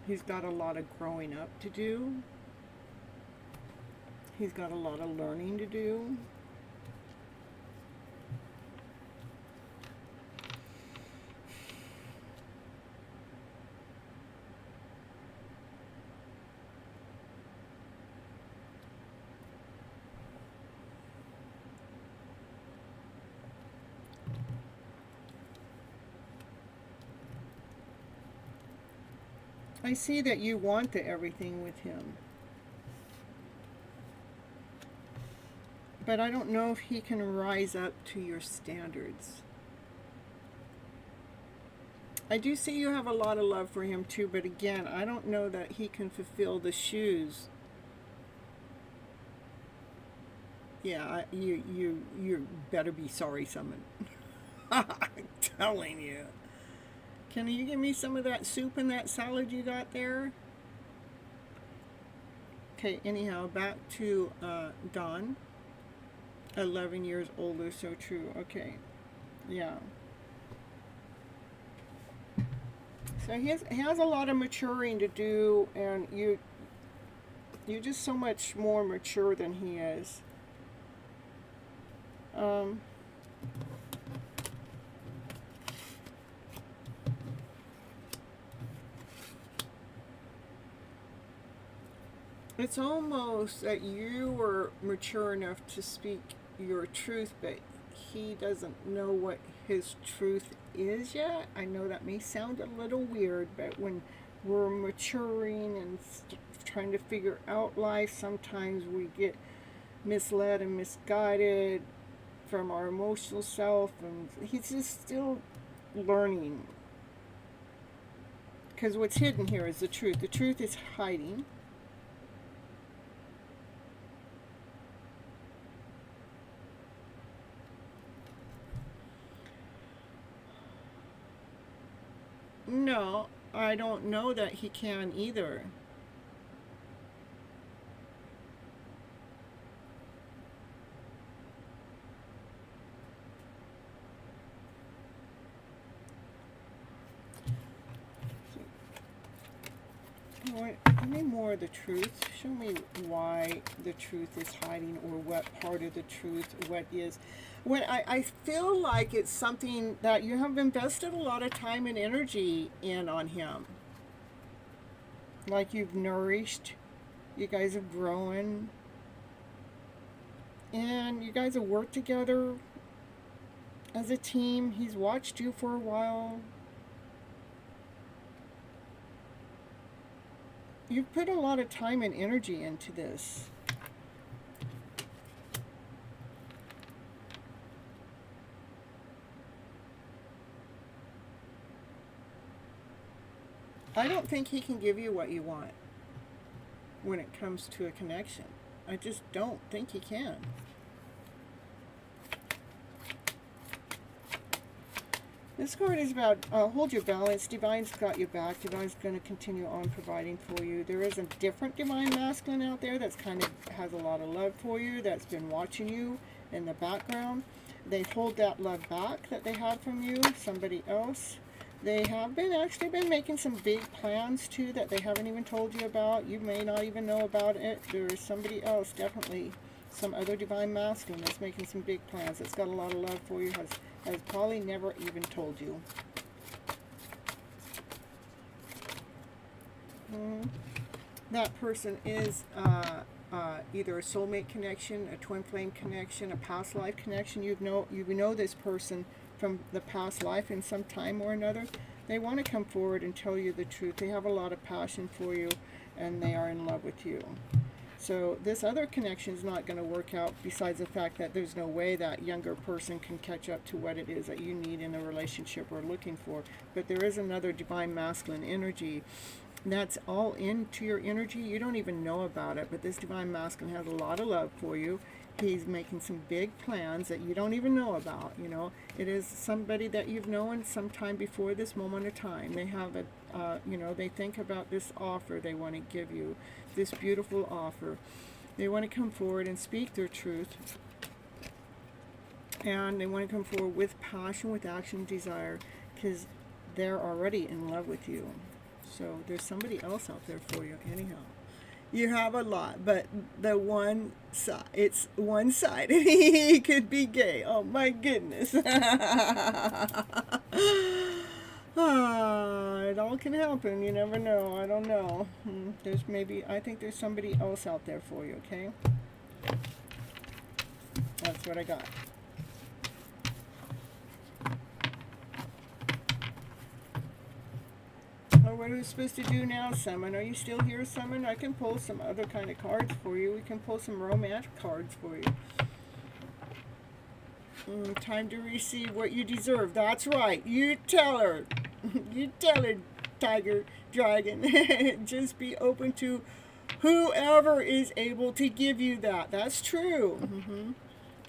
He's got a lot of growing up to do. He's got a lot of learning to do. I see that you want the everything with him. But I don't know if he can rise up to your standards. I do see you have a lot of love for him too, but again, I don't know that he can fulfill the shoes. Yeah, you better be sorry, someone. I'm telling you. Can you give me some of that soup and that salad you got there? Okay, anyhow, back to Dawn. 11 years older, so true. Okay, yeah. So he has a lot of maturing to do, and you're just so much more mature than he is. It's almost that you were mature enough to speak your truth, but he doesn't know what his truth is yet. I know that may sound a little weird, but when we're maturing and trying to figure out life, sometimes we get misled and misguided from our emotional self, and he's just still learning. Because what's hidden here is the truth. The truth is hiding. No, I don't know that he can either. Give me more of the truth. Show me why the truth is hiding, or what part of the truth, what is. When I feel like it's something that you have invested a lot of time and energy in on him. Like you've nourished, you guys have grown, and you guys have worked together as a team. He's watched you for a while. You've put a lot of time and energy into this. I don't think he can give you what you want when it comes to a connection. I just don't think he can. This card is about hold your balance. Divine's got your back. Divine's going to continue on providing for you. There is a different Divine Masculine out there that's kind of has a lot of love for you, that's been watching you in the background. They hold that love back that they had from you, somebody else. They have actually been making some big plans too that they haven't even told you about. You may not even know about it. There's somebody else, definitely some other Divine Masculine that's making some big plans, that's got a lot of love for you, has probably never even told you. That person is either a soulmate connection, a twin flame connection, a past life connection. You know this person from the past life in some time or another. They want to come forward and tell you the truth. They have a lot of passion for you, and they are in love with you. So this other connection is not going to work out, besides the fact that there's no way that younger person can catch up to what it is that you need in a relationship or looking for. But there is another Divine Masculine energy that's all into your energy. You don't even know about it, but this Divine Masculine has a lot of love for you. He's making some big plans that you don't even know about. You know, it is somebody that you've known sometime before this moment of time. They have a, they think about this offer they want to give you, this beautiful offer. They want to come forward and speak their truth. And they want to come forward with passion, with action, desire, because they're already in love with you. So there's somebody else out there for you anyhow. You have a lot, but the one side, it's one sided. He could be gay. Oh my goodness. It all can happen. You never know. I don't know. I think there's somebody else out there for you, okay? That's what I got. Oh, what are we supposed to do now, Summon? Are you still here, Summon? I can pull some other kind of cards for you. We can pull some romantic cards for you. Time to receive what you deserve. That's right. You tell her. You tell her, Tiger, Dragon. Just be open to whoever is able to give you that. That's true.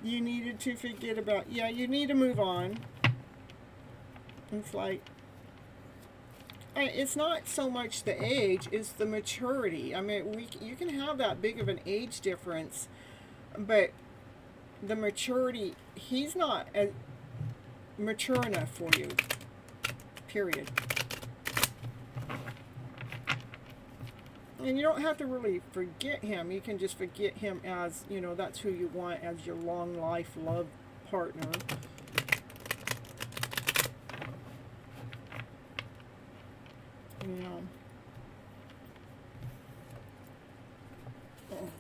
You needed to forget about... Yeah, you need to move on. It's like... It's not so much the age, it's the maturity. I mean, you can have that big of an age difference, but the maturity, he's not mature enough for you, period. And you don't have to really forget him. You can just forget him as, you know, that's who you want as your long life love partner. Yeah. Oh.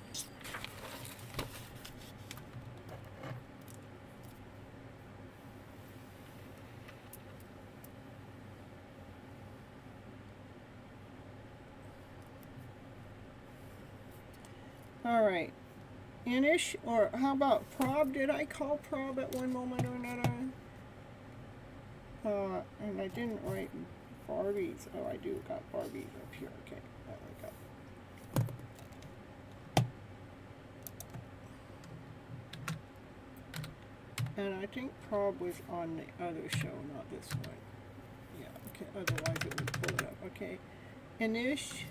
All right. Inish, or how about Prob? Did I call Prob at one moment or another? And I didn't write Barbies. Oh, I do got Barbies up here. Okay, there we go. And I think Prob was on the other show, not this one. Yeah, okay, otherwise it would pull it up. Okay, Inish.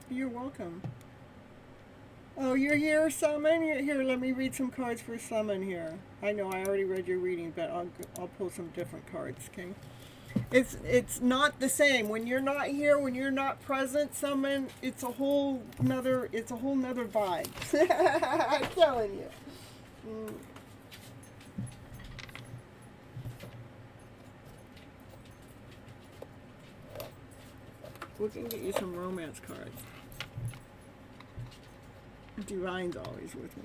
You're welcome. Oh, you're here, Summon? You're here. Let me read some cards for Summon here. I know I already read your reading, but I'll pull some different cards, okay? It's not the same. When you're not here, when you're not present, Summon, it's a whole nother vibe. I'm telling you. We can get you some romance cards. Divine's always with me.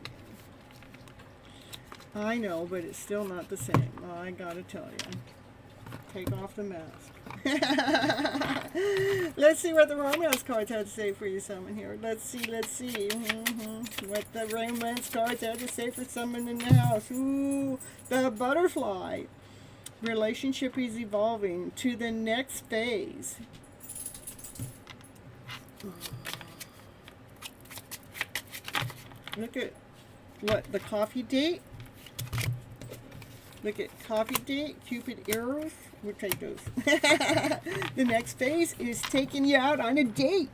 I know, but it's still not the same. I gotta tell you. Take off the mask. Let's see what the romance cards had to say for you, Summon, here. Let's see. What the romance cards had to say for Summon in the house. Ooh, the butterfly. Relationship is evolving to the next phase. Look at what the coffee date. Look at coffee date, Cupid arrows. We'll take those. The next phase is taking you out on a date.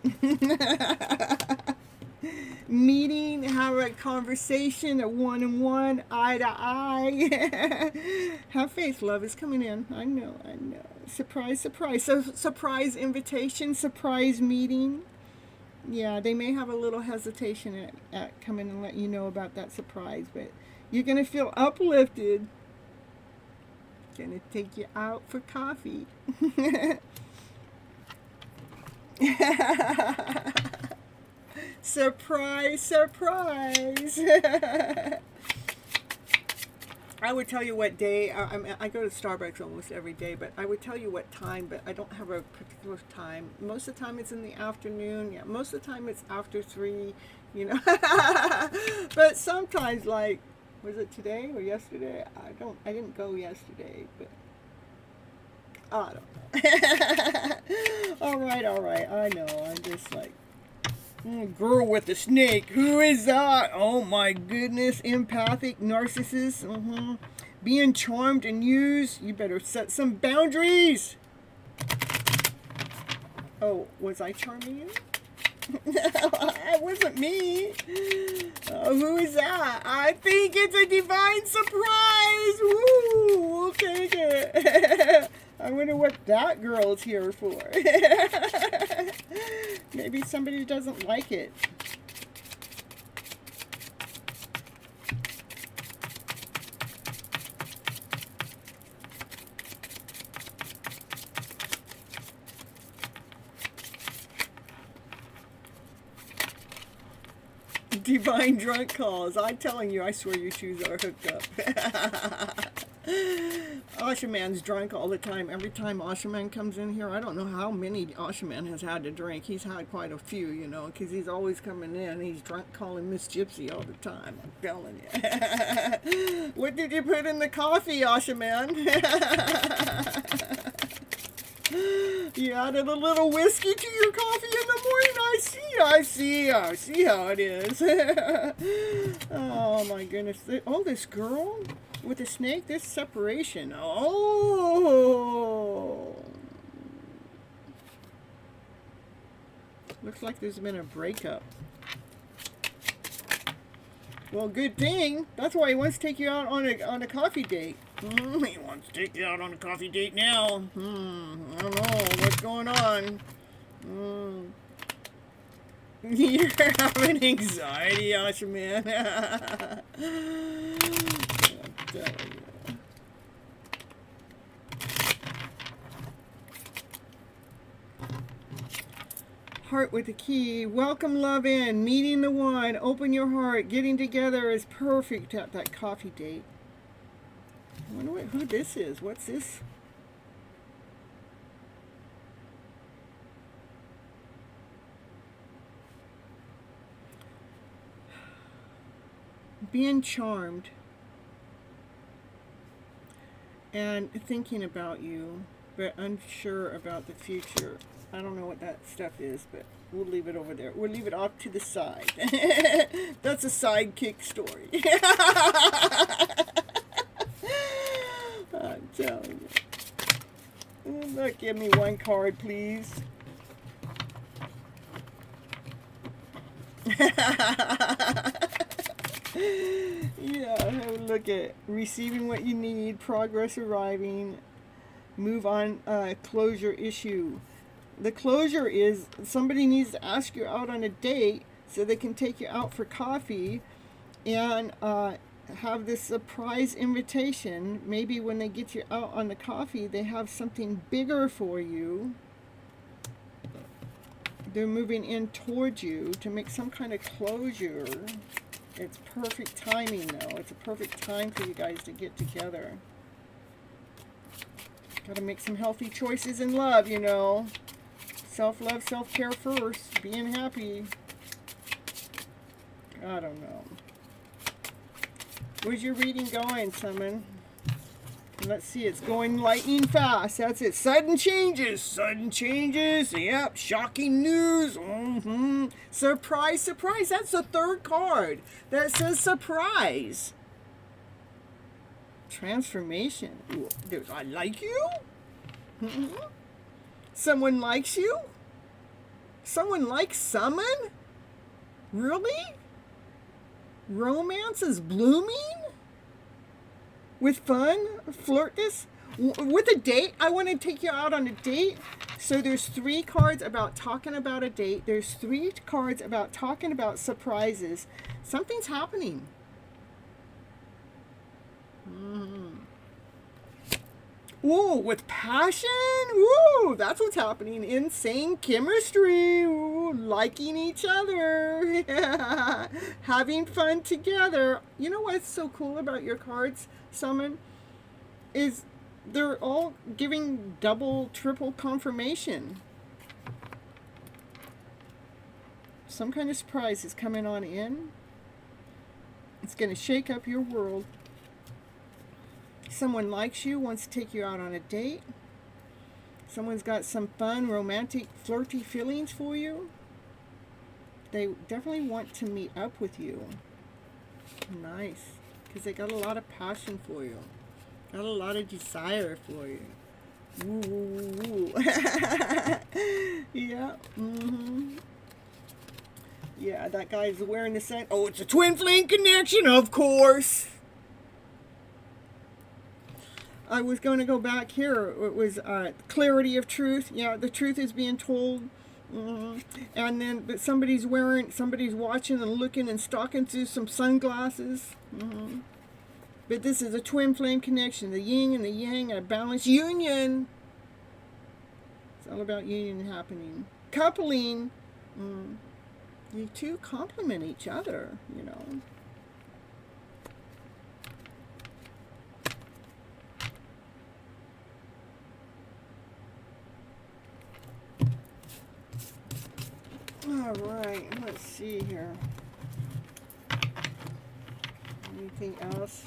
Meeting, have a conversation, a one-on-one, eye to eye. Have faith, love is coming in. I know. Surprise, surprise. So, surprise invitation, surprise meeting. Yeah, they may have a little hesitation at coming and let you know about that surprise, but you're going to feel uplifted. Going to take you out for coffee. Surprise, surprise. I would tell you what day. I go to Starbucks almost every day, but I would tell you what time, but I don't have a particular time. Most of the time it's in the afternoon. Yeah, most of the time it's after 3, you know. But sometimes, like, was it today or yesterday? I didn't go yesterday, but I don't know. All right. I know. I'm just like, girl with the snake. Who is that? Oh my goodness. Empathic narcissist. Being charmed and used. You better set some boundaries. Oh, was I charming you? It wasn't me. Oh, who is that? I think it's a divine surprise. Woo! We'll take it. I wonder what that girl's here for. Maybe somebody doesn't like it. Divine drunk calls. I'm telling you, I swear you twos are hooked up. Oshaman's drunk all the time. Every time Oshaman comes in here, I don't know how many Oshaman has had to drink. He's had quite a few, you know, because he's always coming in. He's drunk calling Miss Gypsy all the time. I'm telling you. What did you put in the coffee, Oshaman? You added a little whiskey to your coffee in the morning. I see how it is. Oh my goodness. Oh, this girl with the snake, this separation. Oh. Looks like there's been a breakup. Well, good thing. That's why he wants to take you out on a coffee date. He wants to take you out on a coffee date now. I don't know what's going on. You're having anxiety, Oshaman. I'm telling you. Heart with the key. Welcome love in. Meeting the one. Open your heart. Getting together is perfect at that coffee date. I wonder who this is. What's this? Being charmed and thinking about you, but unsure about the future. I don't know what that stuff is, but we'll leave it over there. We'll leave it off to the side. That's a sidekick story. I'm telling you. Look, give me one card, please. Yeah, look at receiving what you need, progress arriving, move on, closure issue. The closure is somebody needs to ask you out on a date so they can take you out for coffee and have this surprise invitation. Maybe when they get you out on the coffee, they have something bigger for you. They're moving in towards you to make some kind of closure. It's perfect timing, though. It's a perfect time for you guys to get together. Got to make some healthy choices in love, you know. Self-love, self-care first. Being happy. I don't know. Where's your reading going, Summon? Let's see, it's going lightning fast. That's it. Sudden changes. Sudden changes. Yep. Shocking news. Surprise, surprise. That's the third card that says surprise. Transformation. Ooh, I like you? Someone likes you? Someone likes Summon? Really? Romance is blooming? With fun? Flirt this? With a date? I want to take you out on a date. So there's 3 cards about talking about a date. There's 3 cards about talking about surprises. Something's happening. Ooh, with passion? Ooh, that's what's happening. Insane chemistry. Ooh, liking each other. Yeah. Having fun together. You know what's so cool about your cards, Summon? Is they're all giving double, triple confirmation. Some kind of surprise is coming on in. It's going to shake up your world. Someone likes you, wants to take you out on a date. Someone's got some fun, romantic, flirty feelings for you. They definitely want to meet up with you. Nice. Because they got a lot of passion for you. Got a lot of desire for you. Ooh. Yeah. Yeah, that guy's wearing the same. Oh, it's a twin flame connection, of course. I was going to go back here. It was clarity of truth. Yeah, the truth is being told. And then, but somebody's watching and looking and stalking through some sunglasses. But this is a twin flame connection. The yin and the yang, a balanced union. It's all about union happening. Coupling. You two complement each other, you know. All right, let's see here. Anything else?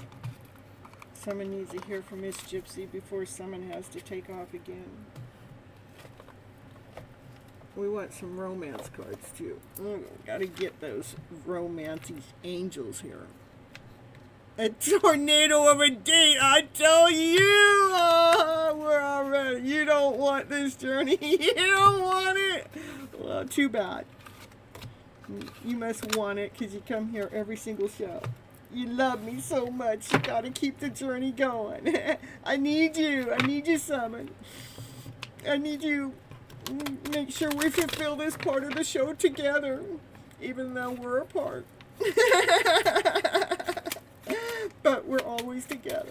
Someone needs to hear from Miss Gypsy before someone has to take off again. We want some romance cards too. Gotta get those romancy angels here. A tornado of a date, I tell you! Oh, we're already. You don't want this journey. You don't want it. Well, too bad. You must want it because you come here every single show. You love me so much. You gotta keep the journey going. I need you. I need you, Summon. I need you. Make sure we fulfill this part of the show together, even though we're apart. But we're always together.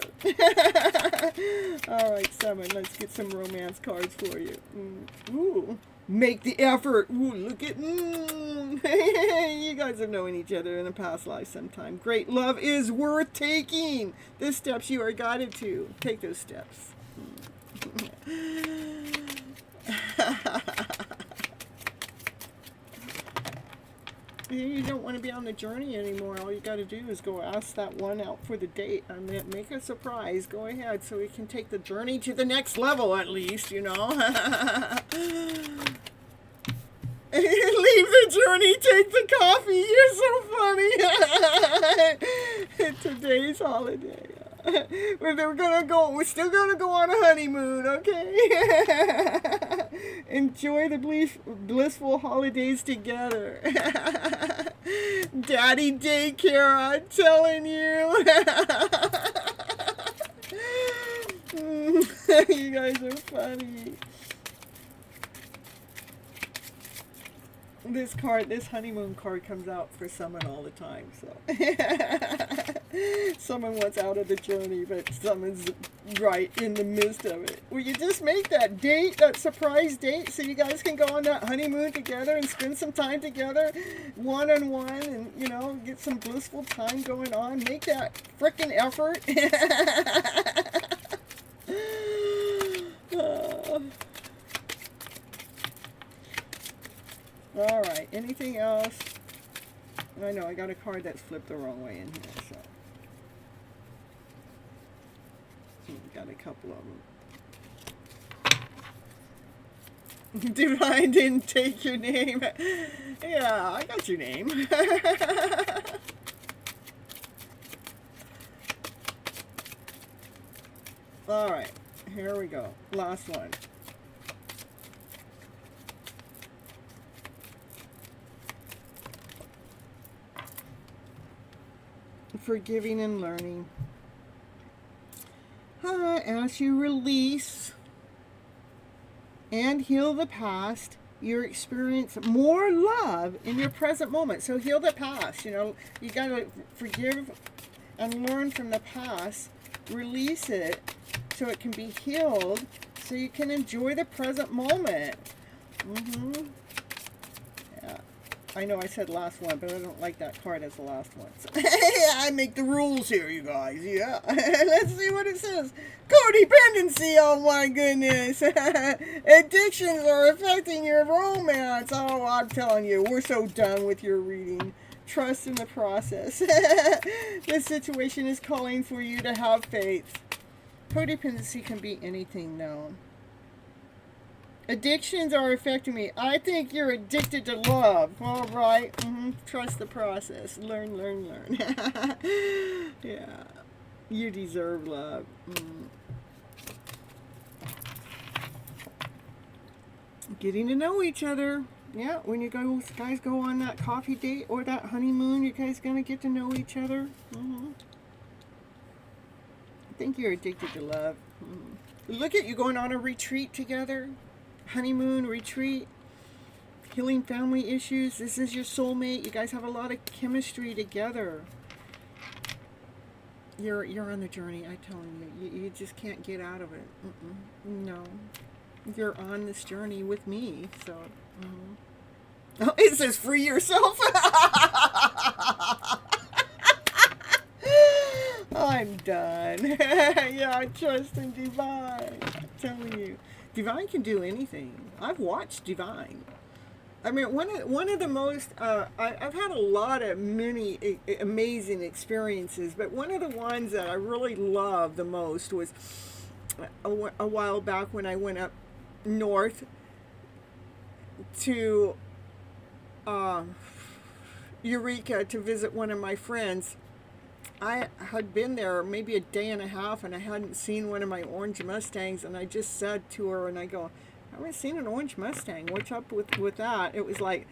All right, Summon, let's get some romance cards for you. Ooh, make the effort. Ooh, look at, you guys have known each other in a past life sometime. Great love is worth taking. The steps you are guided to. Take those steps. You don't want to be on the journey anymore. All you got to do is go ask that one out for the date and then make a surprise. Go ahead so we can take the journey to the next level at least, you know. Leave the journey, take the coffee. You're so funny. Today's holiday. We're still gonna go on a honeymoon, okay? Enjoy the blissful holidays together. Daddy daycare, I'm telling you. You guys are funny. This honeymoon card comes out for someone all the time, so. Someone wants out of the journey, but someone's right in the midst of it. Will you just make that date, that surprise date, so you guys can go on that honeymoon together and spend some time together, one-on-one, and, you know, get some blissful time going on. Make that frickin' effort. All right, anything else? I know, I got a card that's flipped the wrong way in here, so. Got a couple of them. Divine didn't take your name. Yeah, I got your name. All right, here we go. Last one. Forgiving and learning. As you release and heal the past, you experience more love in your present moment. So heal the past, you know, you got to forgive and learn from the past, release it so it can be healed, so you can enjoy the present moment. Yeah. I know I said last one, but I don't like that card as the last one. So I make the rules here, you guys. Yeah. Let's see what it says. Codependency, oh my goodness. Addictions are affecting your romance. Oh, I'm telling you, we're so done with your reading. Trust in the process. This situation is calling for you to have faith. Codependency can be anything known. Addictions are affecting me. I think you're addicted to love. All right. Trust the process. Learn, learn, learn. Yeah. You deserve love. Getting to know each other. Yeah, when you guys go on that coffee date or that honeymoon, you guys gonna get to know each other. I think you're addicted to love. Look at you going on a retreat together. Honeymoon, retreat, healing family issues. This is your soulmate. You guys have a lot of chemistry together. You're on the journey, I'm telling you. You just can't get out of it. No. You're on this journey with me, so. Oh, it says free yourself. I'm done. Yeah, I trust in Divine. I'm telling you. Divine can do anything. I've watched Divine. I mean, one of the most, I've had a lot of many amazing experiences, but one of the ones that I really loved the most was a while back when I went up north to Eureka to visit one of my friends. I had been there maybe a day and a half, and I hadn't seen one of my orange Mustangs, and I just said to her, and I go, I haven't seen an orange Mustang. What's up with that? It was like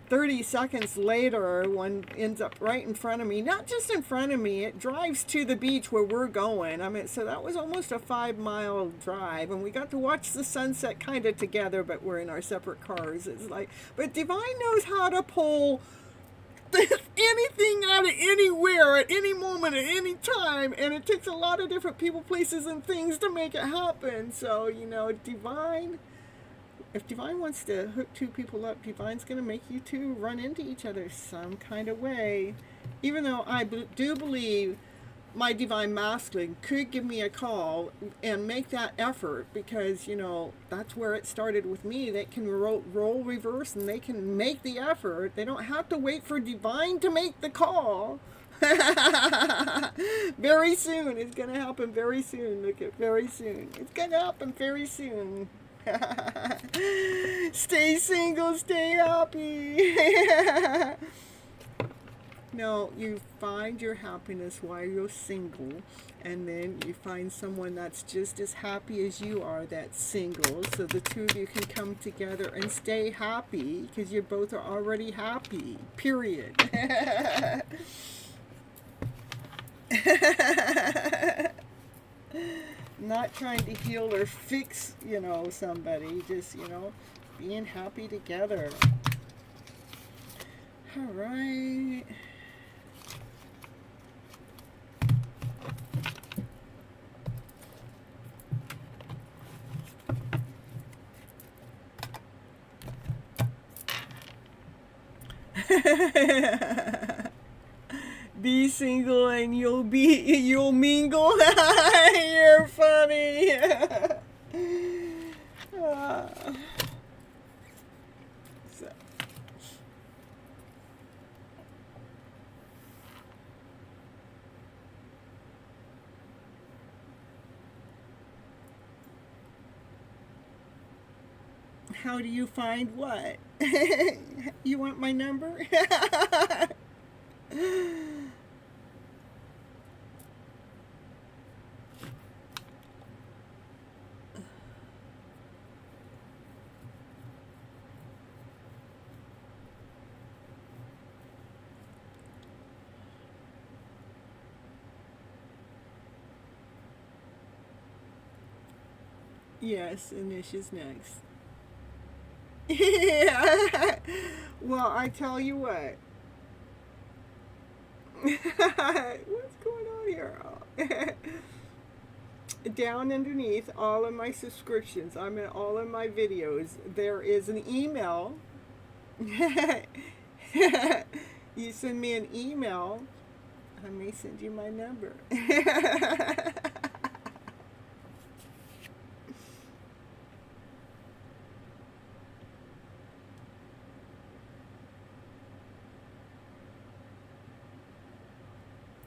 30 seconds later, one ends up right in front of me. Not just in front of me, it drives to the beach where we're going. I mean, so that was almost a 5-mile drive, and we got to watch the sunset kind of together, but we're in our separate cars. It's like, but Divine knows how to pull anything out of anywhere at any moment at any time, and it takes a lot of different people, places, and things to make it happen. So, you know, Divine, if Divine wants to hook two people up, Divine's going to make you two run into each other some kind of way. Even though I do believe my Divine Masculine could give me a call and make that effort, because, you know, that's where it started with me. They can role reverse, and they can make the effort. They don't have to wait for Divine to make the call. Very soon. It's going to happen very soon. Look at very soon. It's going to happen very soon. Stay single, stay happy. No, you find your happiness while you're single, and then you find someone that's just as happy as you are that's single, so the two of you can come together and stay happy, because you both are already happy, period. Not trying to heal or fix, you know, somebody, just, you know, being happy together. All right. Be single and you'll mingle. You're funny. So. How do you find what? You want my number? Yes, Anisha's next. Yeah. Well, I tell you what. What's going on here? Down underneath all of my subscriptions, I'm in all of my videos, there is an email. You send me an email, I may send you my number.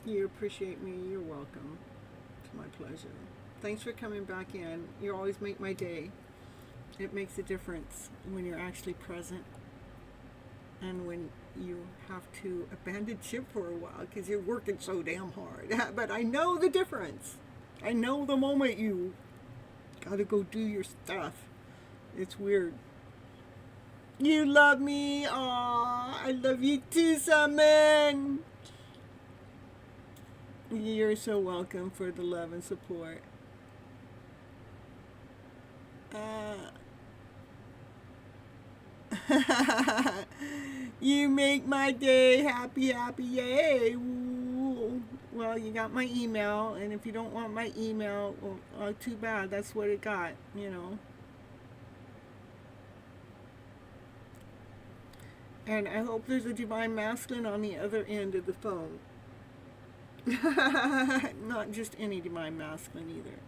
You appreciate me, you're welcome. It's my pleasure. Thanks for coming back in. You always make my day. It makes a difference when you're actually present, and when you have to abandon ship for a while because you're working so damn hard. But I know the difference. I know the moment you gotta go do your stuff. It's weird. You love me. Aw, I love you too, Simon. You're so welcome for the love and support. You make my day happy, happy, yay. Ooh. Well, you got my email, and if you don't want my email, well, too bad. That's what it got, you know. And I hope there's a divine masculine on the other end of the phone. Not just any divine masculine either.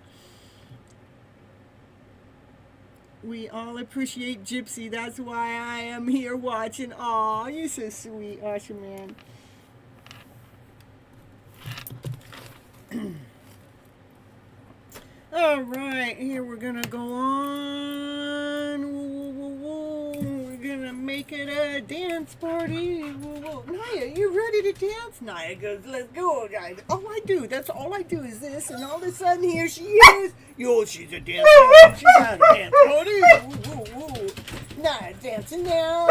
We all appreciate Gypsy. That's why I am here watching. Aw, you're so sweet, awesome man. All right, here we're gonna go on. We're gonna make it a dance party. Naya, you ready to dance? Naya goes, let's go, guys. All I do, that's all I do is this, and all of a sudden here she is. Yo, she's a dancer. She's got a dance party. Woo, woo, woo. Naya dancing now.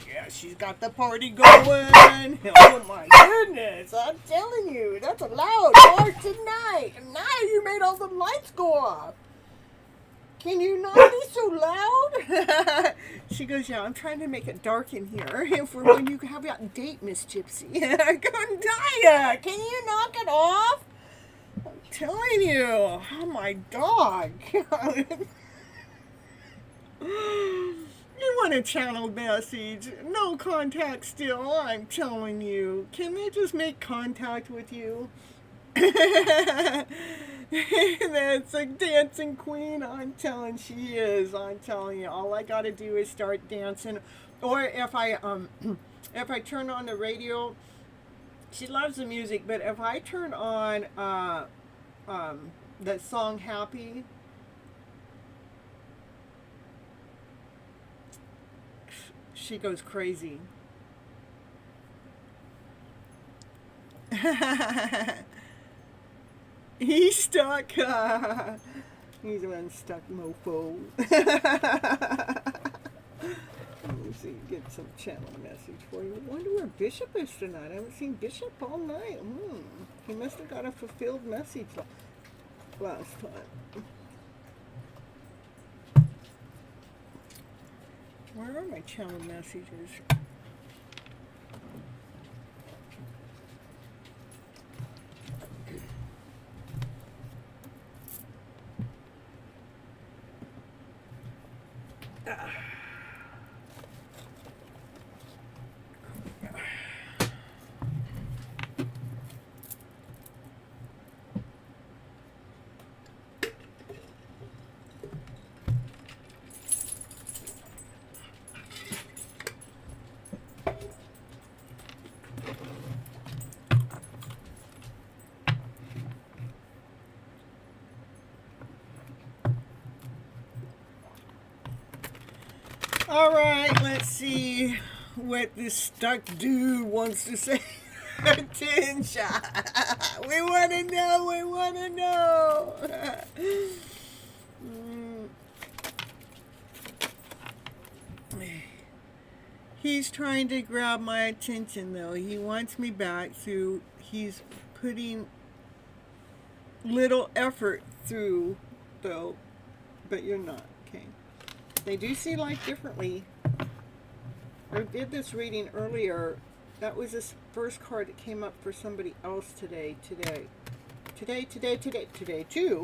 Yeah, she's got the party going. Oh my goodness, I'm telling you, that's a loud part tonight. Naya, you made all the lights go off. Can you not be so loud? She goes, yeah, I'm trying to make it dark in here for when you have that date, Miss Gypsy. Naya, can you knock it off? I'm telling you. Oh, my dog. You want a channel message. No contact still, I'm telling you. Can they just make contact with you? That's a dancing queen. I'm telling she is. I'm telling you. All I gotta do is start dancing. Or if I turn on the radio, she loves the music, but if I turn on that song Happy, she goes crazy. He's stuck. He's an unstuck mofo. Let me see, get some channel message for you. I wonder where Bishop is tonight. I haven't seen Bishop all night. He must have got a fulfilled message last time. Where are my channel messages? All right, let's see what this stuck dude wants to say. Attention. We want to know. We want to know. He's trying to grab my attention, though. He wants me back, so he's putting little effort through, though, but you're not, okay? They do see life differently. I did this reading earlier. That was this first card that came up for somebody else today too,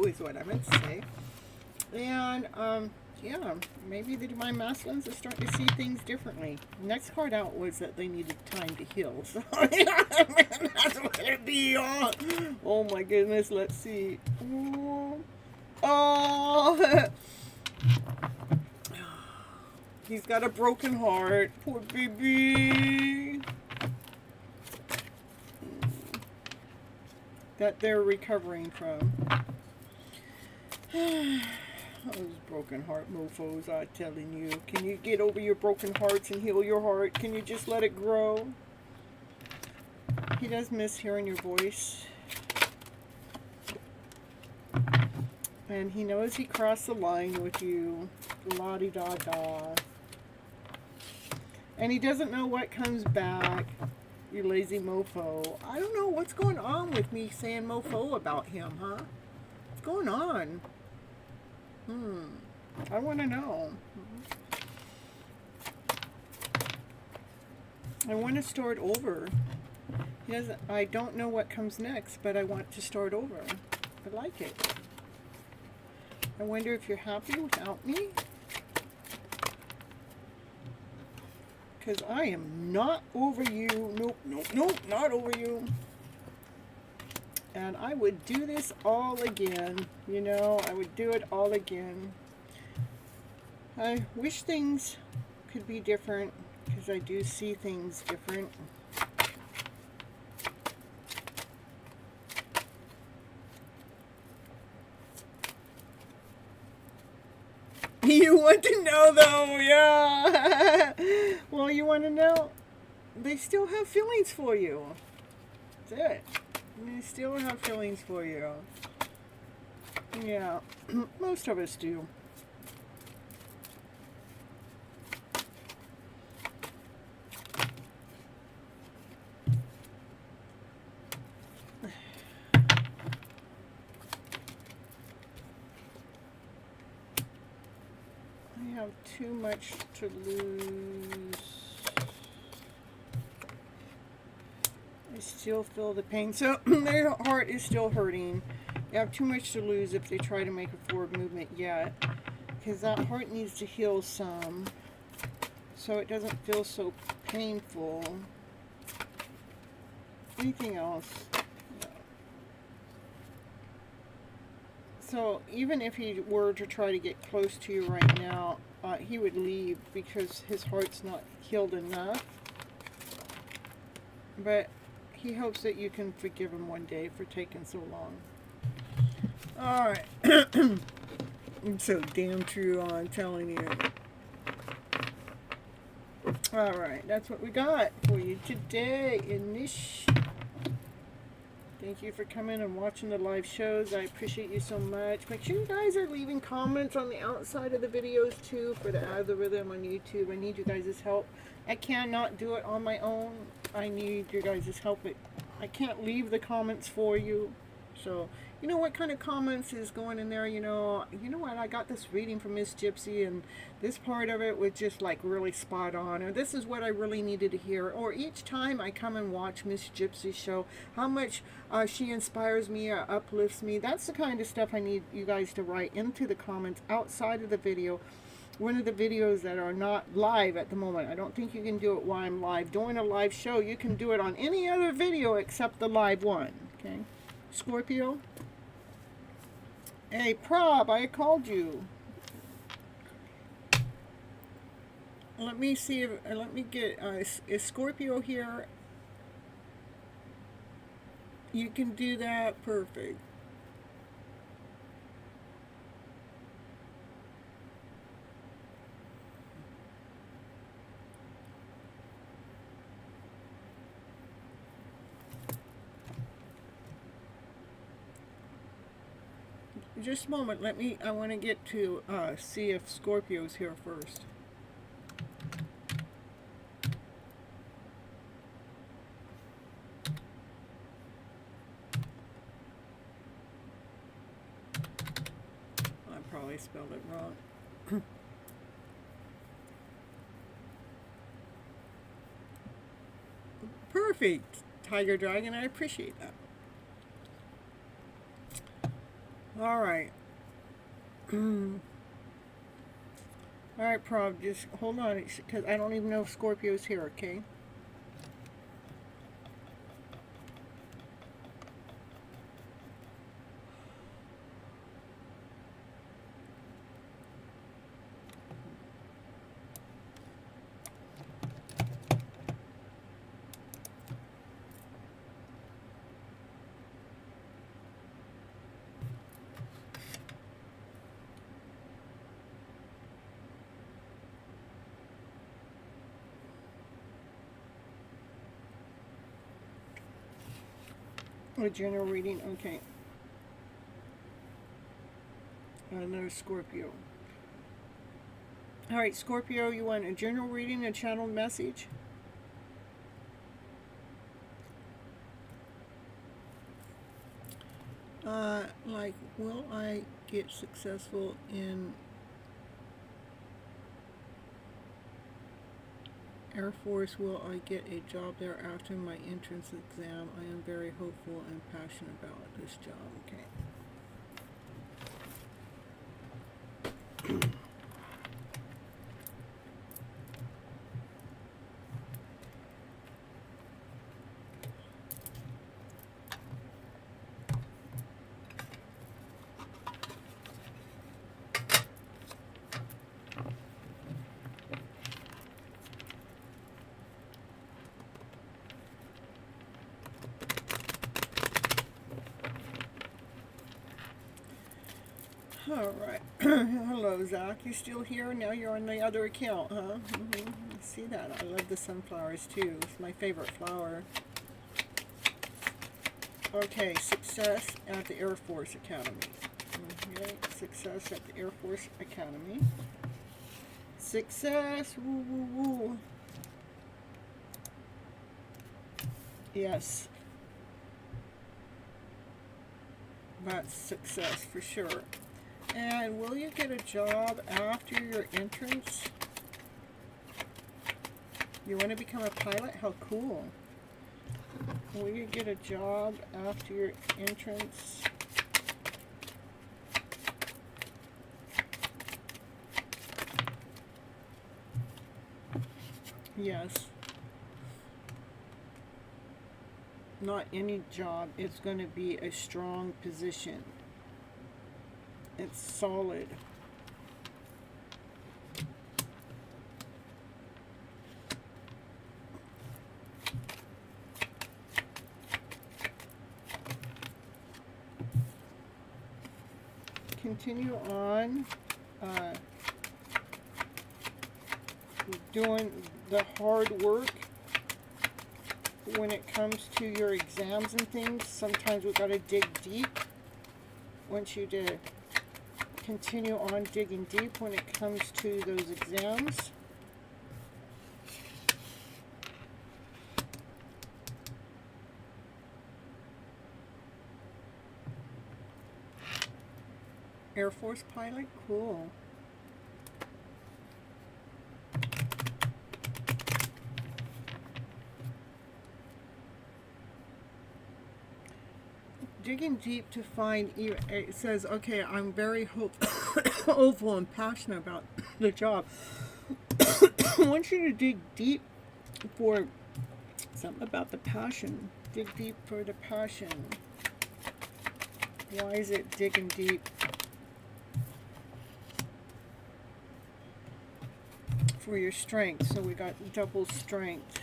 is what I meant to say. And, yeah, maybe the divine masculines are starting to see things differently. Next card out was that they needed time to heal. So, that's what it'd be on. Oh, my goodness, let's see. Oh. He's got a broken heart. Poor baby. That they're recovering from. Those broken heart mofos, I'm telling you. Can you get over your broken hearts and heal your heart? Can you just let it grow? He does miss hearing your voice. And he knows he crossed the line with you. La-di-da-da. And he doesn't know what comes back. You lazy mofo. I don't know what's going on with me saying mofo about him, huh? What's going on? I want to know. I want to start over. He doesn't, I don't know what comes next, but I want to start over. I like it. I wonder if you're happy without me? Because I am not over you. Nope, nope, nope, not over you. And I would do this all again. You know, I would do it all again. I wish things could be different, because I do see things different. You want to know, though, yeah. Well, you want to know? They still have feelings for you. That's it. They still have feelings for you. Yeah, most of us do. I have too much to lose. I still feel the pain. So their heart is still hurting. They have too much to lose if they try to make a forward movement yet. Because that heart needs to heal some. So it doesn't feel so painful. Anything else? No. So even if he were to try to get close to you right now, he would leave because his heart's not healed enough. But he hopes that you can forgive him one day for taking so long. Alright. It's so damn true, I'm telling you. Alright, that's what we got for you today in this. Thank you for coming and watching the live shows. I appreciate you so much. Make sure you guys are leaving comments on the outside of the videos too for the algorithm on YouTube. I need you guys' help. I cannot do it on my own. I need your guys' help. I can't leave the comments for you. So, you know what kind of comments is going in there? You know what? I got this reading from Miss Gypsy, and this part of it was just like really spot on. Or this is what I really needed to hear. Or each time I come and watch Miss Gypsy's show, how much she inspires me or uplifts me. That's the kind of stuff I need you guys to write into the comments outside of the video. One of the videos that are not live at the moment. I don't think you can do it while I'm live. Doing a live show, you can do it on any other video except the live one. Okay, Scorpio. Hey, Prob, I called you. Let me see if, let me get, is Scorpio here? You can do that, perfect. Just a moment, I want to get to see if Scorpio's here first. I probably spelled it wrong. Perfect, Tiger Dragon, I appreciate that. All right. All right, Prob, just hold on, because I don't even know if Scorpio's here, okay? A general reading, okay. Another Scorpio. All right, Scorpio, you want a general reading, a channel message? Like, will I get successful in Air Force? Will I get a job there after my entrance exam? I am very hopeful and passionate about this job. Okay. All right. Hello, Zach. You still here? Now you're on the other account, huh? See that? I love the sunflowers too. It's my favorite flower. Okay, success at the Air Force Academy. Okay, success at the Air Force Academy. Success! Woo, woo, woo. Yes. That's success for sure. And will you get a job after your entrance? You want to become a pilot? How cool. Will you get a job after your entrance? Yes. Not any job. It's going to be a strong position. It's solid. Continue on doing the hard work when it comes to your exams and things. Sometimes we've got to dig deep. Want you to continue on digging deep when it comes to those exams. Air Force pilot, cool. Digging deep to find, it says, okay, I'm very hopeful and passionate about the job. I want you to dig deep for something about the passion. Dig deep for the passion. Why is it digging deep? For your strength. So we got double strength.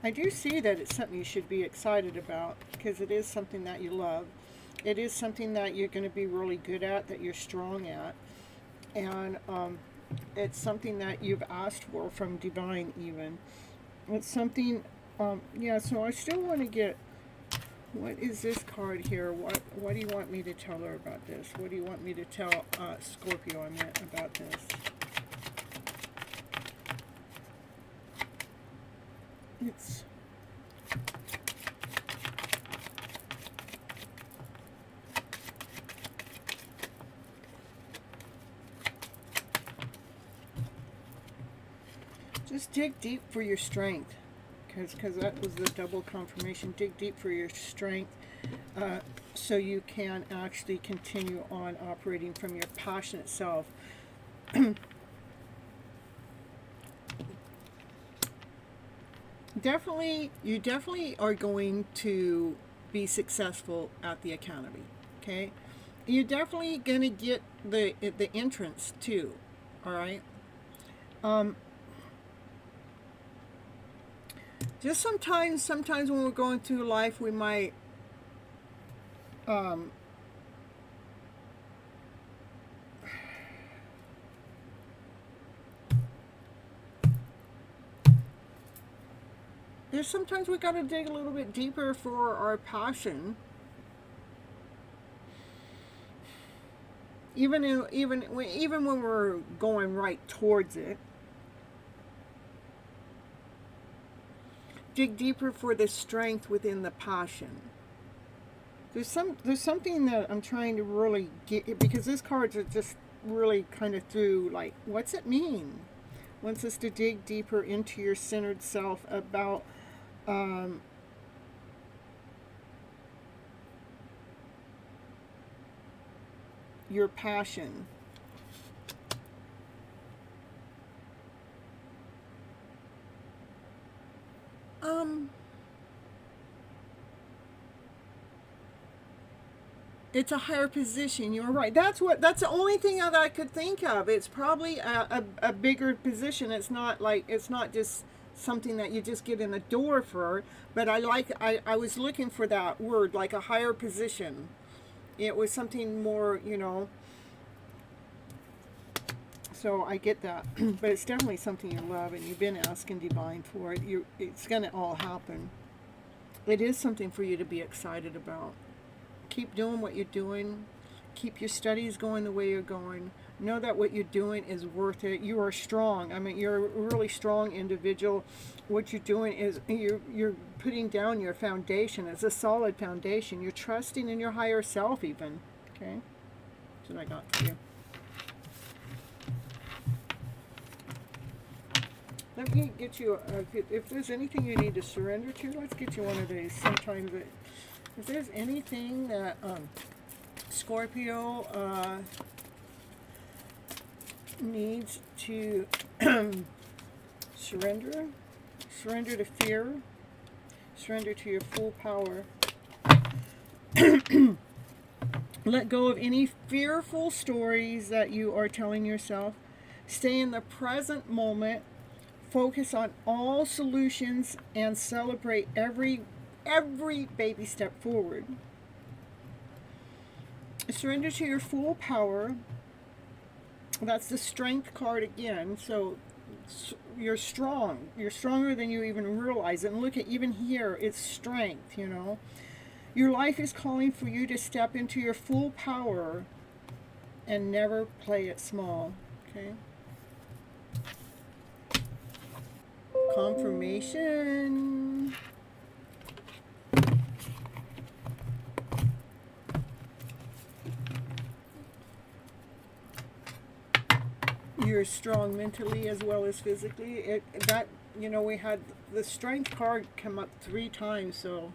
I do see that it's something you should be excited about because it is something that you love. It is something that you're going to be really good at, that you're strong at. And it's something that you've asked for from Divine even. It's something, yeah, so I still want to get, what is this card here? What do you want me to tell her about this? What do you want me to tell Scorpio about this? It's just dig deep for your strength, because that was the double confirmation. Dig deep for your strength, so you can actually continue on operating from your passionate self. You definitely are going to be successful at the academy. Okay, you're definitely going to get the entrance too. All right. Just sometimes when we're going through life, we might There's sometimes we got to dig a little bit deeper for our passion. Even when we're going right towards it, dig deeper for the strength within the passion. There's something that I'm trying to really get, because these cards are just really kind of through, like, what's it mean? Wants us to dig deeper into your centered self about your passion. It's a higher position. You're right. That's the only thing that I could think of. It's probably a bigger position. It's not just something that you just get in the door for. But I was looking for that word, like a higher position. It was something more, So I get that, but it's definitely something you love, and you've been asking Divine for it. It's gonna all happen. It is something for you to be excited about. Keep doing what you're doing. Keep your studies going the way you're going. Know that what you're doing is worth it. You are strong. I mean, you're a really strong individual. What you're doing is you're putting down your foundation. It's a solid foundation. You're trusting in your higher self even. Okay? That's what I got for you. Let me get you, if there's anything you need to surrender to, let's get you one of these. Sometimes if there's anything that Scorpio needs to surrender to fear, surrender to your full power. Let go of any fearful stories that you are telling yourself. Stay in the present moment. Focus on all solutions and celebrate every baby step forward. Surrender to your full power. That's the strength card again. So you're strong. You're stronger than you even realize. And look at, even here, it's strength, Your life is calling for you to step into your full power and never play it small. Okay? Confirmation. You're strong mentally as well as physically. We had the strength card come up 3 times, so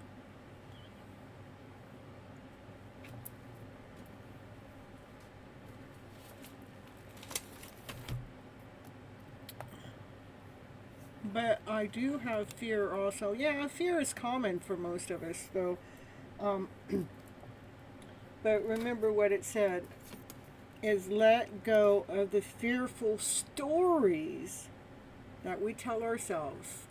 but I do have fear also. Yeah, fear is common for most of us, though. But remember what it said is let go of the fearful stories that we tell ourselves.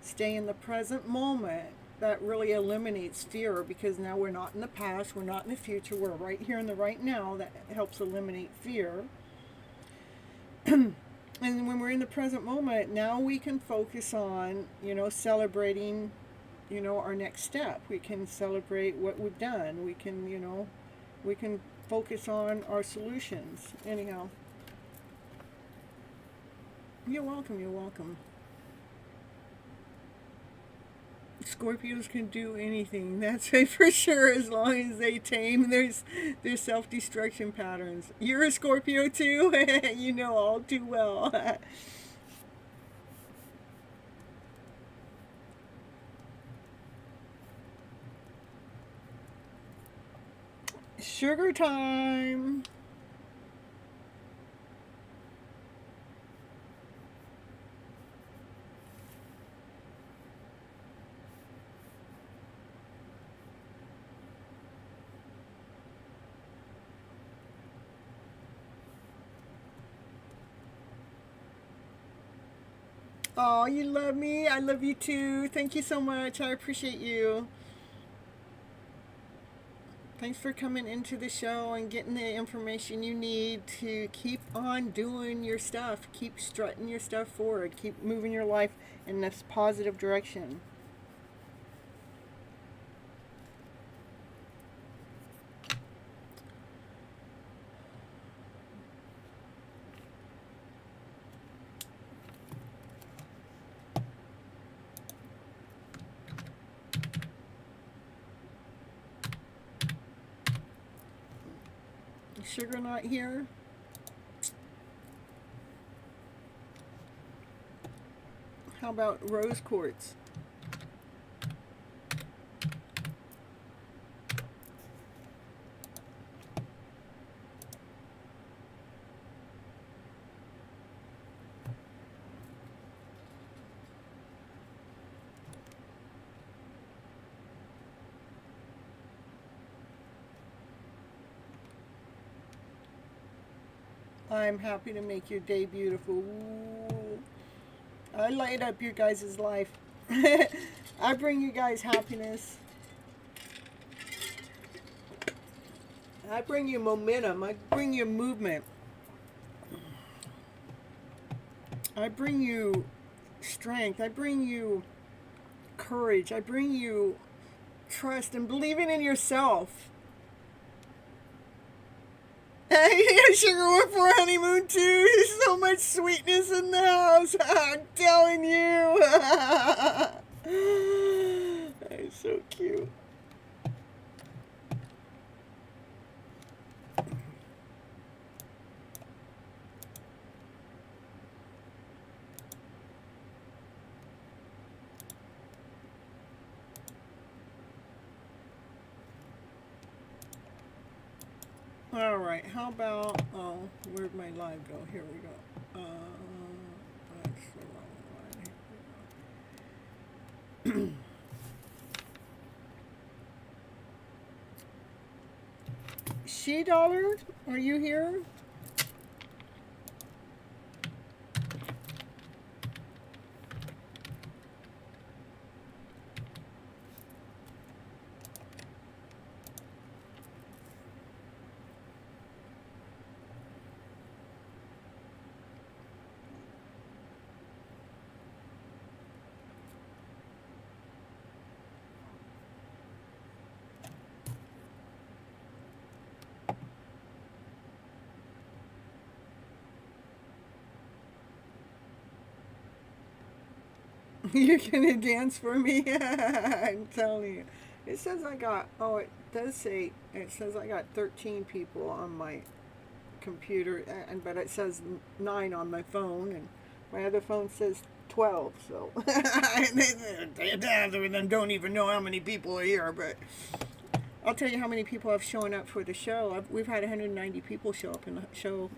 Stay in the present moment. That really eliminates fear, because now we're not in the past, we're not in the future, we're right here in the right now. That helps eliminate fear. And when we're in the present moment, now we can focus on, celebrating, our next step. We can celebrate what we've done. We can, we can focus on our solutions. Anyhow. You're welcome, you're welcome. Scorpios can do anything, that's for sure, as long as they tame their self-destruction patterns. You're a Scorpio too? You know all too well. Sugar time. Oh, you love me. I love you too. Thank you so much. I appreciate you. Thanks for coming into the show and getting the information you need to keep on doing your stuff. Keep strutting your stuff forward. Keep moving your life in this positive direction. Sugar not here. How about rose quartz? I'm happy to make your day beautiful. Ooh. I light up your guys' life. I bring you guys happiness. I bring you momentum. I bring you movement. I bring you strength. I bring you courage. I bring you trust and believing in yourself. Sugar went for a honeymoon too. There's so much sweetness in the house. I'm telling you. That's so cute. All right, how about, oh, where'd my live go? Here we go. That's the wrong one. She Dollar, are you here? You're gonna dance for me? I'm telling you. It says I got, oh, it does say, it says I got 13 people on my computer, but it says 9 on my phone, and my other phone says 12, so. They don't even know how many people are here, but I'll tell you how many people have shown up for the show. We've had 190 people show up in the show.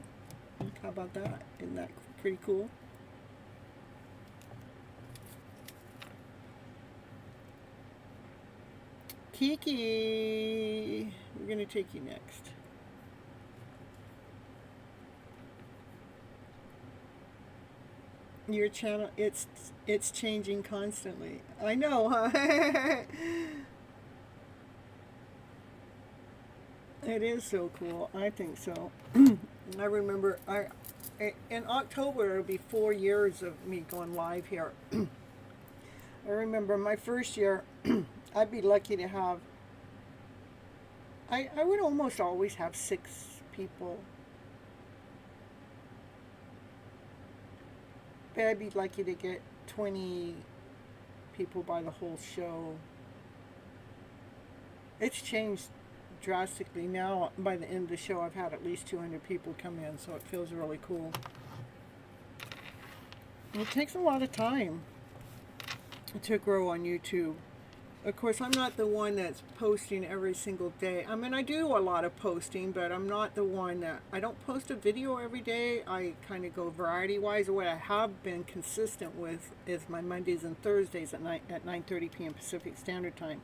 How about that? Isn't that pretty cool? Kiki, we're going to take you next. Your channel, it's changing constantly. I know, huh? It is so cool. I think so. I remember in October it'll be 4 years of me going live here. I remember my first year, I'd be lucky to have, I would almost always have 6 people. But I'd be lucky to get 20 people by the whole show. It's changed drastically now. By the end of the show, I've had at least 200 people come in, so it feels really cool. It takes a lot of time to grow on YouTube. Of course, I'm not the one that's posting every single day. I mean, I do a lot of posting, but I'm not the one that, I don't post a video every day. I kind of go variety-wise. What I have been consistent with is my Mondays and Thursdays at 9:30 p.m. Pacific Standard Time.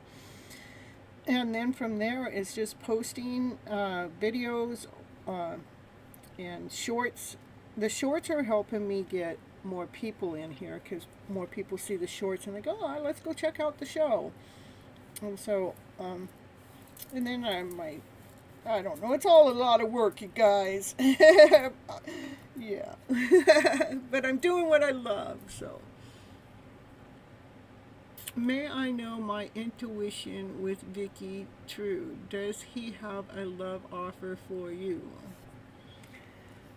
And then from there, it's just posting videos and shorts. The shorts are helping me get more people in here because more people see the shorts and they go, oh, let's go check out the show. And so And then I don't know, it's all a lot of work, you guys. Yeah. But I'm doing what I love, so. May I know my intuition with Vicky true? Does he have a love offer for you?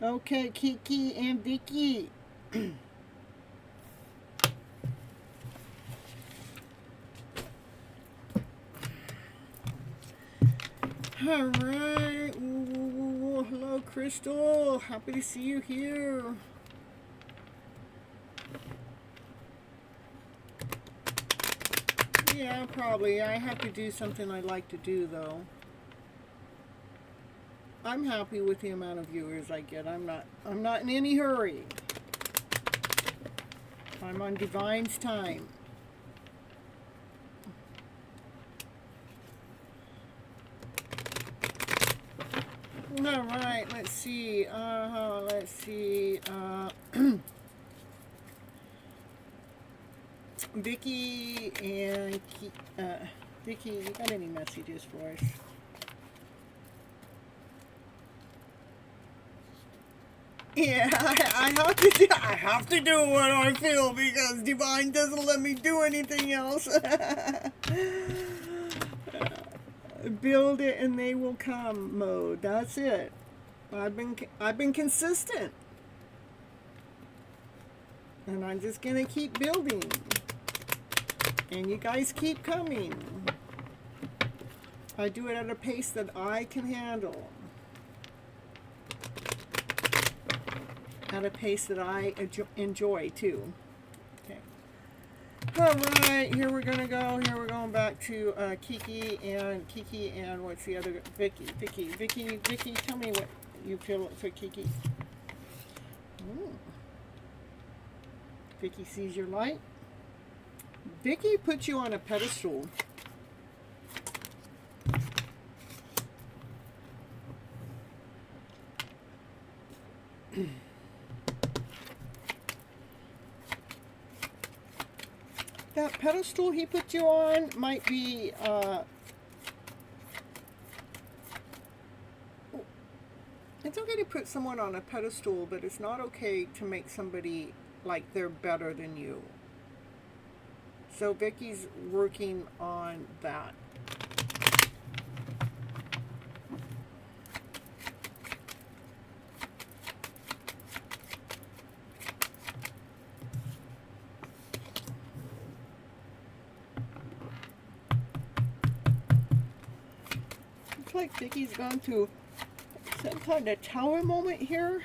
Okay, Kiki and Vicky. All right. Ooh, hello, Crystal. Happy to see you here. Yeah, probably. I have to do something I like to do, though. I'm happy with the amount of viewers I get. I'm not in any hurry. I'm on Divine's time. All right, let's see. Vicky and Vicky, you got any messages for us? Yeah, I have to do what I feel because Divine doesn't let me do anything else. Build it and they will come mode. That's it. I've been consistent. And I'm just gonna keep building. And you guys keep coming. I do it at a pace that I can handle. At a pace that I enjoy too. Okay. All right, here we're gonna go. Here we're going back to Kiki and what's the other? Vicky. Tell me what you feel for Kiki. Ooh. Vicky sees your light. Vicky puts you on a pedestal. That pedestal he put you on might be it's okay to put someone on a pedestal, but it's not okay to make somebody like they're better than you. So Vicky's working on that. Looks like Vicky's gone through some kind of tower moment here.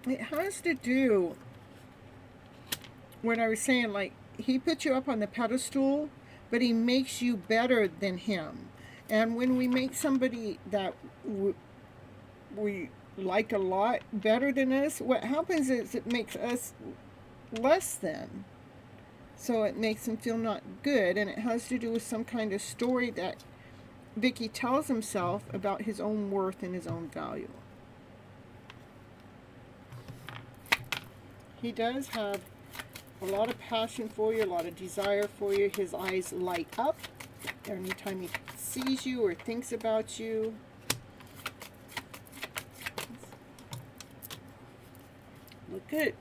It has to do what I was saying, like he puts you up on the pedestal, but he makes you better than him. And when we make somebody that we like a lot better than us, what happens is it makes us less than. So it makes him feel not good, and it has to do with some kind of story that Vicky tells himself about his own worth and his own value. He does have a lot of passion for you, a lot of desire for you. His eyes light up anytime he sees you or thinks about you. Look good.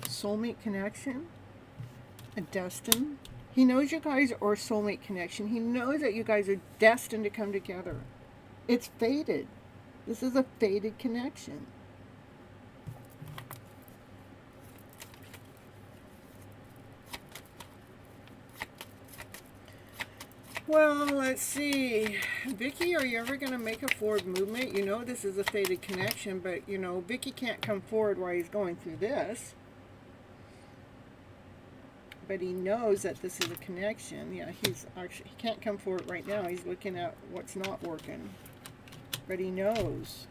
Soulmate connection. A destined. He knows you guys are a soulmate connection. He knows that you guys are destined to come together. It's fated. This is a fated connection. Well, let's see. Vicky, are you ever going to make a forward movement? You know this is a fated connection, but, you know, Vicky can't come forward while he's going through this. But he knows that this is a connection. Yeah, he can't come forward right now. He's looking at what's not working. But he knows.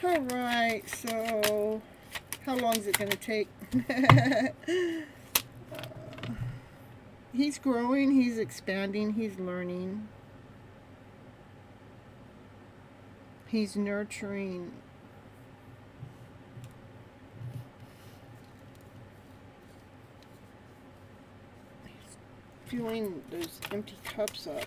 All right, so how long is it going to take? He's growing, he's expanding, he's learning. He's nurturing. He's filling those empty cups up.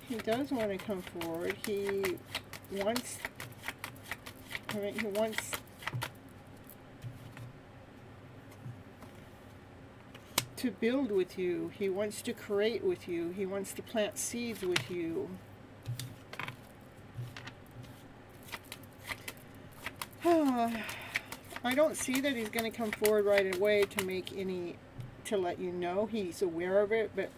He does want to come forward. He wants to build with you. He wants to create with you. He wants to plant seeds with you. I don't see that he's going to come forward right away to let you know. He's aware of it, but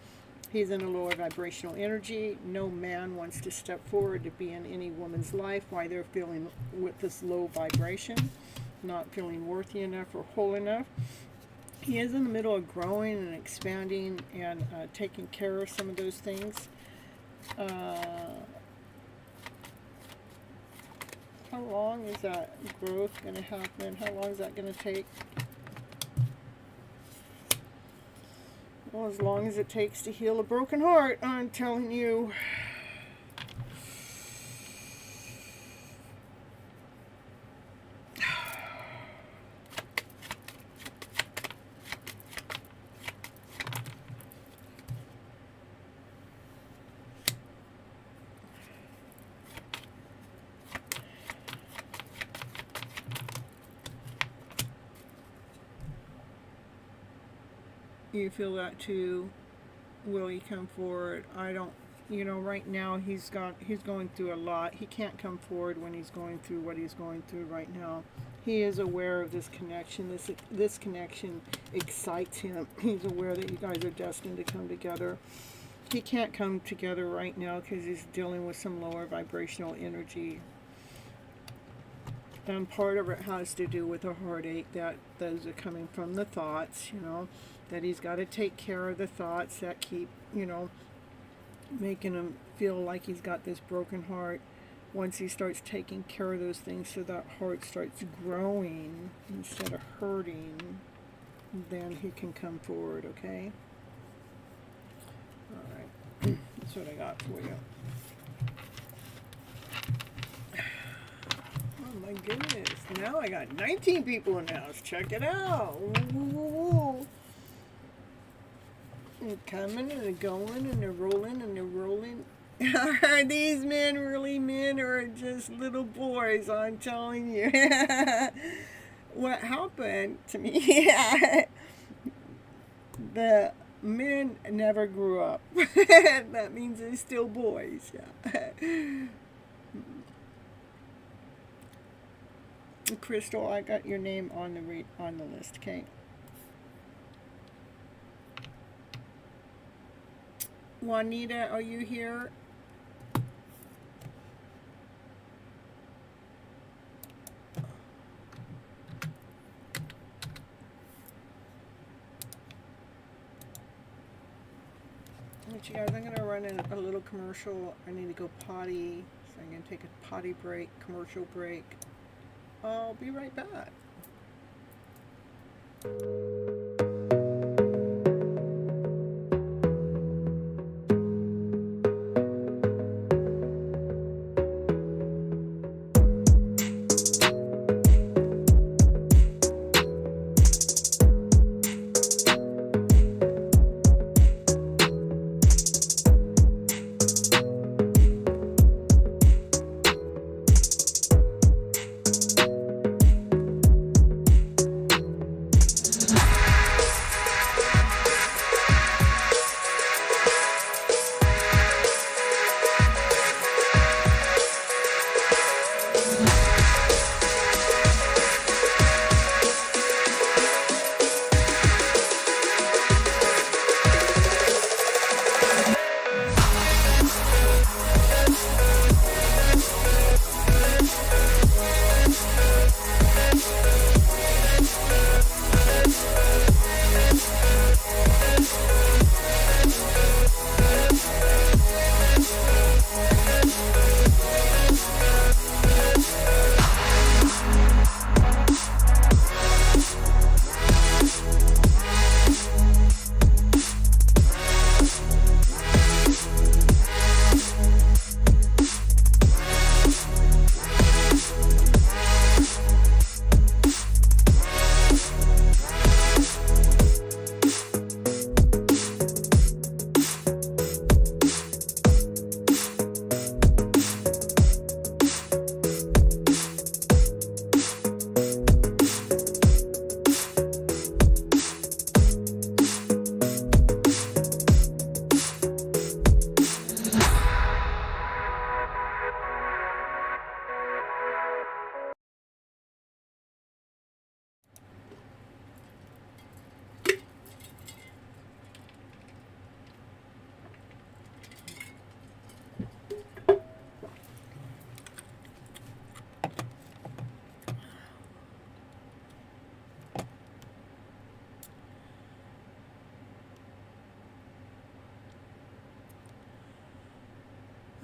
he's in a lower vibrational energy. No man wants to step forward to be in any woman's life while they're feeling with this low vibration, not feeling worthy enough or whole enough. He is in the middle of growing and expanding and taking care of some of those things. How long is that growth going to happen? How long is that going to take? Well, as long as it takes to heal a broken heart, I'm telling you. You feel that too? Will he come forward? I don't, right now he's going through a lot. He can't come forward when he's going through what he's going through right now. He is aware of this connection. This connection excites him. He's aware that you guys are destined to come together. He can't come together right now because he's dealing with some lower vibrational energy. And part of it has to do with a heartache that those are coming from the thoughts, that he's got to take care of the thoughts that keep, making him feel like he's got this broken heart. Once he starts taking care of those things so that heart starts growing instead of hurting, then he can come forward, okay? All right, that's what I got for you. Oh my goodness, now I got 19 people in the house. Check it out. Ooh. They're coming and they're going and they're rolling and they're rolling. Are these men really men or just little boys? I'm telling you. What happened to me? The men never grew up. That means they're still boys. Yeah. Crystal, I got your name on the list, okay? Juanita, are you here? But you guys, I'm going to run in a little commercial. I need to go potty, so I'm going to take a potty break, commercial break. I'll be right back.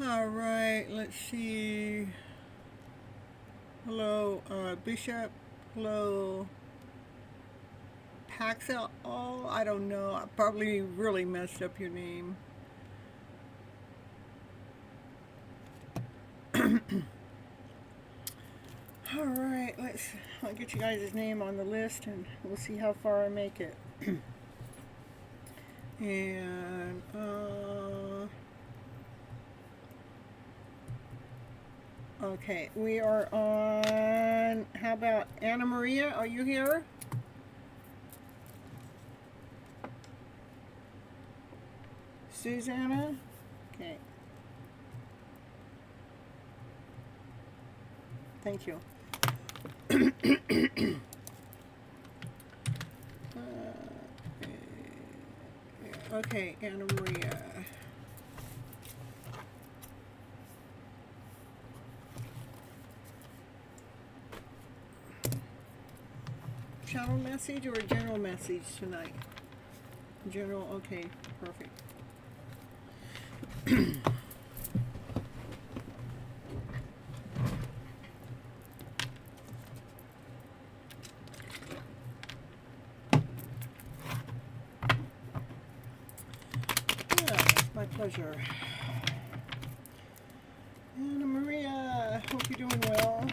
All right, let's see. Hello, Bishop. Hello, Paxel. Oh, I don't know. I probably really messed up your name. All right, I'll get you guys' name on the list and we'll see how far I make it. And, okay, we are on, how about Anna Maria? Are you here? Susanna? Okay. Thank you. Okay, Anna Maria. Channel message or a general message tonight? General, okay, perfect. My pleasure. Anna Maria, hope you're doing well.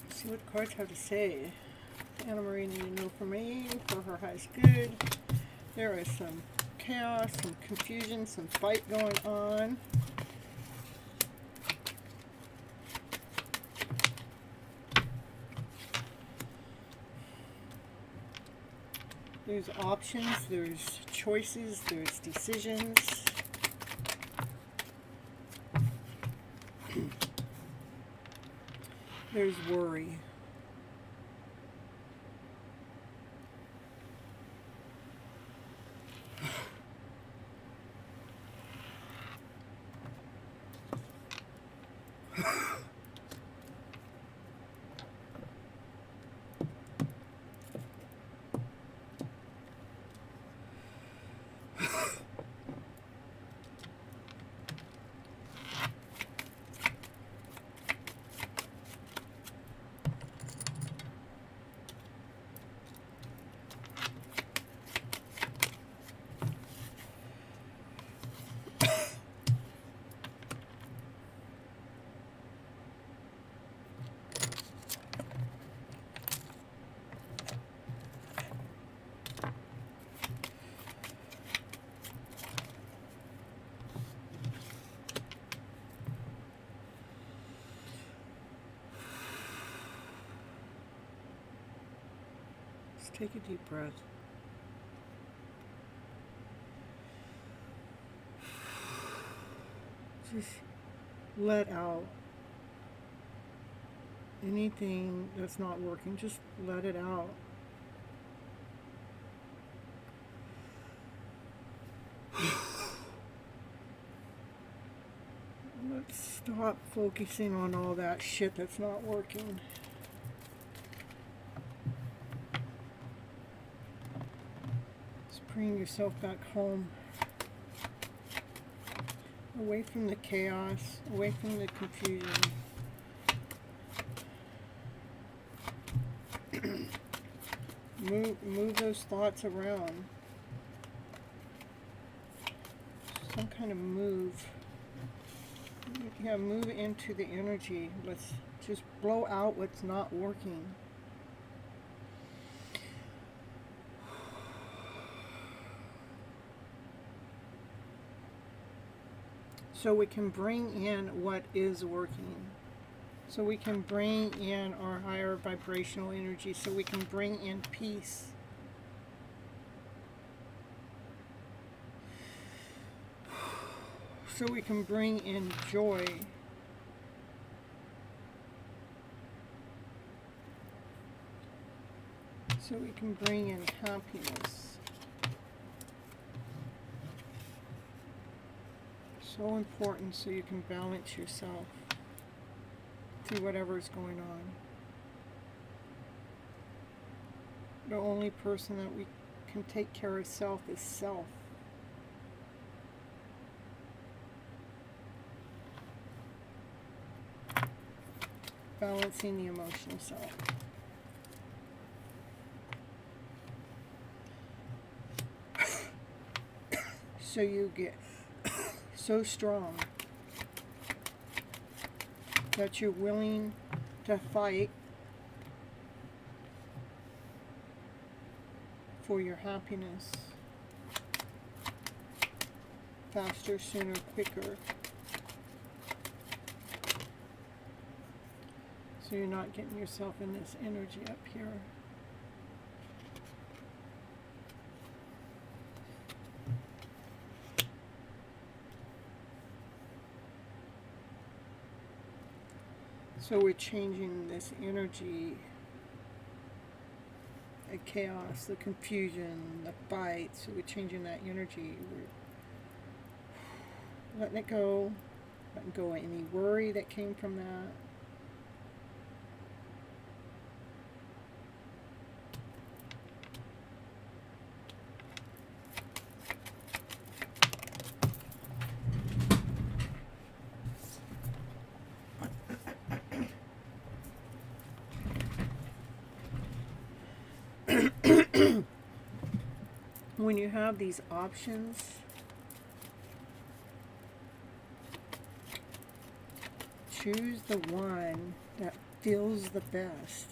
Let's see what the cards have to say. Anna Maria needs to know for me, for her highest good. There is some chaos, some confusion, some fight going on. There's options, there's choices, there's decisions. There's worry. Take a deep breath. Just let out anything that's not working. Just let it out. Let's stop focusing on all that shit that's not working. Bring yourself back home, away from the chaos, away from the confusion. Move those thoughts around. Some kind of move. Yeah, move into the energy. Let's just blow out what's not working. So we can bring in what is working. So we can bring in our higher vibrational energy. So we can bring in peace. So we can bring in joy. So we can bring in happiness. So important so you can balance yourself through whatever is going on. The only person that we can take care of self is self. Balancing the emotional self. So you get so strong that you're willing to fight for your happiness. Faster, sooner, quicker. So you're not getting yourself in this energy up here. So we're changing this energy, the chaos, the confusion, the fight. So we're changing that energy. We're letting it go. Letting go of any worry that came from that. When you have these options, choose the one that feels the best.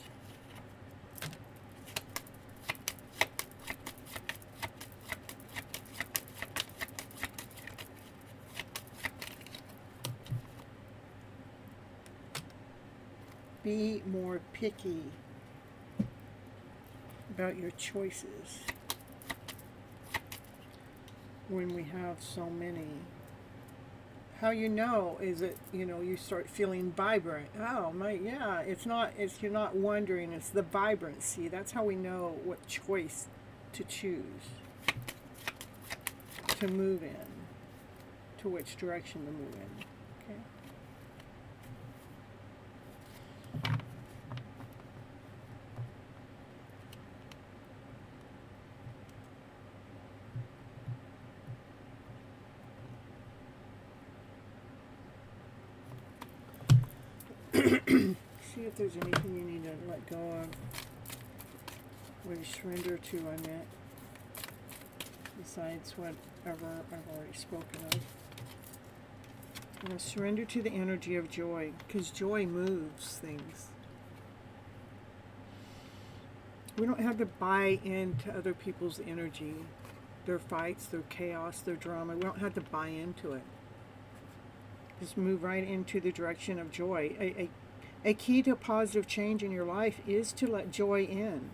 Be more picky about your choices. When we have so many, how you know is it, you start feeling vibrant. Oh my, yeah, you're not wondering, it's the vibrancy. That's how we know what choice to choose, to move in, to which direction to move in. Okay. See if there's anything you need to let go of, or surrender to, I meant, besides whatever I've already spoken of. I'm going to surrender to the energy of joy, because joy moves things. We don't have to buy into other people's energy, their fights, their chaos, their drama. We don't have to buy into it. Just move right into the direction of joy. A key to positive change in your life is to let joy in.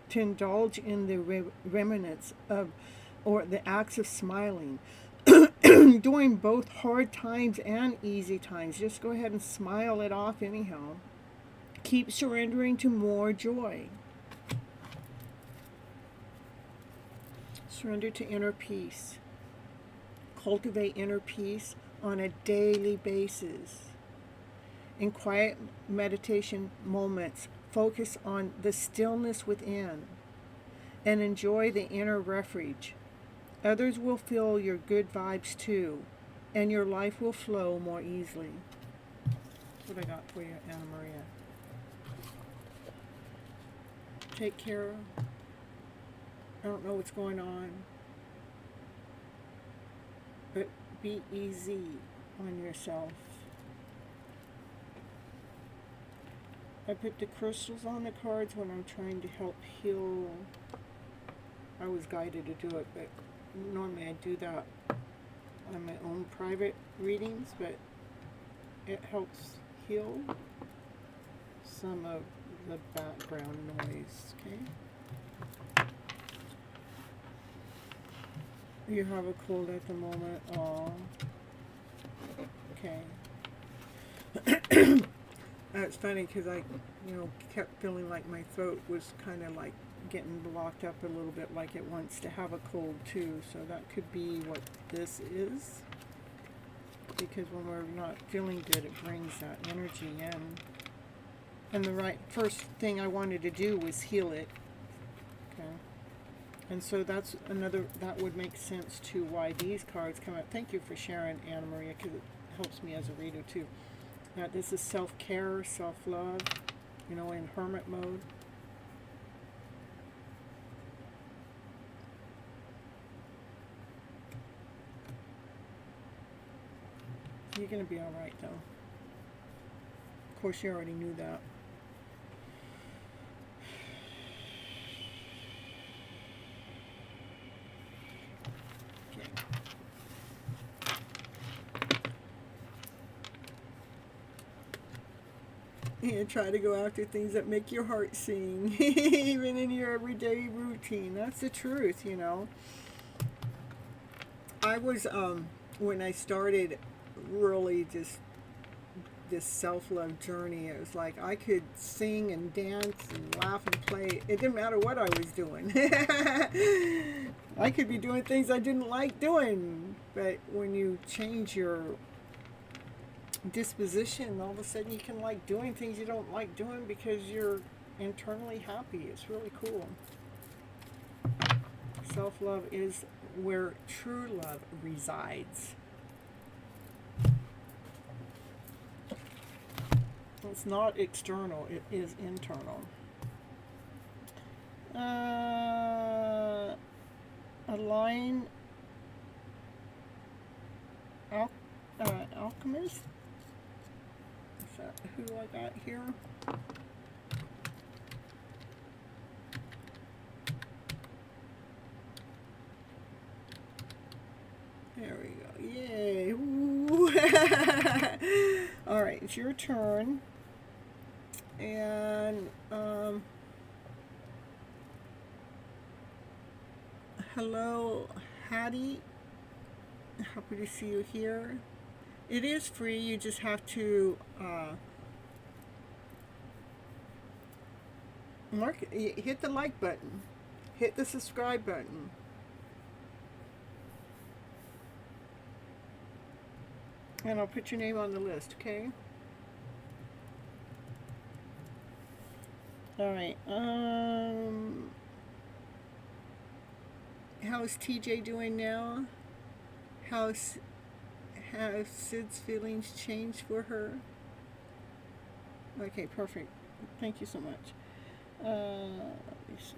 To indulge in the remnants of, or the acts of smiling. During both hard times and easy times. Just go ahead and smile it off anyhow. Keep surrendering to more joy. Surrender to inner peace. Cultivate inner peace on a daily basis. In quiet meditation moments, focus on the stillness within and enjoy the inner refuge. Others will feel your good vibes too, and your life will flow more easily. That's what I got for you, Anna Maria. Take care. I don't know what's going on, but be easy on yourself. I put the crystals on the cards when I'm trying to help heal. I was guided to do it, but normally I do that on my own private readings, but it helps heal some of the background noise, okay? You have a cold at the moment. Oh, okay. It's funny because I, kept feeling like my throat was kind of like getting blocked up a little bit, like it wants to have a cold too. So that could be what this is. Because when we're not feeling good, it brings that energy in. And the first thing I wanted to do was heal it. Okay. And so that's another, that would make sense to why these cards come out. Thank you for sharing, Anna Maria, because it helps me as a reader too. This is self-care, self-love, you know, in hermit mode. You're going to be all right, though. Of course, you already knew that. And try to go after things that make your heart sing, even in your everyday routine. That's the truth, you know. I was, when I started really just this self-love journey, it was like I could sing and dance and laugh and play. It didn't matter what I was doing. I could be doing things I didn't like doing. But when you change your disposition, all of a sudden you can like doing things you don't like doing because you're internally happy. It's really cool. Self-love is where true love resides. It's not external, it is internal. Align alchemist. Is that who I got here? There we go. Yay. All right, it's your turn. And hello, Hattie. Happy to see you here. It is free. You just have to hit the like button, hit the subscribe button. And I'll put your name on the list, okay? All right. How's TJ doing now? Have Sid's feelings changed for her? Okay, perfect. Thank you so much. Let me see.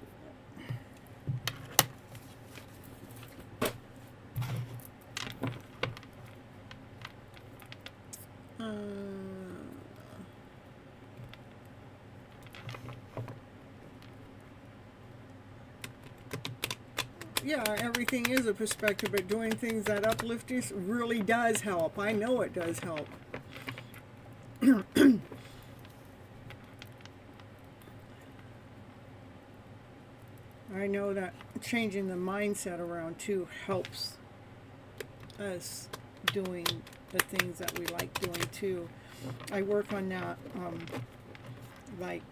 Yeah, everything is a perspective, but doing things that uplift us really does help. I know it does help. I know that changing the mindset around too helps us doing the things that we like doing too. I work on that, like,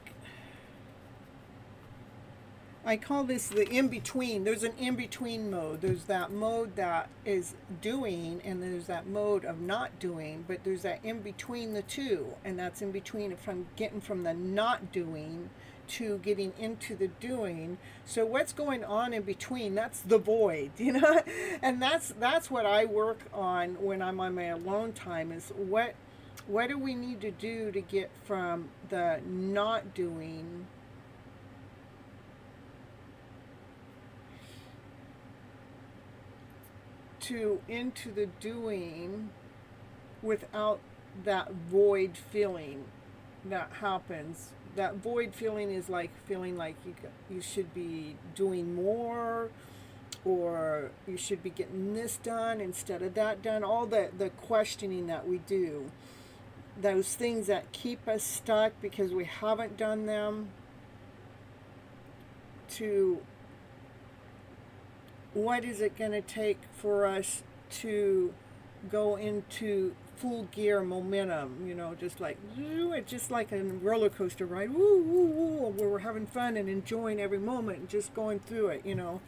I call this the in-between. There's an in-between mode. There's that mode that is doing, and there's that mode of not doing, but there's that in-between the two, and that's in between from getting from the not doing to getting into the doing. So what's going on in between, that's the void, you know? And that's what I work on when I'm on my alone time, is what do we need to do to get from the not doing to into the doing without that void feeling that happens. That void feeling is like feeling like you should be doing more, or you should be getting this done instead of that done. All the questioning that we do, those things that keep us stuck because we haven't done them, to what is it going to take for us to go into full gear momentum, you know, just like, it's just like a roller coaster ride, woo, woo, woo, where we're having fun and enjoying every moment and just going through it, you know.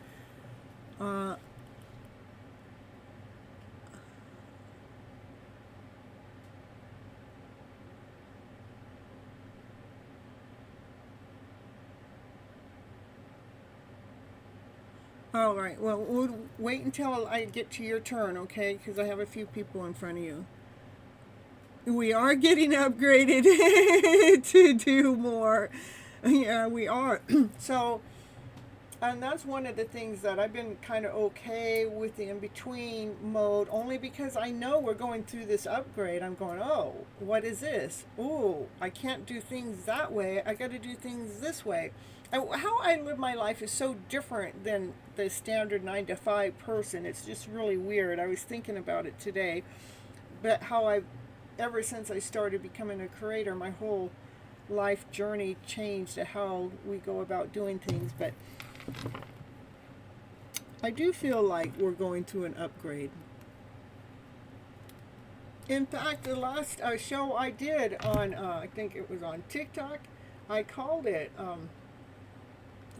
All right. Well, we'll wait until I get to your turn, okay? Because I have a few people in front of you. We are getting upgraded to do more. Yeah, we are. So, and that's one of the things that I've been kind of okay with the in-between mode, only because I know we're going through this upgrade. I'm going, oh, what is this? Oh, I can't do things that way. I got to do things this way. How I live my life is so different than the standard 9 to 5 person. It's just really weird. I was thinking about it today, but how I've ever since I started becoming a creator, my whole life journey changed to how we go about doing things. But I do feel like we're going through an upgrade. In fact, the last show I did on, I think it was on TikTok, I called it,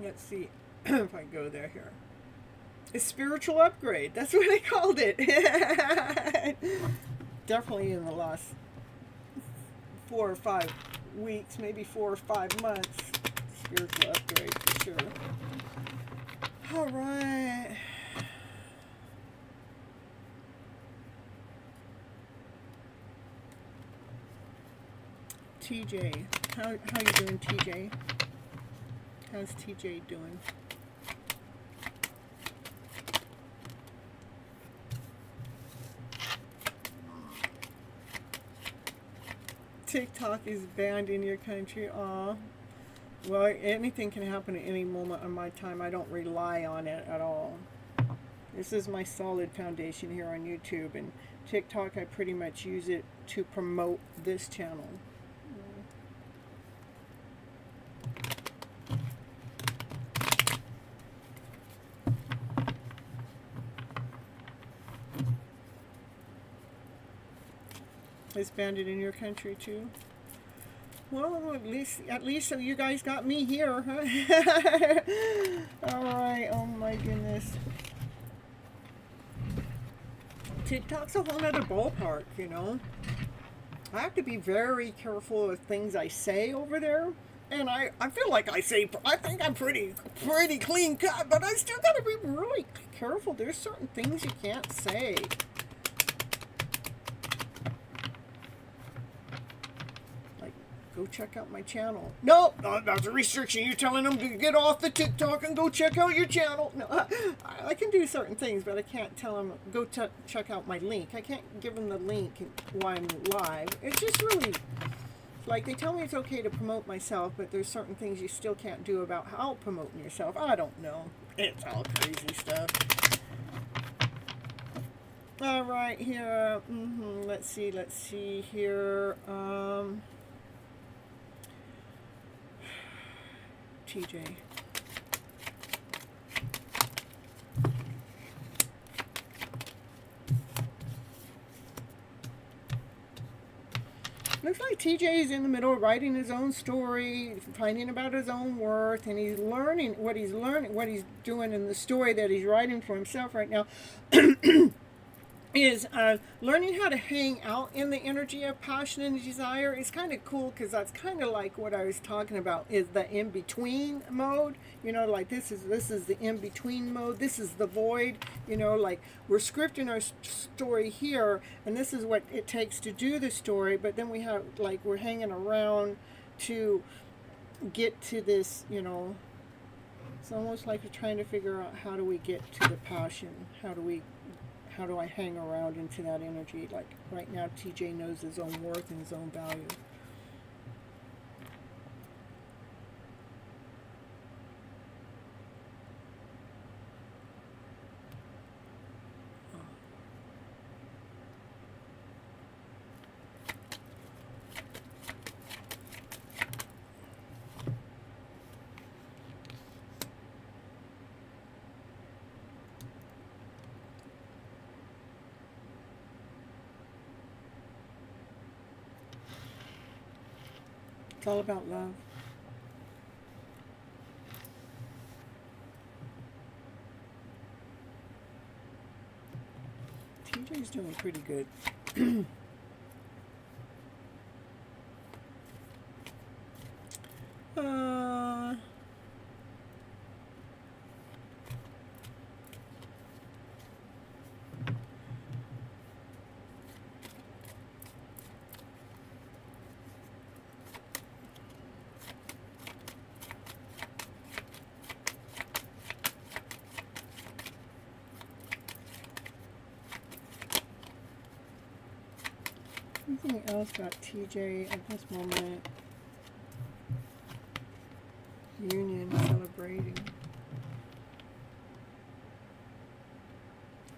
let's see if I go there here. A spiritual upgrade. That's what I called it. Definitely in the last 4 or 5 weeks, maybe 4 or 5 months. Spiritual upgrade for sure. All right. TJ, how you doing, TJ? How's TJ doing? TikTok is banned in your country. Aw. Well, anything can happen at any moment on my time. I don't rely on it at all. This is my solid foundation here on YouTube, and TikTok, I pretty much use it to promote this channel. It's banned in your country too. Well, at least so you guys got me here, huh? All right. Oh my goodness. TikTok's a whole nother ballpark, you know. I have to be very careful of things I say over there. And I feel like I think I'm pretty clean cut, but I still gotta be really careful. There's certain things you can't say. Go check out my channel. No, that's a restriction. You're telling them to get off the TikTok and go check out your channel. No, I can do certain things, but I can't tell them, go check out my link. I can't give them the link while I'm live. It's just really, like, they tell me it's okay to promote myself, but there's certain things you still can't do about how promoting yourself. I don't know. It's all crazy stuff. All right, here. Let's see here. TJ. Looks like TJ is in the middle of writing his own story, finding about his own worth, and he's learning what he's doing in the story that he's writing for himself right now. Is learning how to hang out in the energy of passion and desire. Is kind of cool, because that's kind of like what I was talking about, is the in-between mode. You know, like this is the in-between mode. This is the void. You know, like we're scripting our story here, and this is what it takes to do the story, but then we have, like, we're hanging around to get to this, you know. It's almost like we're trying to figure out, how do we get to the passion? How do I hang around into that energy? Like right now, TJ knows his own worth and his own value. It's all about love. TJ's doing pretty good. Anything else got TJ at this moment? Union, celebrating,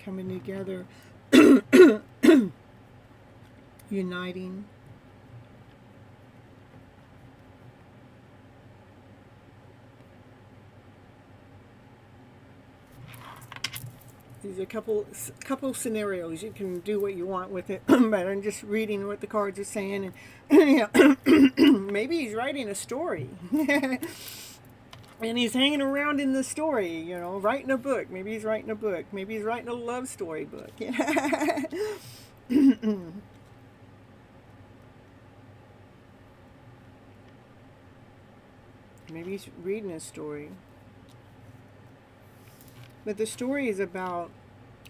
coming together, uniting. These are a couple scenarios. You can do what you want with it, but I'm just reading what the cards are saying. And maybe he's writing a story. And he's hanging around in the story, you know, writing a book. Maybe he's writing a book. Maybe he's writing a love story book. Maybe he's reading a story. But the story is about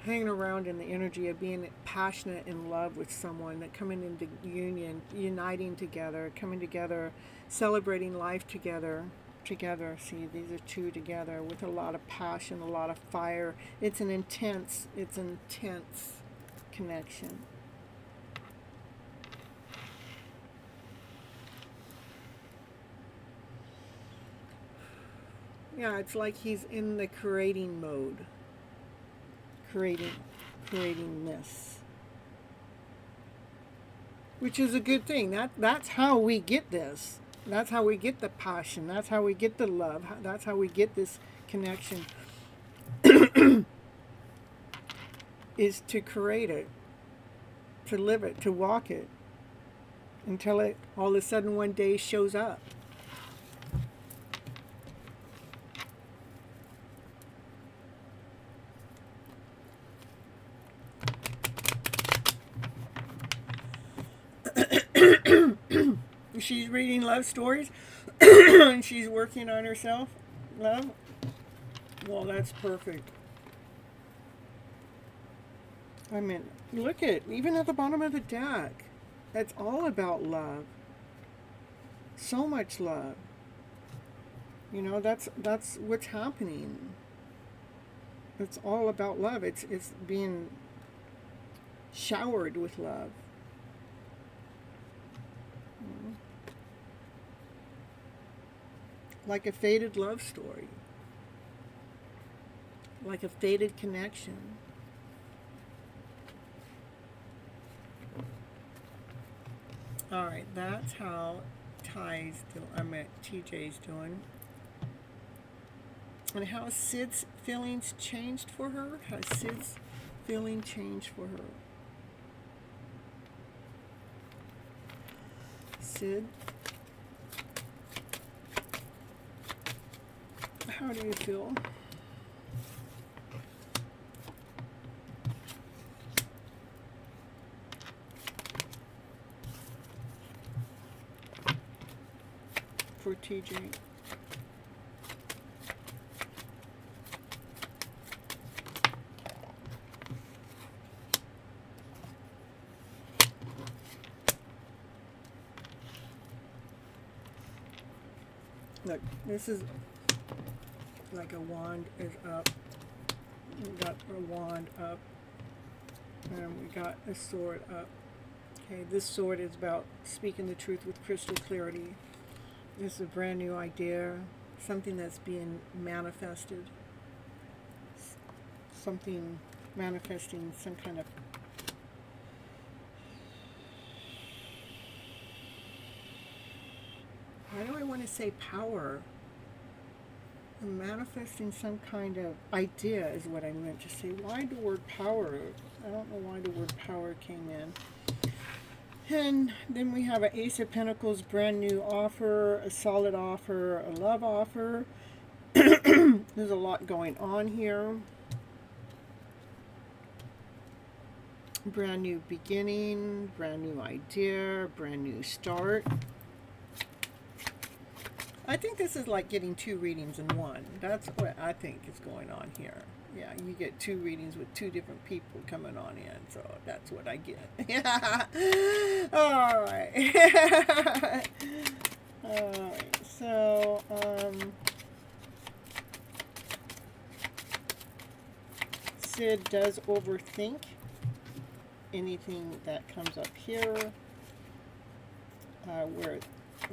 hanging around in the energy of being passionate in love with someone, that coming into union, uniting together, coming together, celebrating life together. See, these are two together with a lot of passion, a lot of fire. It's an intense connection. Yeah, it's like he's in the creating mode. Creating this. Which is a good thing. That's how we get this. That's how we get the passion. That's how we get the love. That's how we get this connection. Is to create it. To live it. To walk it. Until it all of a sudden one day shows up. She's reading love stories and she's working on herself. Love? Well, that's perfect. I mean, look at, even at the bottom of the deck, that's all about love. So much love. You know, that's what's happening. It's all about love. It's being showered with love. Like a faded love story. Like a faded connection. Alright, that's how TJ's doing. And how Sid's feelings changed for her? Has Sid's feeling changed for her? Sid? How do you feel? For TJ. Look, this is like a wand is up. We got a wand up. And we got a sword up. Okay, this sword is about speaking the truth with crystal clarity. This is a brand new idea. Something that's being manifested. Something manifesting some kind of why do I want to say power? Manifesting some kind of idea is what I meant to say. Why the word power? I don't know why the word power came in. And then we have an Ace of Pentacles, brand new offer, a solid offer, a love offer. There's a lot going on here. Brand new beginning, brand new idea, brand new start. I think this is like getting two readings in one. That's what I think is going on here. Yeah, you get two readings with two different people coming on in. So that's what I get. All right. All right. So, Sid does overthink anything that comes up here. where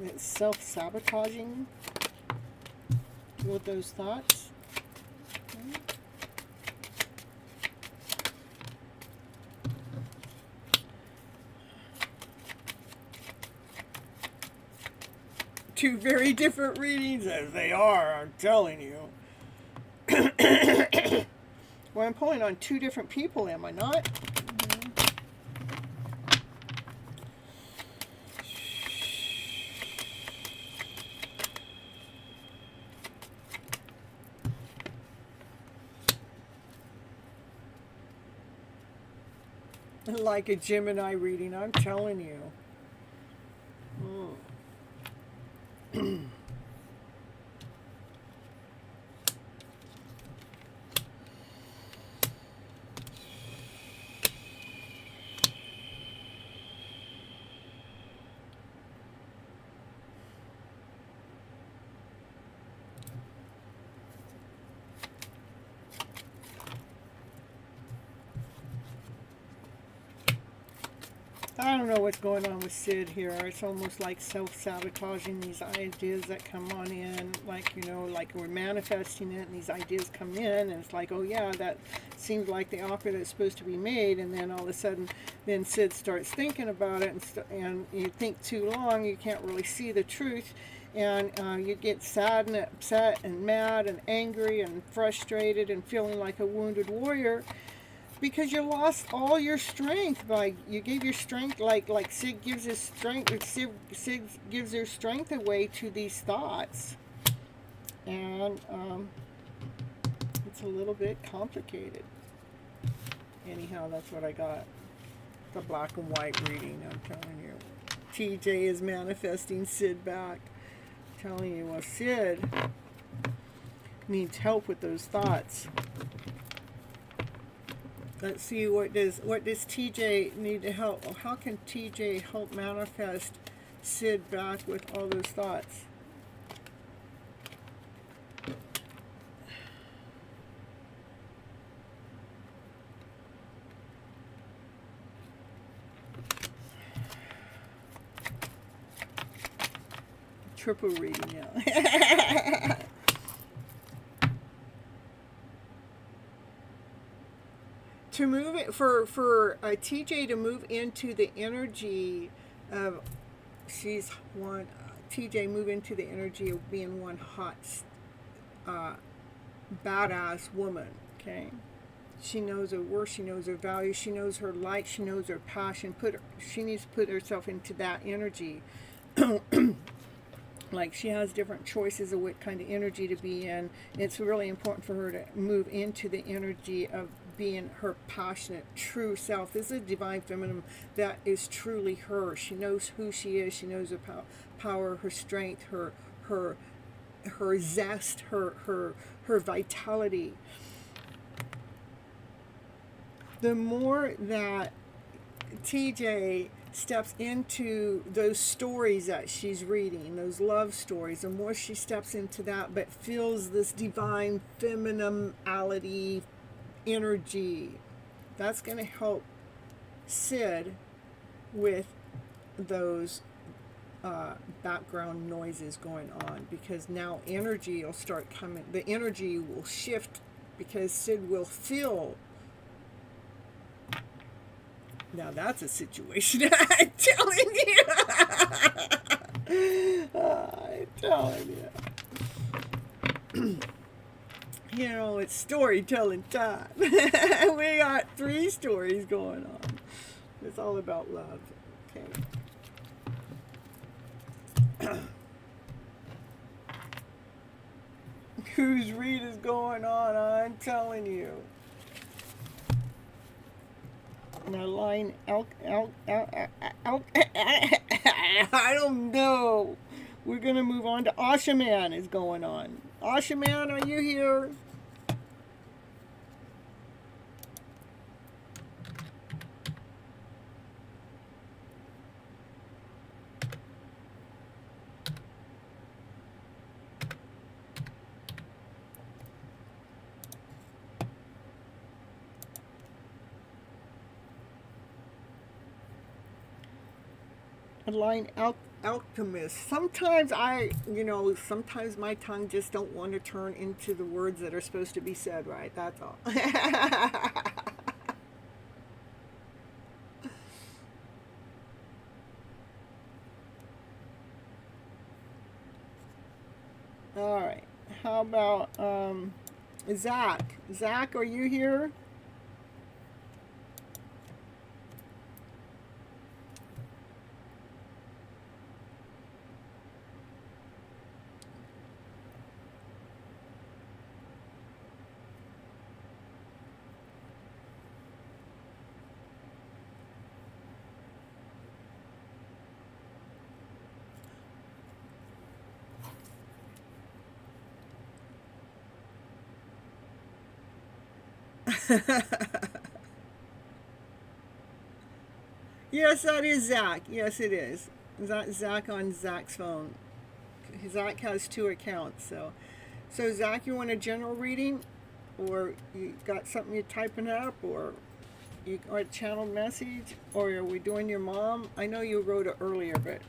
it's self-sabotaging with those thoughts. Okay. Two very different readings, as they are, I'm telling you. Well, I'm pulling on two different people, am I not? Like a Gemini reading, I'm telling you. I don't know what's going on with Sid here. It's almost like self-sabotaging these ideas that come on in. Like, you know, like we're manifesting it and these ideas come in and it's like, oh yeah, that seems like the offer that's supposed to be made. And then all of a sudden, then Sid starts thinking about it and you think too long, you can't really see the truth. And you get sad and upset and mad and angry and frustrated and feeling like a wounded warrior. Because you lost all your strength. By you gave your strength, like Sid gives his strength. Sid gives their strength away to these thoughts, and it's a little bit complicated. Anyhow, that's what I got. The black and white reading. I'm telling you, TJ is manifesting Sid back. I'm telling you, well, Sid needs help with those thoughts. Let's see, what does TJ need to help? How can TJ help manifest Sid back with all those thoughts? Triple reading now. To move it for TJ to move into the energy of TJ move into the energy of being one hot badass woman. Okay, she knows her worth, she knows her value, she knows her light, she knows her passion. She needs to put herself into that energy. Like she has different choices of what kind of energy to be in. It's really important for her to move into the energy of being her passionate, true self. This is a divine feminine that is truly her. She knows who she is. She knows her power, her strength, her zest, her vitality. The more that TJ steps into those stories that she's reading, those love stories, the more she steps into that, but feels this divine femininity energy, that's going to help Sid with those background noises going on, because now energy will start coming. The energy will shift because Sid will feel. Now that's a situation. I'm telling you. I'm telling you. You know, it's storytelling time. We got 3 stories going on. It's all about love. Okay. Whose read is going on? I'm telling you. Now line out. I don't know. We're gonna move on to Asha Man is going on. Asha Man, are you here? Line alchemist. Sometimes my tongue just don't want to turn into the words that are supposed to be said right. That's all. All right. How about Zach? Zach, are you here? Yes, that is Zach. Yes, it is. Zach on Zach's phone. Zach has two accounts. So Zach, you want a general reading, or you got something you're typing up, or you got a channel message, or are we doing your mom? I know you wrote it earlier, but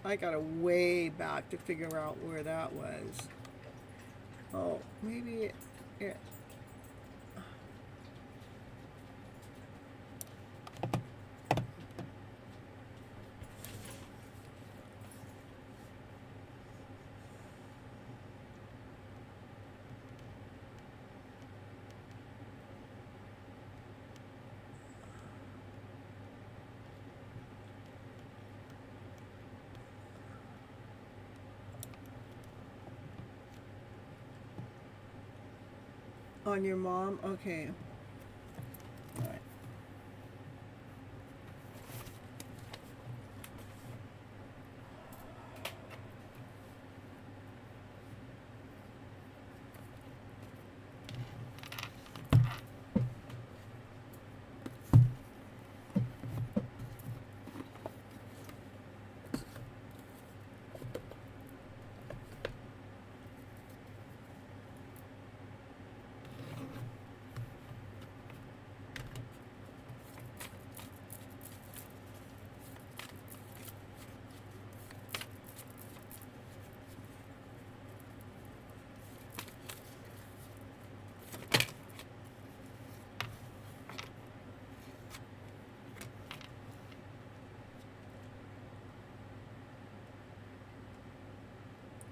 I got to way back to figure out where that was. Oh, maybe it. On your mom? Okay. All right.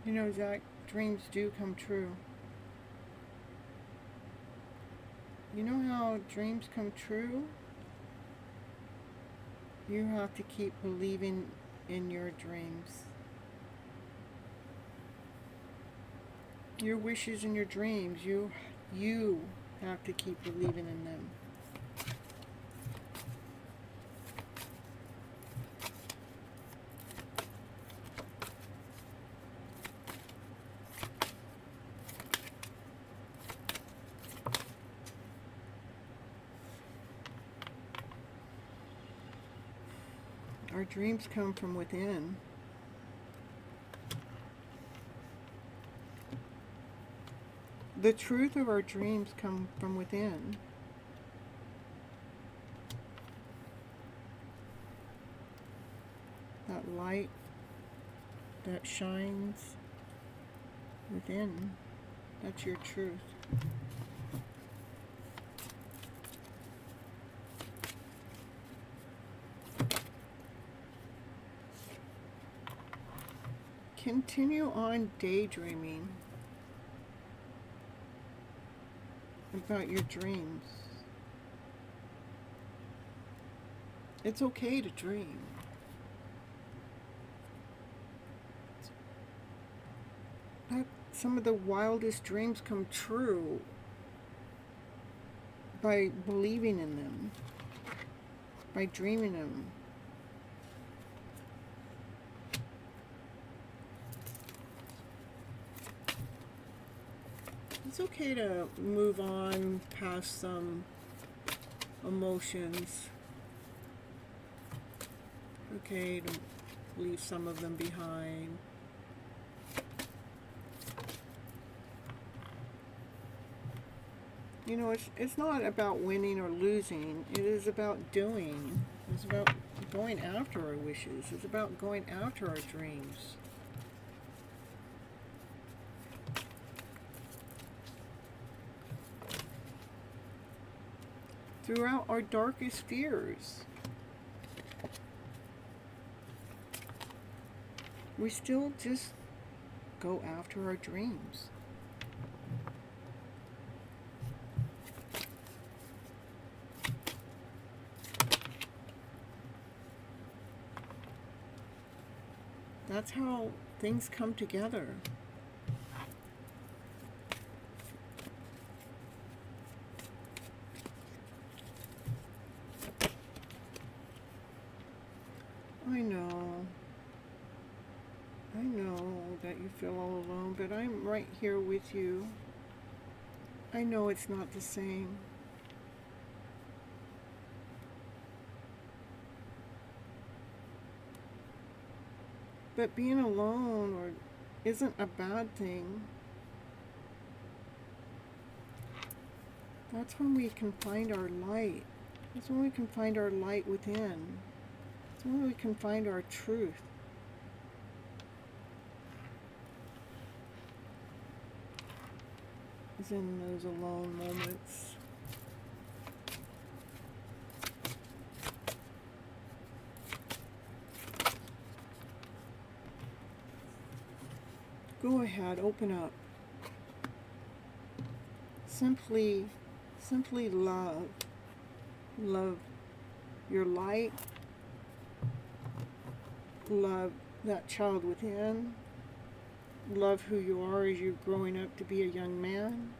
You know, Zach, dreams do come true. You know how dreams come true? You have to keep believing in your dreams. Your wishes and your dreams, you have to keep believing in them. Our dreams come from within. The truth of our dreams come from within. That light that shines within, that's your truth. Continue on daydreaming about your dreams. It's okay to dream. Some of the wildest dreams come true by believing in them, by dreaming them. It's okay to move on past some emotions. Okay to leave some of them behind. You know, it's not about winning or losing. It is about doing. It's about Going after our wishes. It's about going after our dreams. Throughout our darkest fears, we still just go after our dreams. That's how things come together. I know that you feel all alone, but I'm right here with you. I know it's not the same. But being alone isn't a bad thing. That's when we can find our light. That's when we can find our light within. That's when we can find our truth. It's in those alone moments. Go ahead, open up. Simply love. Love your light. Love that child within. Love who you are as you're growing up to be a young man.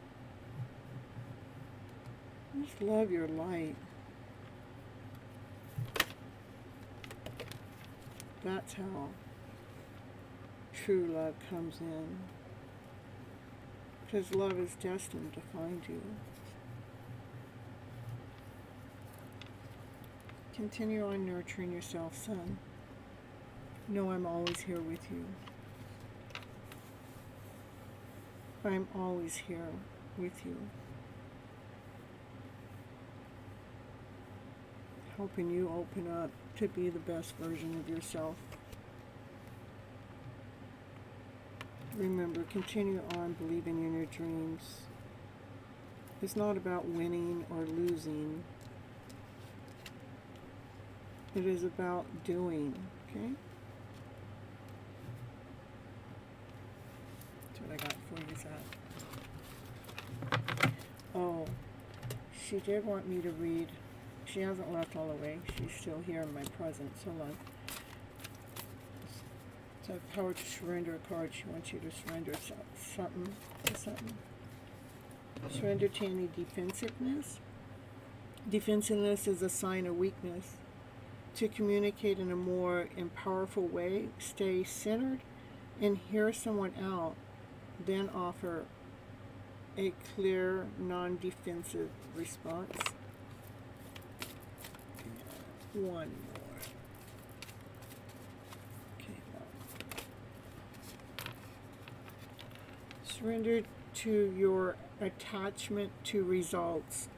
Just love your light. That's how true love comes in. Because love is destined to find you. Continue on nurturing yourself, son. Know I'm always here with you. I'm always here with you. Helping you open up to be the best version of yourself. Remember, continue on believing in your dreams. It's not about winning or losing. It is about doing, okay? That's what I got for you, Zach. Oh, she did want me to read. She hasn't left all the way. She's still here in my presence. Hold on. It's a power to surrender card. She wants you to surrender something to something. Surrender to any defensiveness. Defensiveness is a sign of weakness. To communicate in a more and powerful way, stay centered and hear someone out, then offer a clear, non-defensive response. One more. Okay. Surrender to your attachment to results.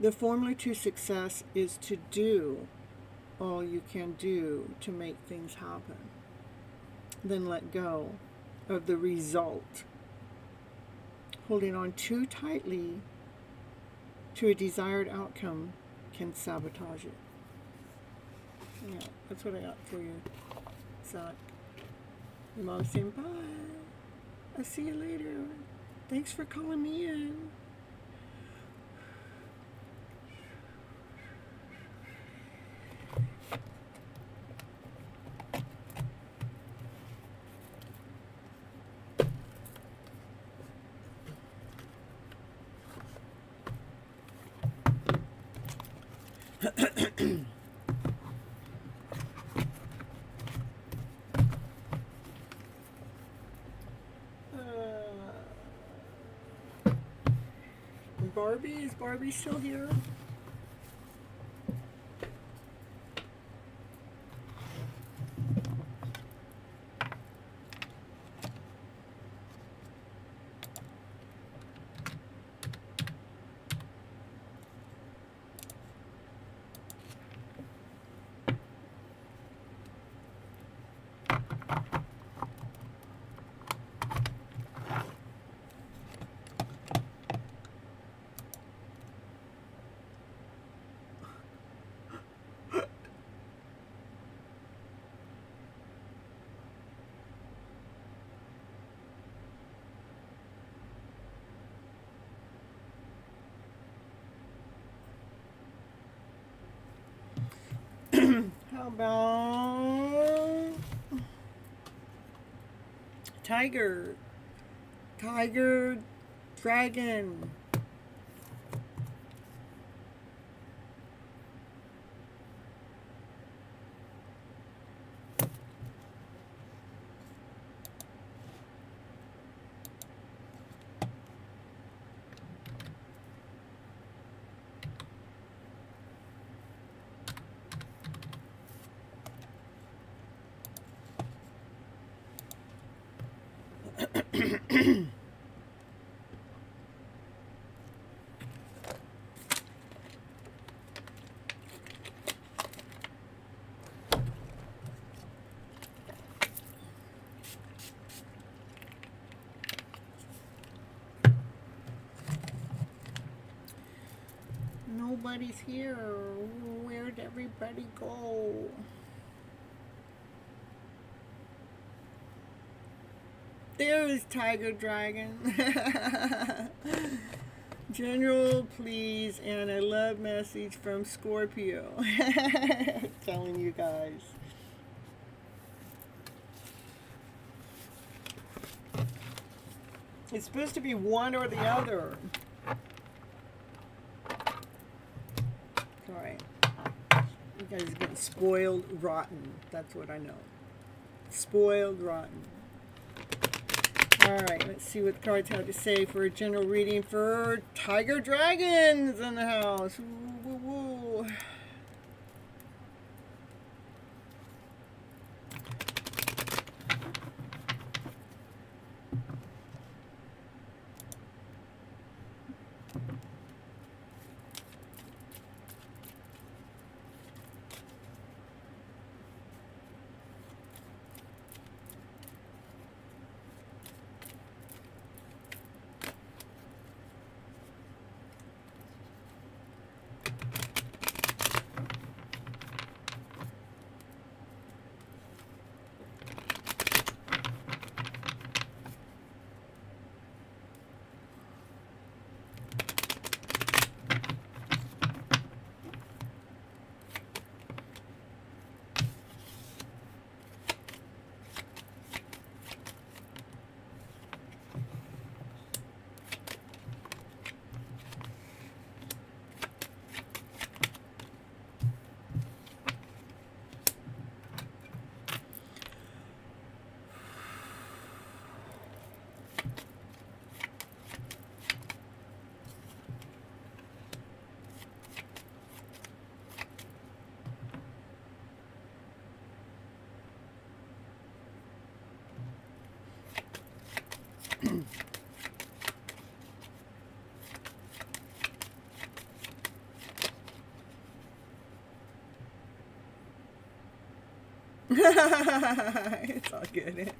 The formula to success is to do all you can do to make things happen. Then let go of the result. Holding on too tightly to a desired outcome can sabotage it. Yeah, that's what I got for you, Zach. Your mom's saying bye. I'll see you later. Thanks for calling me in. Is Barbie still here? How about tiger? Tiger, dragon. Nobody's here. Where'd everybody go? There's Tiger Dragon. General, please, and a love message from Scorpio. Telling you guys. It's supposed to be one or the other. Alright. You guys are getting spoiled rotten. That's what I know. Spoiled rotten. Alright, let's see what the cards have to say for a general reading for Tiger Dragons in the house. Woo, woo, woo. It's all good.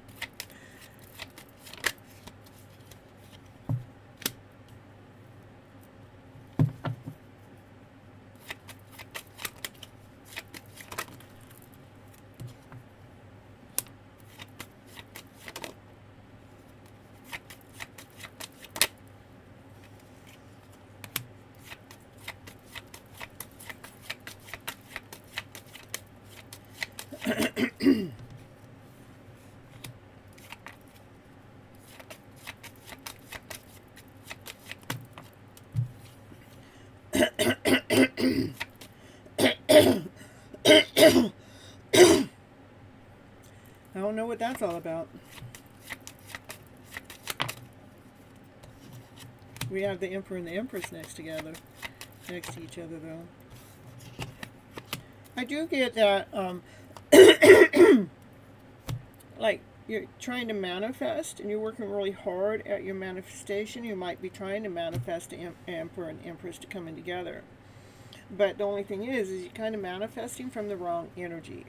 I don't know what that's all about. We have the Emperor and the Empress next to each other though. I do get that, like you're trying to manifest and you're working really hard at your manifestation. You might be trying to manifest the Emperor and Empress to come in together. But the only thing is you're kind of manifesting from the wrong energy.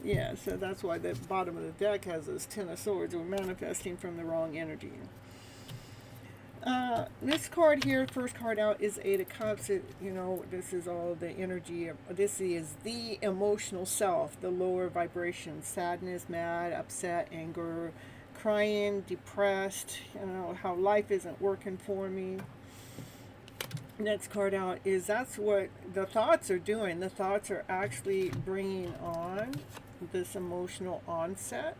Yeah, so that's why the bottom of the deck has this Ten of Swords. We're manifesting from the wrong energy. This card here, first card out, is Eight of Cups. This is all the energy. This is the emotional self, the lower vibration. Sadness, mad, upset, anger, crying, depressed. How life isn't working for me. next card out is that's what the thoughts are doing. The thoughts are actually bringing on this emotional onset.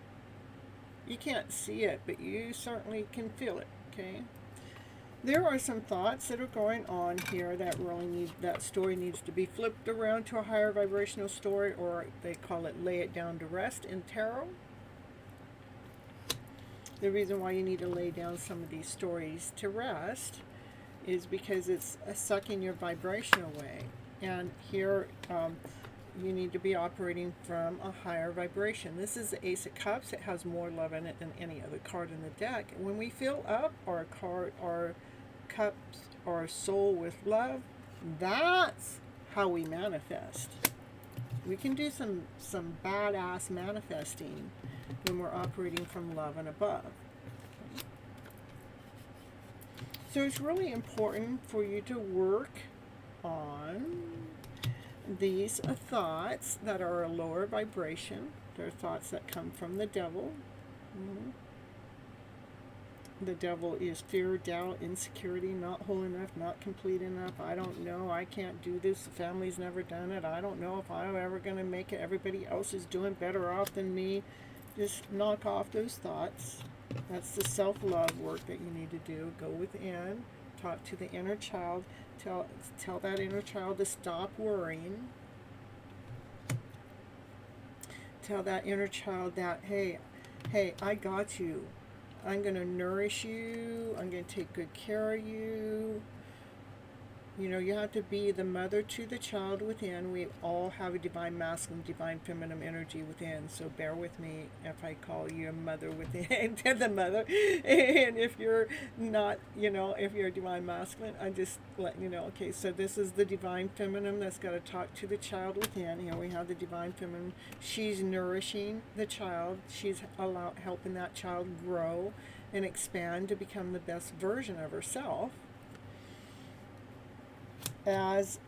You can't see it, but you certainly can feel it, okay? There are some thoughts that are going on here that really need, that story needs to be flipped around to a higher vibrational story, or they call it lay it down to rest in tarot. The reason why you need to lay down some of these stories to rest is because it's sucking your vibration away. And here you need to be operating from a higher vibration. This is the Ace of Cups. It has more love in it than any other card in the deck. When we fill up our cups, our soul with love, that's how we manifest. We can do some badass manifesting when we're operating from love and above. So it's really important for you to work on these thoughts that are a lower vibration. They're thoughts that come from the devil. The devil is fear, doubt, insecurity, not whole enough, not complete enough. I don't know. I can't do this. The family's never done it. I don't know if I'm ever going to make it. Everybody else is doing better off than me. Just knock off those thoughts. That's the self-love work that you need to do. Go within. Talk to the inner child. Tell that inner child to stop worrying. Tell that inner child that, hey, I got you. I'm going to nourish you. I'm going to take good care of you. You know, you have to be the mother to the child within. We all have a divine masculine, divine feminine energy within. So bear with me if I call you a mother within, to the mother. And if you're not, you know, if you're a divine masculine, I'm just letting you know. Okay, so this is the divine feminine that's got to talk to the child within. Here we have the divine feminine. She's nourishing the child. She's helping that child grow and expand to become the best version of herself. As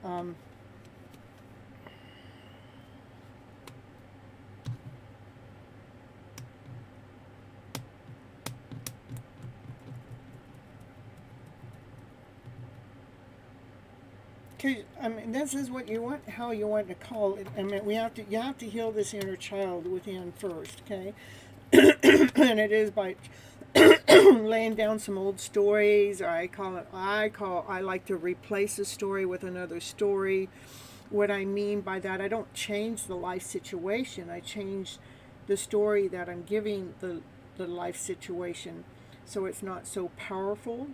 because I mean, this is what you want, how you want to call it. I mean, you have to heal this inner child within first, okay? And it is by laying down some old stories. I like to replace a story with another story. What I mean by that, I don't change the life situation. I change the story that I'm giving the life situation, so it's not so powerful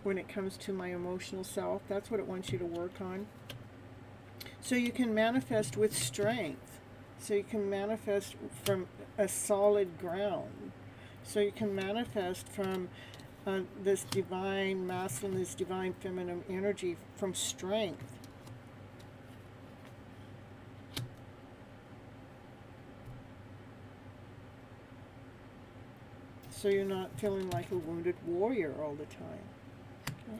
when it comes to my emotional self. That's what it wants you to work on. So you can manifest with strength. So you can manifest from a solid ground. So you can manifest from this divine masculine, this divine feminine energy from strength. So you're not feeling like a wounded warrior all the time. Okay?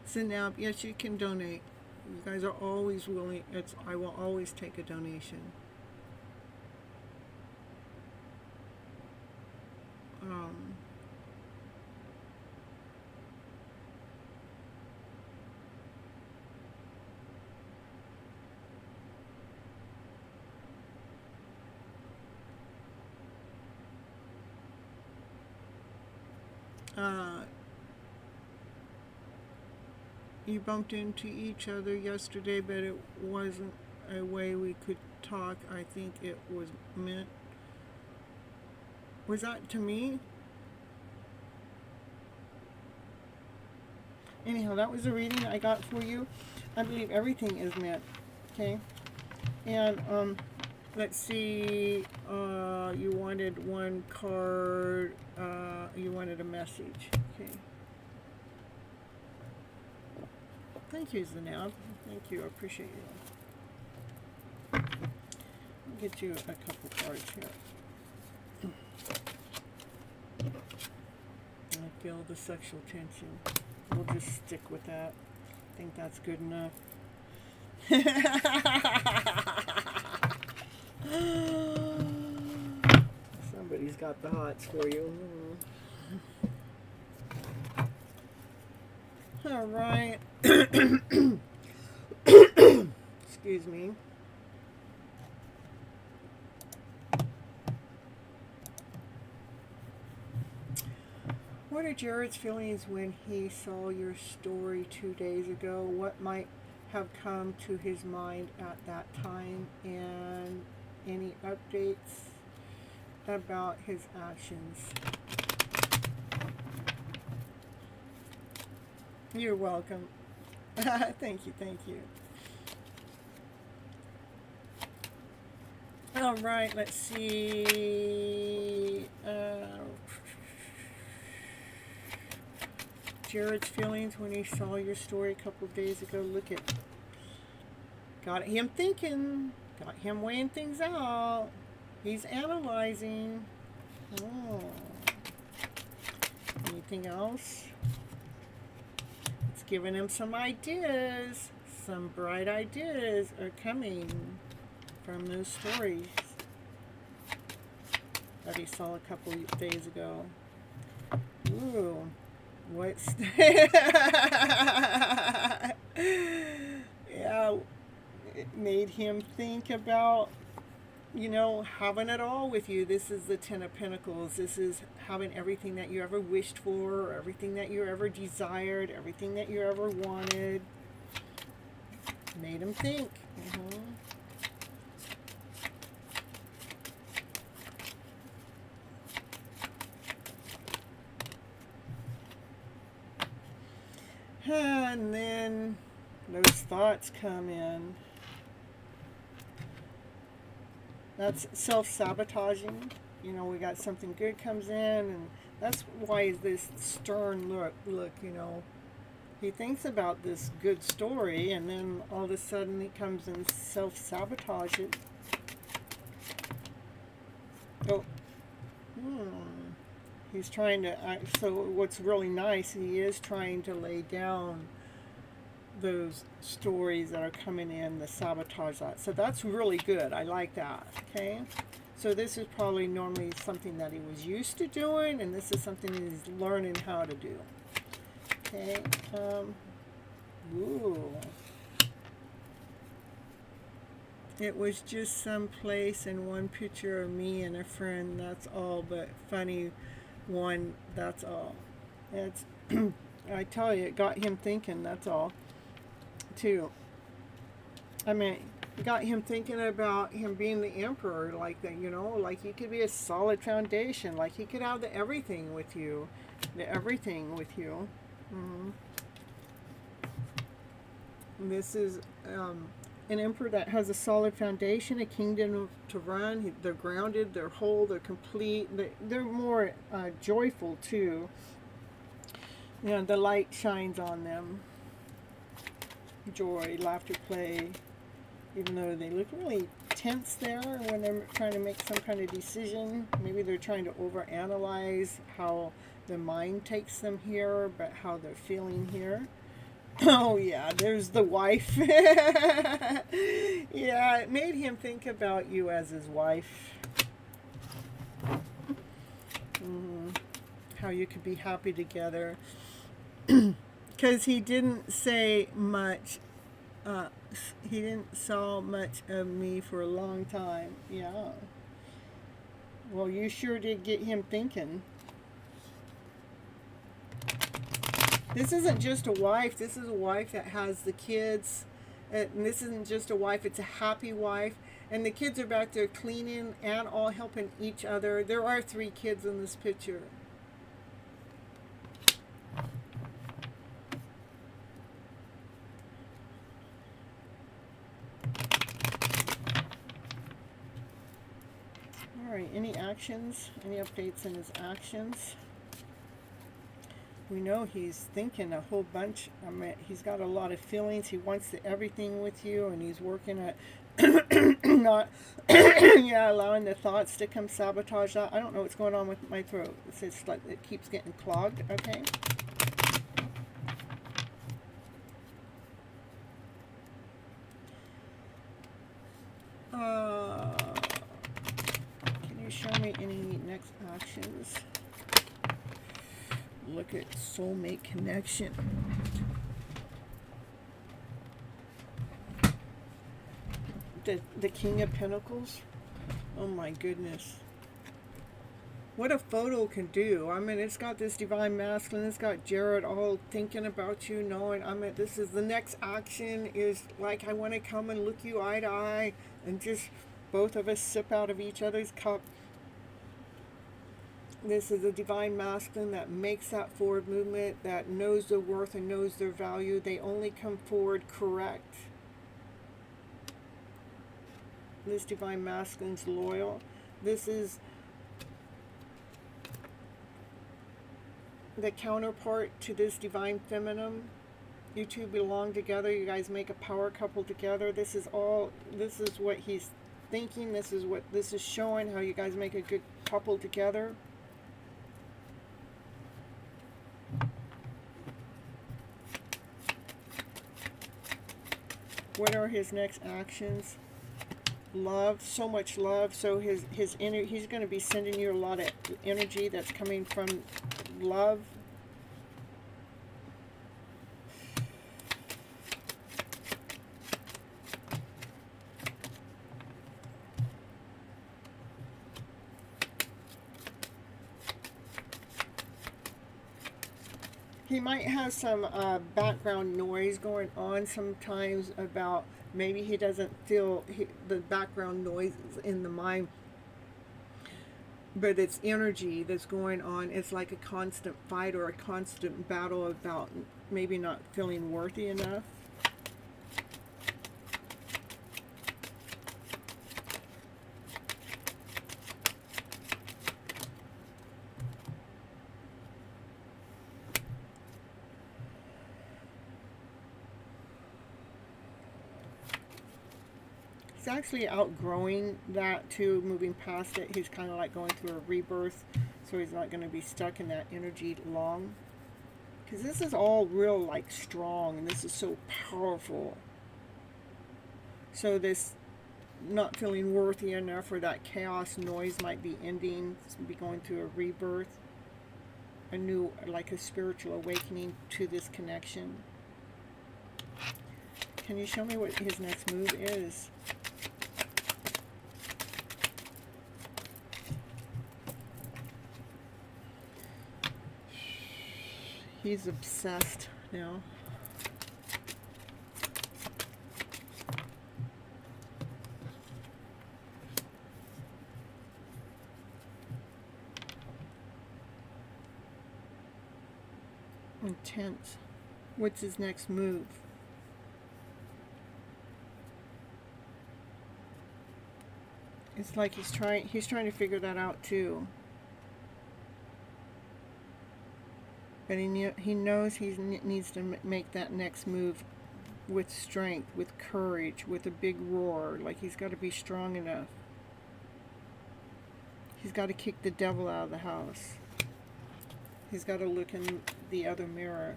So now, yes, you can donate. You guys are always willing. I will always take a donation. You bumped into each other yesterday, but it wasn't a way we could talk. I think it was meant. Was that to me? Anyhow, that was the reading I got for you. I believe everything is meant. Okay? And, let's see. You wanted one card. You wanted a message. Okay. Thank you, Zanab. Thank you. I appreciate you. I'll get you a couple cards here. Feel the sexual tension. We'll just stick with that. I think that's good enough. Somebody's got the hots for you. All right. Excuse me. What are Jared's feelings when he saw your story 2 days ago? What might have come to his mind at that time? And any updates about his actions? You're welcome. Thank you, thank you. All right, let's see. Jared's feelings when he saw your story a couple of days ago. Look at, got him thinking, got him weighing things out. He's analyzing. Oh. Anything else? It's giving him some ideas. Some bright ideas are coming from those stories that he saw a couple of days ago. Ooh. What's yeah, it made him think about, you know, having it all with you. This is the Ten of Pentacles. This is having everything that you ever wished for, everything that you ever desired, everything that you ever wanted. Made him think. And then those thoughts come in. That's self-sabotaging. You know, we got something good comes in, and that's why this stern look, you know. He thinks about this good story, and then all of a sudden he comes and self-sabotages. Oh. He's trying to, so what's really nice, he is trying to lay down those stories that are coming in, the sabotage that. So that's really good. I like that, okay? So this is probably normally something that he was used to doing, and this is something he's learning how to do. Okay, ooh. It was just some place and one picture of me and a friend, that's all, but funny one, that's all. It's I tell you, it got him thinking, that's all, too. I mean, it got him thinking about him being the emperor, like that, you know, like he could be a solid foundation, like he could have the everything with you, This is an emperor that has a solid foundation, a kingdom to run. They're grounded, they're whole, they're complete. They're more joyful too. You know, the light shines on them. Joy, laughter, play. Even though they look really tense there when they're trying to make some kind of decision. Maybe they're trying to overanalyze how the mind takes them here, but how they're feeling here. Oh yeah, there's the wife. Yeah, it made him think about you as his wife. How you could be happy together. Because he didn't say much. He didn't saw much of me for a long time. Yeah. Well, you sure did get him thinking. This isn't just a wife. This is a wife that has the kids. And this isn't just a wife. It's a happy wife. And the kids are back there cleaning and all helping each other. There are 3 kids in this picture. All right, any actions? Any updates in his actions? We know he's thinking a whole bunch. I mean, he's got a lot of feelings. He wants everything with you, and he's working at Not, yeah, allowing the thoughts to come sabotage that. I don't know what's going on with my throat. It's like it keeps getting clogged. Okay. Can you show me any next actions? Look at soulmate connection. The King of Pentacles. Oh my goodness. What a photo can do. I mean, it's got this divine masculine. It's got Jared all thinking about you, knowing, I mean, this is the next action is like, I want to come and look you eye to eye and just both of us sip out of each other's cup. This is a divine masculine that makes that forward movement, that knows their worth and knows their value. They only come forward correct. This divine masculine's loyal. This is the counterpart to this divine feminine. You two belong together. You guys make a power couple together. This is what he's thinking. This is what this is showing, how you guys make a good couple together. What are his next actions? Love, so much love. So his energy, he's going to be sending you a lot of energy that's coming from love. He might have some background noise going on sometimes about maybe he doesn't feel the background noise in the mind, but it's energy that's going on. It's like a constant fight or a constant battle about maybe not feeling worthy enough. He's actually outgrowing that too, moving past it. He's kind of like going through a rebirth, so he's not going to be stuck in that energy long. Because this is all real, like, strong, and this is so powerful. So this not feeling worthy enough, or that chaos noise might be ending. It's going to be going through a rebirth, a new, like a spiritual awakening to this connection. Can you show me what his next move is? He's obsessed now. Intense. What's his next move? It's like he's trying to figure that out too. But he knows he needs to make that next move with strength, with courage, with a big roar. Like, he's got to be strong enough. He's got to kick the devil out of the house. He's got to look in the other mirror.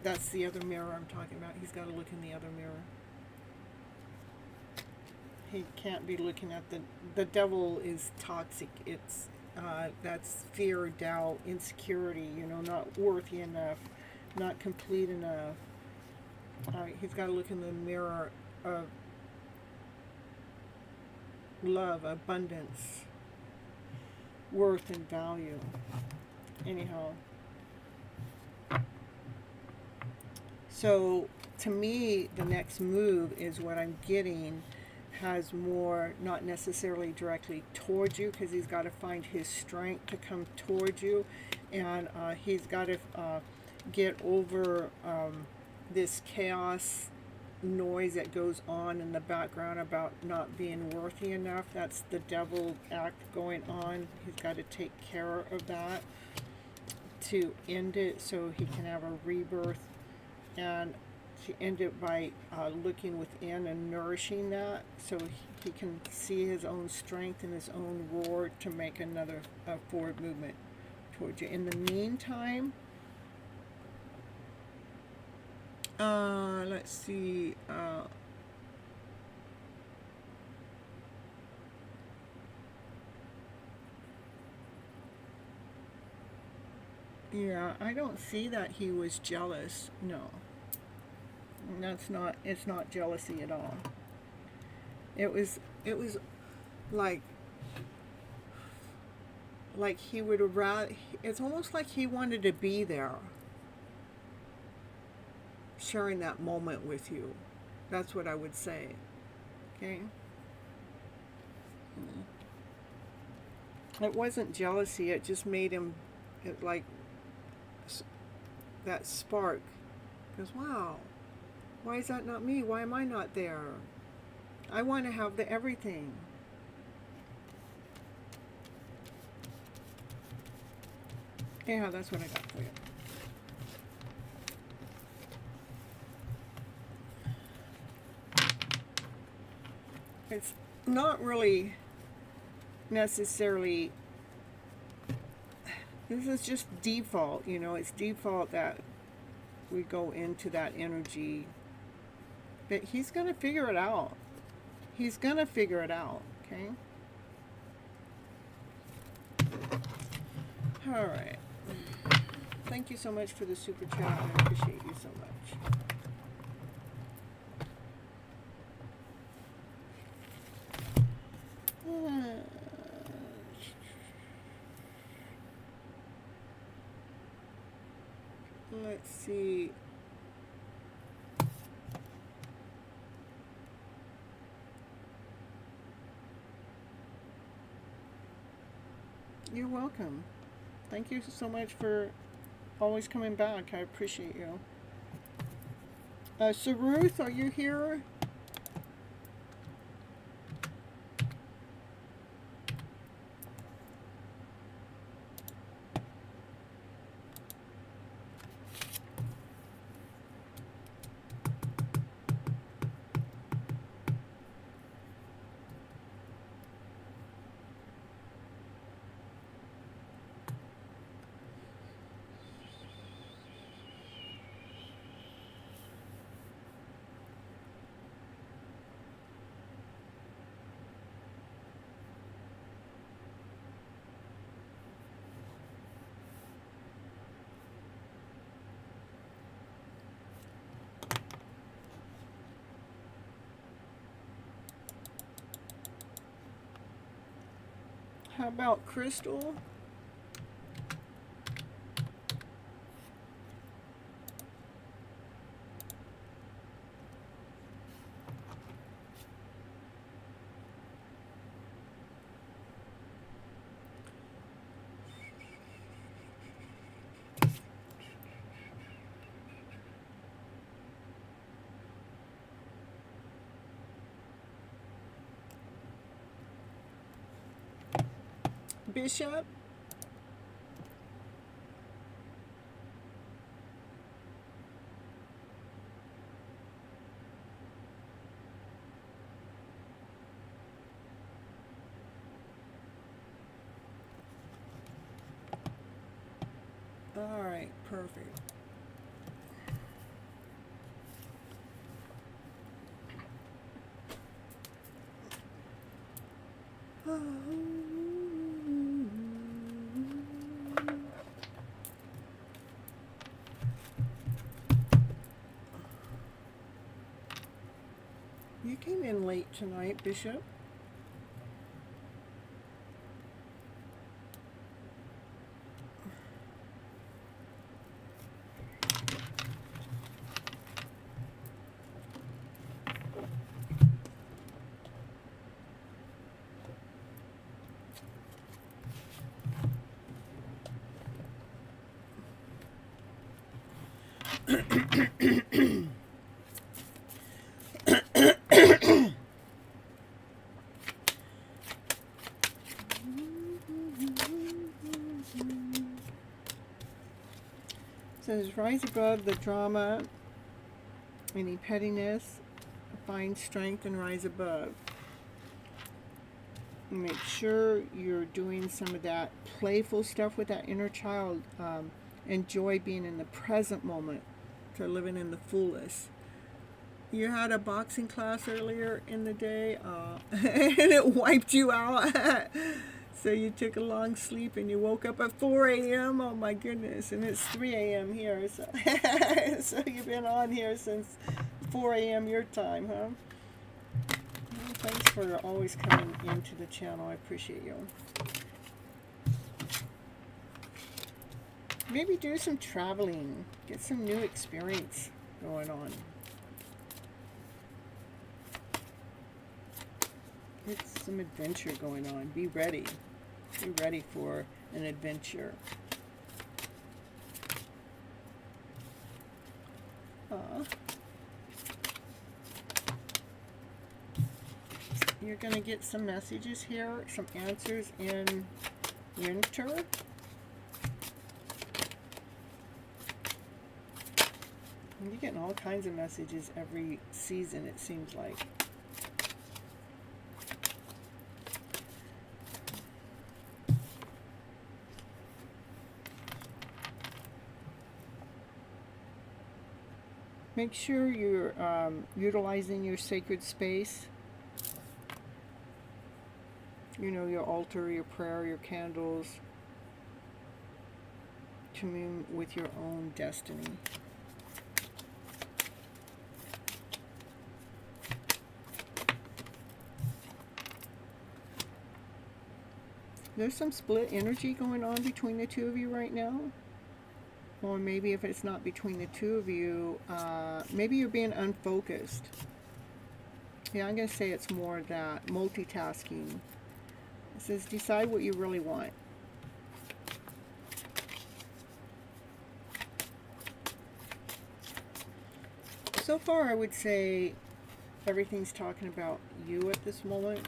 That's the other mirror I'm talking about. He's got to look in the other mirror. He can't be looking at the devil is toxic. It's that's fear, doubt, insecurity, you know, not worthy enough, not complete enough. He's got to look in the mirror of love, abundance, worth, and value. Anyhow. So, to me, the next move is what I'm getting has more, not necessarily directly towards you, because he's got to find his strength to come towards you, and he's got to get over this chaos noise that goes on in the background about not being worthy enough. That's the devil act going on. He's got to take care of that to end it so he can have a rebirth, and to end it by looking within and nourishing that so he can see his own strength and his own roar to make another forward movement towards you. In the meantime, let's see. Yeah, I don't see that he was jealous. No. That's not, it's not jealousy at all. It was like he would rather, it's almost like he wanted to be there, sharing that moment with you. That's what I would say. Okay? It wasn't jealousy, it just made him, it like, that spark goes, wow, why is that not me? Why am I not there? I want to have the everything. Anyhow, that's what I got for you. It's not really necessarily, this is just default, you know, it's default that we go into that energy. But he's going to figure it out. He's going to figure it out, okay? All right. Thank you so much for the super chat. I appreciate you so much. Let's see. You're welcome. Thank you so much for always coming back. I appreciate you. Saruth, are you here? How about Crystal? Bishop? All right, perfect. You came in late tonight, Bishop. says, rise above the drama, any pettiness, find strength and rise above. Make sure you're doing some of that playful stuff with that inner child. Enjoy being in the present moment, to living in the fullest. You had a boxing class earlier in the day, and it wiped you out. So you took a long sleep and you woke up at 4 a.m. Oh my goodness, and it's 3 a.m. here. So, so you've been on here since 4 a.m. your time, huh? Well, thanks for always coming into the channel. I appreciate you. Maybe do some traveling. Get some new experience going on. Get some adventure going on. Be ready. Be ready for an adventure. You're going to get some messages here, some answers in winter. You're getting all kinds of messages every season, it seems like. Make sure you're utilizing your sacred space. You know, your altar, your prayer, your candles. Commune with your own destiny. There's some split energy going on between the two of you right now. Or maybe if it's not between the two of you, maybe you're being unfocused. Yeah, I'm going to say it's more that multitasking. It says decide what you really want. So far, I would say everything's talking about you at this moment.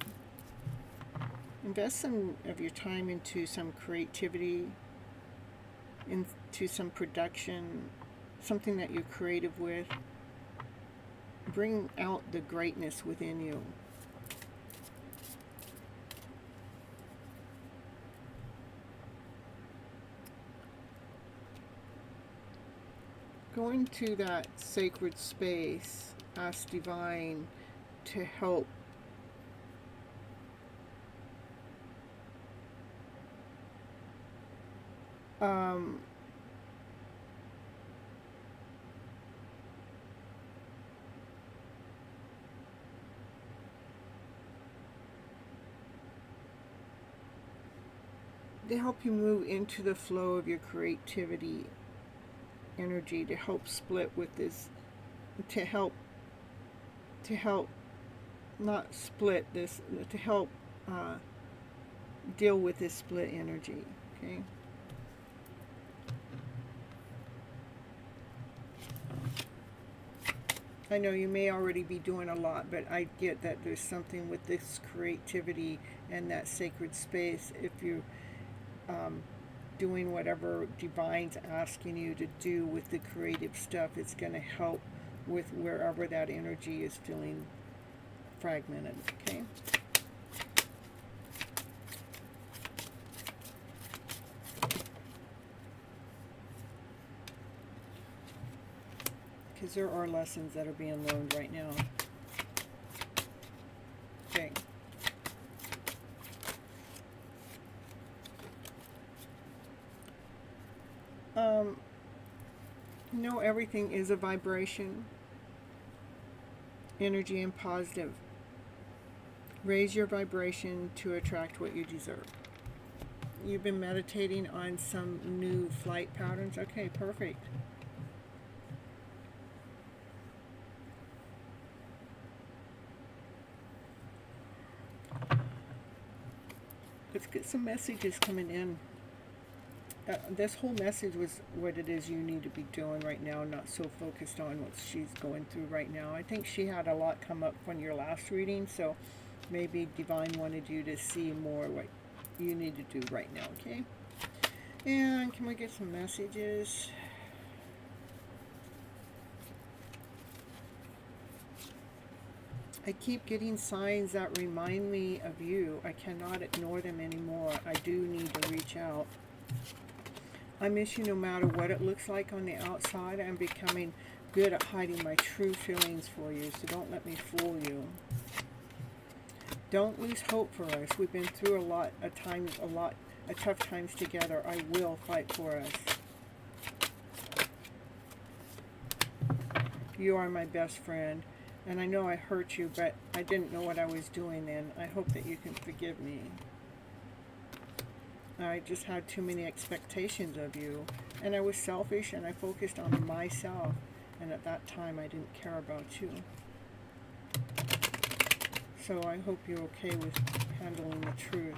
Invest some of your time into some creativity, into some production, something that you're creative with. Bring out the greatness within you. Go into that sacred space, ask Divine to help to help you move into the flow of your creativity energy, to help split with this, to help not split this, to help deal with this split energy. Okay. I know you may already be doing a lot, but I get that there's something with this creativity and that sacred space. If you're doing whatever Divine's asking you to do with the creative stuff, it's going to help with wherever that energy is feeling fragmented. Okay. Because there are lessons that are being learned right now. Okay. Know everything is a vibration, energy, and positive. Raise your vibration to attract what you deserve. You've been meditating on some new flight patterns. Okay, perfect. Let's get some messages coming in. This whole message was what it is you need to be doing right now, not so focused on what she's going through right now. I think she had a lot come up from your last reading, so maybe Divine wanted you to see more what you need to do right now, okay? And can we get some messages? I keep getting signs that remind me of you. I cannot ignore them anymore. I do need to reach out. I miss you no matter what it looks like on the outside. I'm becoming good at hiding my true feelings for you, so don't let me fool you. Don't lose hope for us. We've been through a lot of tough times together. I will fight for us. You are my best friend, and I know I hurt you, but I didn't know what I was doing then. I hope that you can forgive me. I just had too many expectations of you, and I was selfish, and I focused on myself, and at that time I didn't care about you. So I hope you're okay with handling the truth.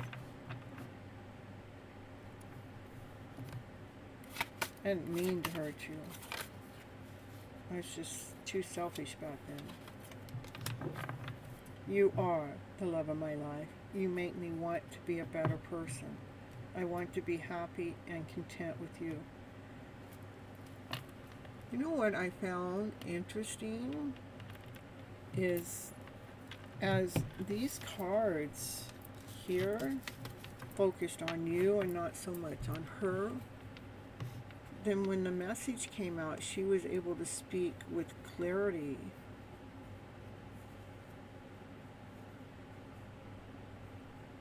I didn't mean to hurt you. I was just too selfish back then. You are the love of my life. You make me want to be a better person. I want to be happy and content with you. You know what I found interesting is, as these cards here focused on you and not so much on her, then when the message came out, she was able to speak with clarity.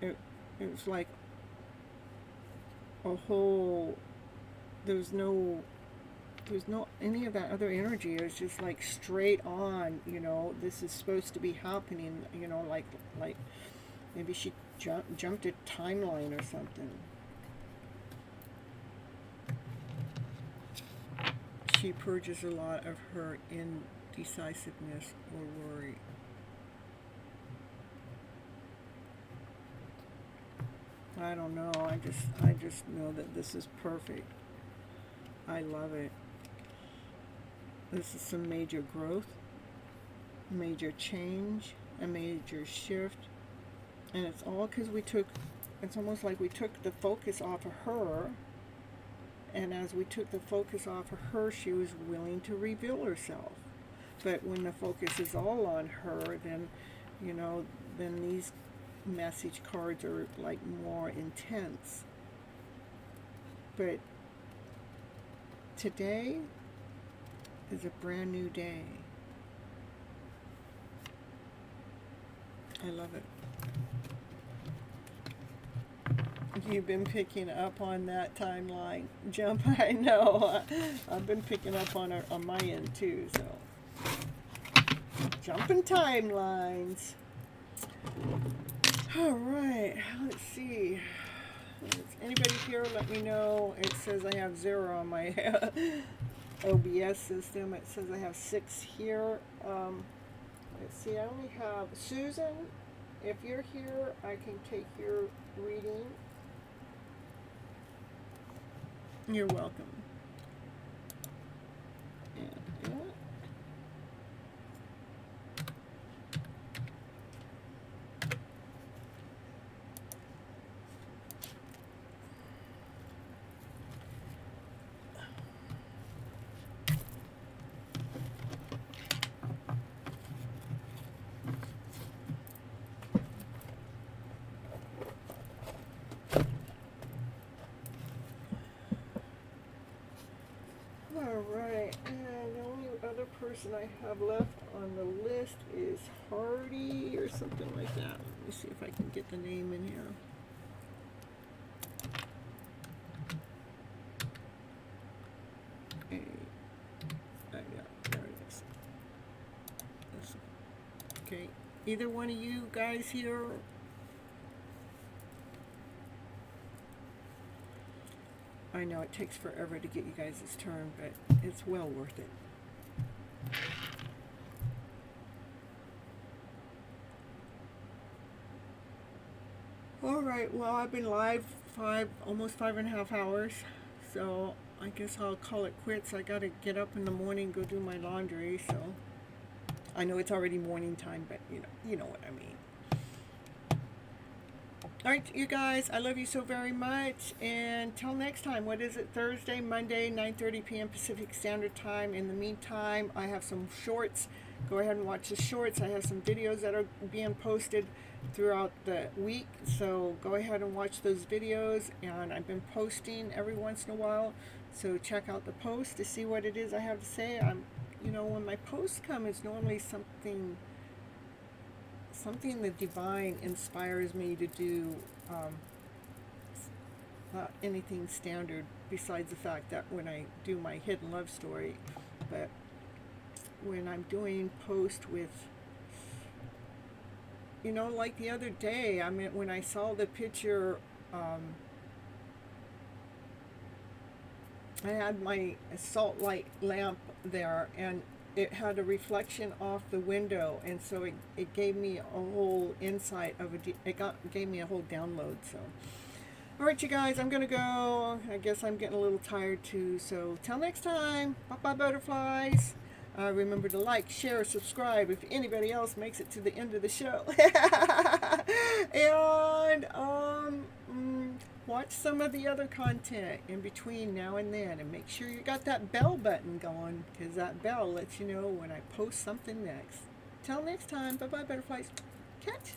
It was like a whole, there's no any of that other energy. It was just like straight on, you know, this is supposed to be happening, you know, like maybe she jumped a timeline or something. She purges a lot of her indecisiveness or worry. I don't know. I just know that this is perfect. I love it. This is some major growth, major change, a major shift, and it's all because it's almost like we took the focus off of her, and as we took the focus off of her, she was willing to reveal herself. But when the focus is all on her, then, you know, then these message cards are like more intense. But today is a brand new day. I love it. You've been picking up on that timeline jump. I know. I've been picking up on it on my end too. So, jumping timelines. All right. Let's see. Is anybody here? Let me know. It says I have 0 on my OBS system. It says I have 6 here. Let's see. I only have Susan. If you're here, I can take your reading. You're welcome. And Alright, and the only other person I have left on the list is Hardy or something like that. Let me see if I can get the name in here. Yeah, there it is. Okay, either one of you guys here. I know it takes forever to get you guys' turn, but it's well worth it. Alright, well, I've been live almost 5.5 hours, so I guess I'll call it quits. I gotta get up in the morning, go do my laundry, so I know it's already morning time, but you know what I mean. Alright, you guys, I love you so very much, and till next time, what is it, Thursday, Monday, 9:30 p.m. Pacific Standard Time. In the meantime, I have some shorts Go ahead and watch the shorts. I have some videos that are being posted throughout the week, so go ahead and watch those videos. And I've been posting every once in a while, so check out the post to see what it is I have to say. When my posts come, it's normally something the divine inspires me to do. Not anything standard besides the fact that when I do my hidden love story, but when I'm doing post with, like the other day, when I saw the picture, I had my salt light lamp there, and it had a reflection off the window, and so it gave me a whole insight of gave me a whole download. So all right, you guys, I'm gonna go. I guess I'm getting a little tired too, so till next time, bye bye butterflies. Remember to like, share, subscribe if anybody else makes it to the end of the show. And watch some of the other content in between now and then, and make sure you got that bell button going, because that bell lets you know when I post something next. Till next time, bye bye butterflies. Catch.